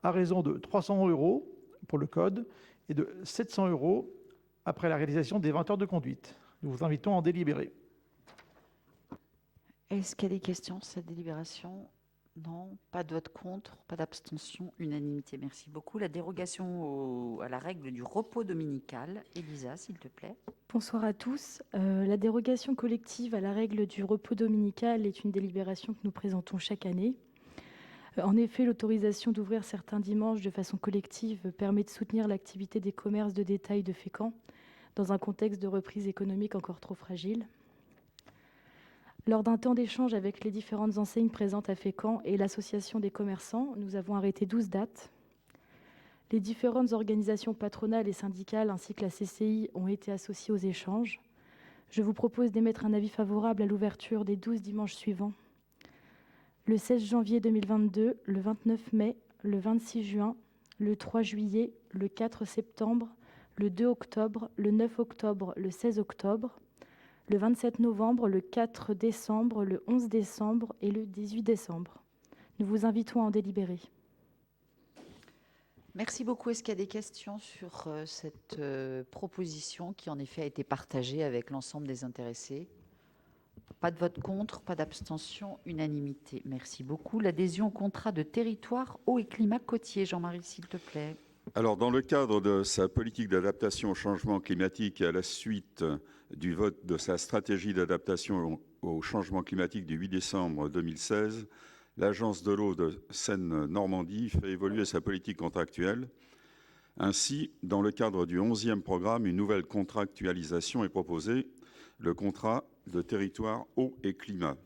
à raison de 300 € pour le code et de 700 € après la réalisation des 20 heures de conduite. Nous vous invitons à en délibérer. Est-ce qu'il y a des questions sur cette délibération? Non, pas de vote contre, pas d'abstention, unanimité. Merci beaucoup. La dérogation à la règle du repos dominical. Elisa, s'il te plaît. Bonsoir à tous. La dérogation collective à la règle du repos dominical est une délibération que nous présentons chaque année. En effet, l'autorisation d'ouvrir certains dimanches de façon collective permet de soutenir l'activité des commerces de détail de Fécamp dans un contexte de reprise économique encore trop fragile. Lors d'un temps d'échange avec les différentes enseignes présentes à Fécamp et l'association des commerçants, nous avons arrêté 12 dates. Les différentes organisations patronales et syndicales ainsi que la CCI ont été associées aux échanges. Je vous propose d'émettre un avis favorable à l'ouverture des 12 dimanches suivants. Le 16 janvier 2022, le 29 mai, le 26 juin, le 3 juillet, le 4 septembre, le 2 octobre, le 9 octobre, le 16 octobre, le 27 novembre, le 4 décembre, le 11 décembre et le 18 décembre. Nous vous invitons à en délibérer. Merci beaucoup. Est-ce qu'il y a des questions sur cette proposition qui en effet a été partagée avec l'ensemble des intéressés? Pas de vote contre, pas d'abstention, unanimité. Merci beaucoup. L'adhésion au contrat de territoire eau et climat côtier. Jean-Marie, s'il te plaît. Alors, dans le cadre de sa politique d'adaptation au changement climatique et à la suite du vote de sa stratégie d'adaptation au changement climatique du 8 décembre 2016, l'Agence de l'eau de Seine-Normandie fait évoluer sa politique contractuelle. Ainsi, dans le cadre du 11e programme, une nouvelle contractualisation est proposée, le contrat de territoire eau et climat.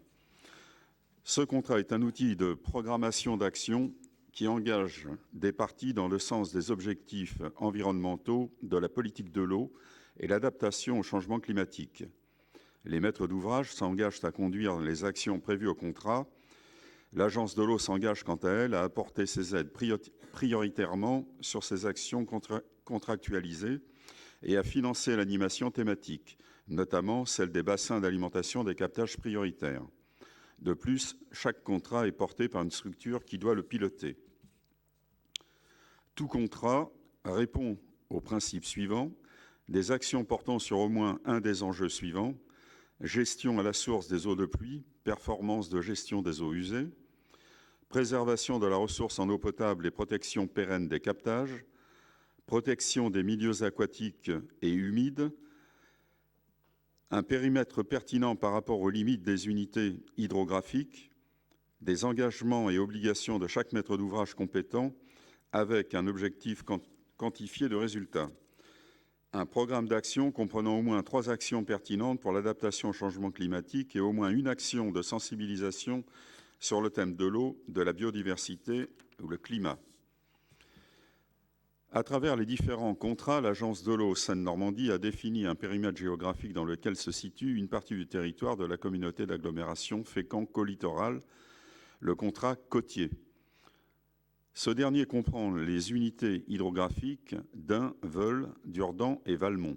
Ce contrat est un outil de programmation d'action qui engage des parties dans le sens des objectifs environnementaux de la politique de l'eau et l'adaptation au changement climatique. Les maîtres d'ouvrage s'engagent à conduire les actions prévues au contrat. L'Agence de l'eau s'engage quant à elle à apporter ses aides prioritairement sur ces actions contractualisées et à financer l'animation thématique, notamment celle des bassins d'alimentation des captages prioritaires. De plus, chaque contrat est porté par une structure qui doit le piloter. Tout contrat répond aux principes suivants: des actions portant sur au moins un des enjeux suivants: gestion à la source des eaux de pluie, performance de gestion des eaux usées, préservation de la ressource en eau potable et protection pérenne des captages, protection des milieux aquatiques et humides, un périmètre pertinent par rapport aux limites des unités hydrographiques, des engagements et obligations de chaque maître d'ouvrage compétent avec un objectif quantifié de résultat, un programme d'action comprenant au moins 3 actions pertinentes pour l'adaptation au changement climatique et au moins une action de sensibilisation sur le thème de l'eau, de la biodiversité ou le climat. À travers les différents contrats, l'Agence de l'eau Seine-Normandie a défini un périmètre géographique dans lequel se situe une partie du territoire de la communauté d'agglomération Fécamp-Côte-Littoral, le contrat côtier. Ce dernier comprend les unités hydrographiques d'Ain, Veule, Durdan et Valmont.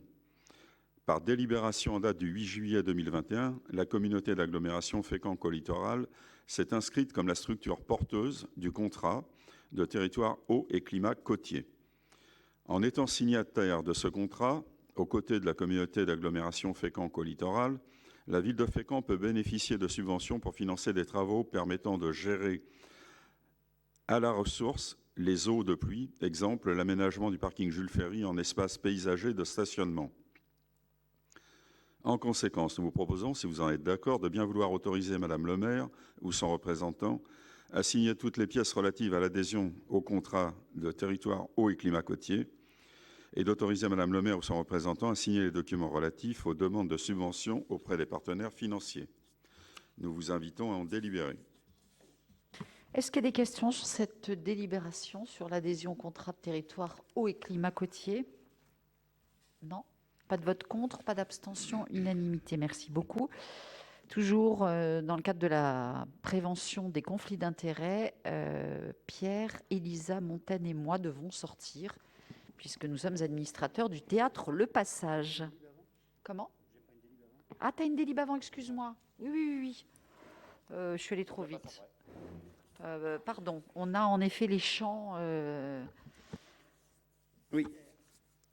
Par délibération en date du 8 juillet 2021, la communauté d'agglomération Fécamp-Côte-Littoral s'est inscrite comme la structure porteuse du contrat de territoire eau et climat côtier. En étant signataire de ce contrat, aux côtés de la communauté d'agglomération Fécamp-Côte-Littoral, La ville de Fécamp peut bénéficier de subventions pour financer des travaux permettant de gérer à la ressource les eaux de pluie, exemple l'aménagement du parking Jules Ferry en espace paysager de stationnement. En conséquence, nous vous proposons, si vous en êtes d'accord, de bien vouloir autoriser Madame le maire ou son représentant à signer toutes les pièces relatives à l'adhésion au contrat de territoire eau et climat côtier et d'autoriser Madame le maire ou son représentant à signer les documents relatifs aux demandes de subventions auprès des partenaires financiers. Nous vous invitons à en délibérer. Est-ce qu'il y a des questions sur cette délibération sur l'adhésion au contrat de territoire eau et climat côtier? Non. Pas de vote contre, pas d'abstention, unanimité. Merci beaucoup. Toujours dans le cadre de la prévention des conflits d'intérêts, Pierre, Elisa, Montaigne et moi devons sortir, puisque nous sommes administrateurs du théâtre Le Passage. Comment? Ah, tu as une délib avant, excuse-moi. Oui. Je suis allée trop vite. Pardon, on a en effet les chants. Oui.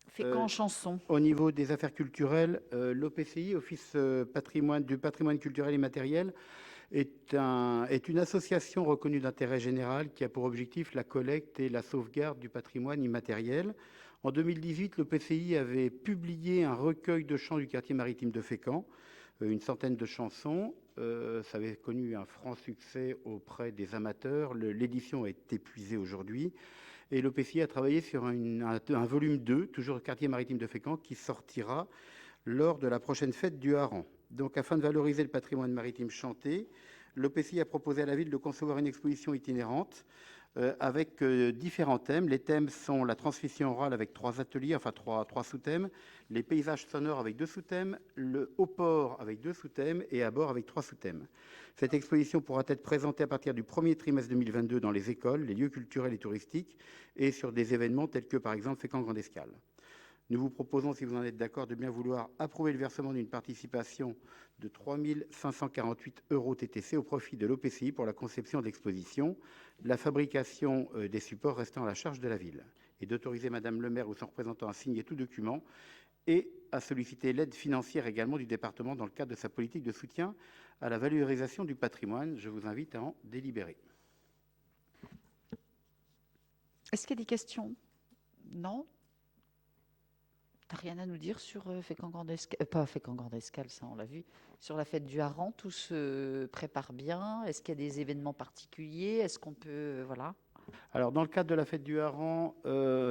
Fécamp chanson. Au niveau des affaires culturelles, l'OPCI, Office du patrimoine culturel et matériel, est une association reconnue d'intérêt général qui a pour objectif la collecte et la sauvegarde du patrimoine immatériel. En 2018, l'OPCI avait publié un recueil de chants du quartier maritime de Fécamp, une centaine de chansons. Ça avait connu un franc succès auprès des amateurs. L'édition est épuisée aujourd'hui. Et l'OPCI a travaillé sur un volume 2, toujours quartier maritime de Fécamp, qui sortira lors de la prochaine fête du Hareng. Donc, afin de valoriser le patrimoine maritime chanté, l'OPCI a proposé à la ville de concevoir une exposition itinérante avec différents thèmes. Les thèmes sont la transmission orale avec 3 ateliers, enfin 3 sous-thèmes, les paysages sonores avec 2 sous-thèmes, le haut-port avec 2 sous-thèmes et à bord avec 3 sous-thèmes. Cette exposition pourra être présentée à partir du premier trimestre 2022 dans les écoles, les lieux culturels et touristiques et sur des événements tels que par exemple Fécamp Grande Escale. Nous vous proposons, si vous en êtes d'accord, de bien vouloir approuver le versement d'une participation de 3 548 € TTC au profit de l'OPCI pour la conception de l'exposition, la fabrication des supports restant à la charge de la ville, et d'autoriser Madame le maire ou son représentant à signer tout document et à solliciter l'aide financière également du département dans le cadre de sa politique de soutien à la valorisation du patrimoine. Je vous invite à en délibérer. Est-ce qu'il y a des questions? Non. T'as rien à nous dire sur Fécamp Grande Escale, pas Fécamp Grande Escale, ça on l'a vu, sur la fête du Hareng, tout se prépare bien? Est-ce qu'il y a des événements particuliers? Est-ce qu'on peut, voilà. Alors, dans le cadre de la fête du Hareng,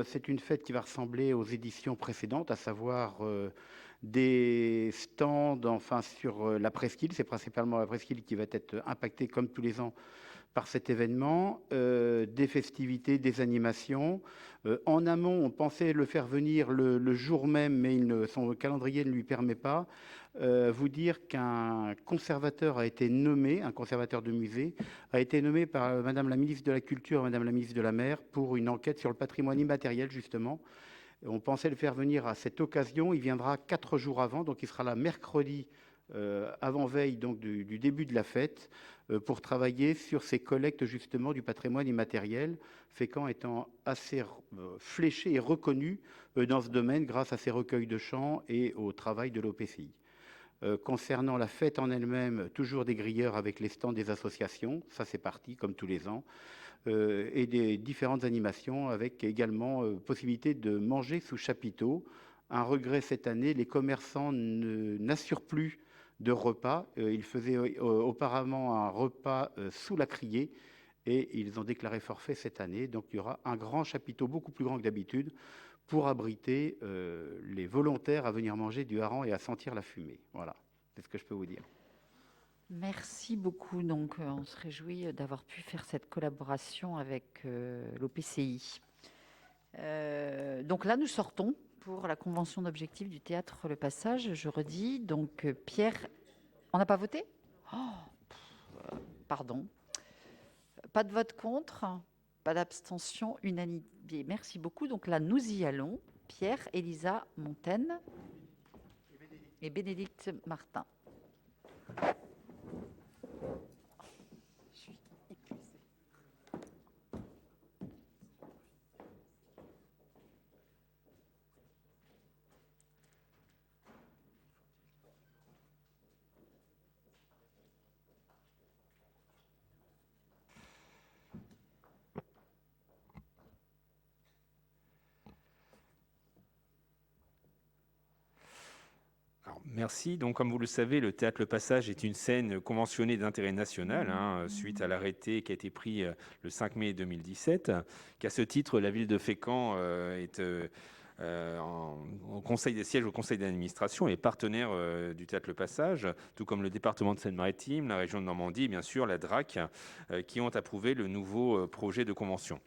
c'est une fête qui va ressembler aux éditions précédentes, à savoir des stands sur la presqu'île. C'est principalement la presqu'île qui va être impactée, comme tous les ans, par cet événement, des festivités, des animations. En amont, on pensait le faire venir le jour même, mais son calendrier ne lui permet pas. Vous dire qu'un conservateur a été nommé, un conservateur de musée, a été nommé par Madame la ministre de la Culture et Madame la ministre de la Mer pour une enquête sur le patrimoine immatériel, justement. On pensait le faire venir à cette occasion. Il viendra 4 jours avant, donc il sera là mercredi, avant-veille donc du début de la fête, pour travailler sur ces collectes justement du patrimoine immatériel, Fécamp étant assez fléché et reconnu dans ce domaine grâce à ses recueils de chants et au travail de l'OPCI. Concernant la fête en elle-même, toujours des grilleurs avec les stands des associations, ça c'est parti comme tous les ans, et des différentes animations avec également possibilité de manger sous chapiteau. Un regret cette année, les commerçants n'assurent plus de repas. Ils faisaient auparavant un repas sous la criée et ils ont déclaré forfait cette année. Donc il y aura un grand chapiteau, beaucoup plus grand que d'habitude, pour abriter les volontaires à venir manger du hareng et à sentir la fumée. Voilà, c'est ce que je peux vous dire. Merci beaucoup. Donc, on se réjouit d'avoir pu faire cette collaboration avec l'OPCI. Donc là, nous sortons pour la convention d'objectifs du théâtre Le Passage. Je redis, donc Pierre, on n'a pas voté? Pardon. Pas de vote contre, pas d'abstention, unanimité. Merci beaucoup. Donc là, nous y allons. Pierre, Elisa, Montaigne et Bénédicte Martin. Merci. Donc, comme vous le savez, le Théâtre Le Passage est une scène conventionnée d'intérêt national, suite à l'arrêté qui a été pris le 5 mai 2017, qu'à ce titre, la ville de Fécamp est au conseil des sièges au conseil d'administration et partenaire du Théâtre Le Passage, tout comme le département de Seine-Maritime, la région de Normandie et bien sûr la DRAC, qui ont approuvé le nouveau projet de convention.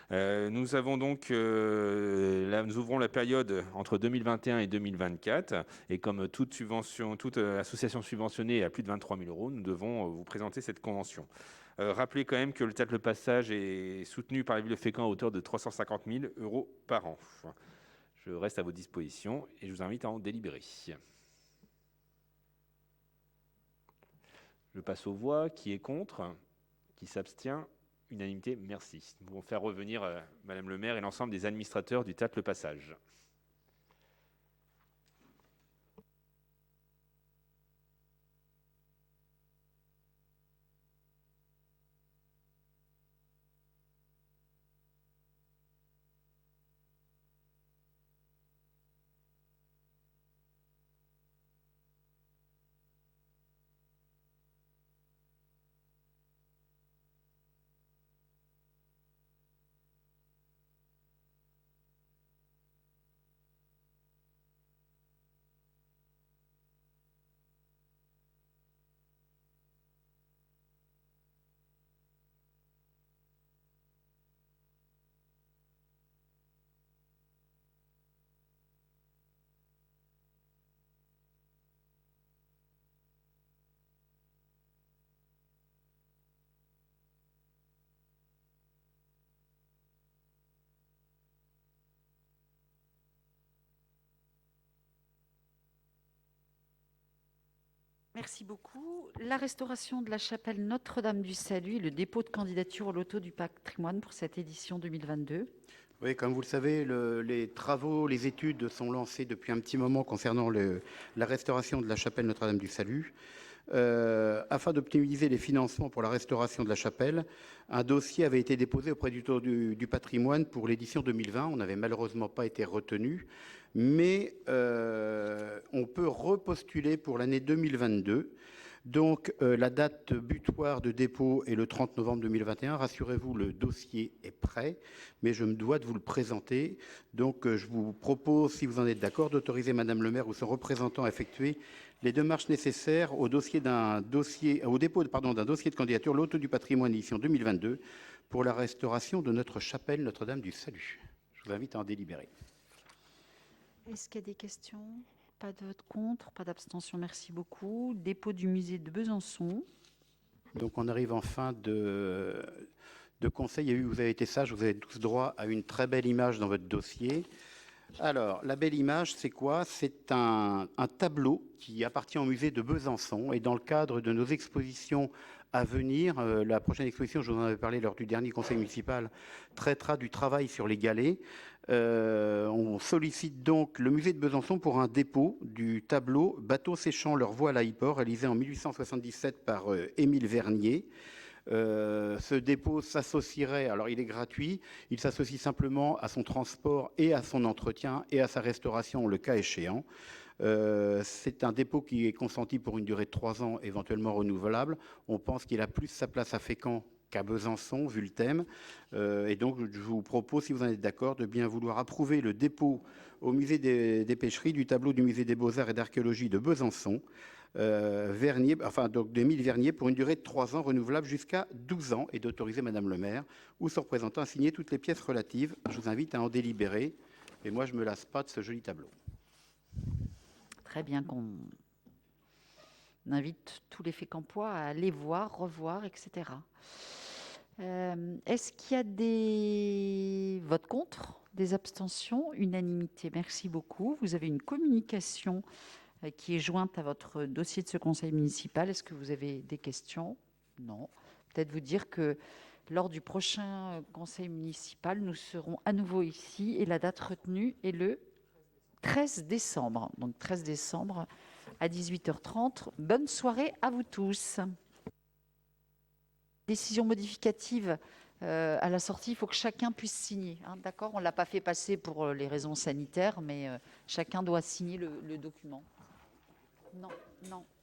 Nous avons donc, nous ouvrons la période entre 2021 et 2024, et comme toute subvention, toute association subventionnée à plus de 23 000 €, nous devons vous présenter cette convention. Rappelez quand même que le Théâtre Le Passage est soutenu par la ville de Fécamp à hauteur de 350 000 € par an. Je reste à vos dispositions et je vous invite à en délibérer. Je passe aux voix. Qui est contre? Qui s'abstient? Unanimité, merci. Nous pouvons faire revenir Madame le maire et l'ensemble des administrateurs du Théâtre Le Passage. Merci beaucoup. La restauration de la chapelle Notre-Dame du Salut, le dépôt de candidature au loto du patrimoine pour cette édition 2022. Oui, comme vous le savez, les travaux, les études sont lancées depuis un petit moment concernant la restauration de la chapelle Notre-Dame du Salut. Afin d'optimiser les financements pour la restauration de la chapelle, un dossier avait été déposé auprès du patrimoine pour l'édition 2020. On n'avait malheureusement pas été retenu, mais on peut repostuler pour l'année 2022. Donc, la date butoir de dépôt est le 30 novembre 2021. Rassurez-vous, le dossier est prêt, mais je me dois de vous le présenter. Donc, je vous propose, si vous en êtes d'accord, d'autoriser Madame le maire ou son représentant à effectuer les démarches nécessaires au dépôt d'un dossier de candidature loto du patrimoine édition 2022 pour la restauration de notre chapelle Notre-Dame du Salut. Je vous invite à en délibérer. Est-ce qu'il y a des questions? Pas de vote contre, pas d'abstention, merci beaucoup. Dépôt du musée de Besançon. Donc on arrive en fin de conseil. Vous avez été sage, vous avez tous droit à une très belle image dans votre dossier. Alors, la belle image, c'est quoi? C'est un tableau qui appartient au musée de Besançon. Et dans le cadre de nos expositions à venir, la prochaine exposition, je vous en avais parlé lors du dernier conseil municipal, traitera du travail sur les galets. On sollicite donc le musée de Besançon pour un dépôt du tableau « Bateaux séchant leur voile à Yport » réalisé en 1877 par Émile Vernier. Ce dépôt s'associerait, alors il est gratuit, il s'associe simplement à son transport et à son entretien et à sa restauration le cas échéant. C'est un dépôt qui est consenti pour une durée de 3 ans, éventuellement renouvelable. On pense qu'il a plus sa place à Fécamp qu'à Besançon, vu le thème. Et donc, je vous propose, si vous en êtes d'accord, de bien vouloir approuver le dépôt au musée des pêcheries du tableau du musée des Beaux-Arts et d'Archéologie de Besançon, d'Émile Vernier, pour une durée de 3 ans, renouvelable jusqu'à 12 ans, et d'autoriser Madame le maire ou son représentant à signer toutes les pièces relatives. Je vous invite à en délibérer. Et moi, je ne me lasse pas de ce joli tableau. Très bien, qu'on invite tous les Fécampois à aller voir, revoir, etc. Est-ce qu'il y a des votes contre, des abstentions? Unanimité, merci beaucoup. Vous avez une communication qui est jointe à votre dossier de ce conseil municipal. Est-ce que vous avez des questions? Non. Peut-être vous dire que lors du prochain conseil municipal, nous serons à nouveau ici et la date retenue est le 13 décembre. Donc 13 décembre à 18h30. Bonne soirée à vous tous. Décision modificative à la sortie, il faut que chacun puisse signer. D'accord? On ne l'a pas fait passer pour les raisons sanitaires, mais chacun doit signer le document. non, non.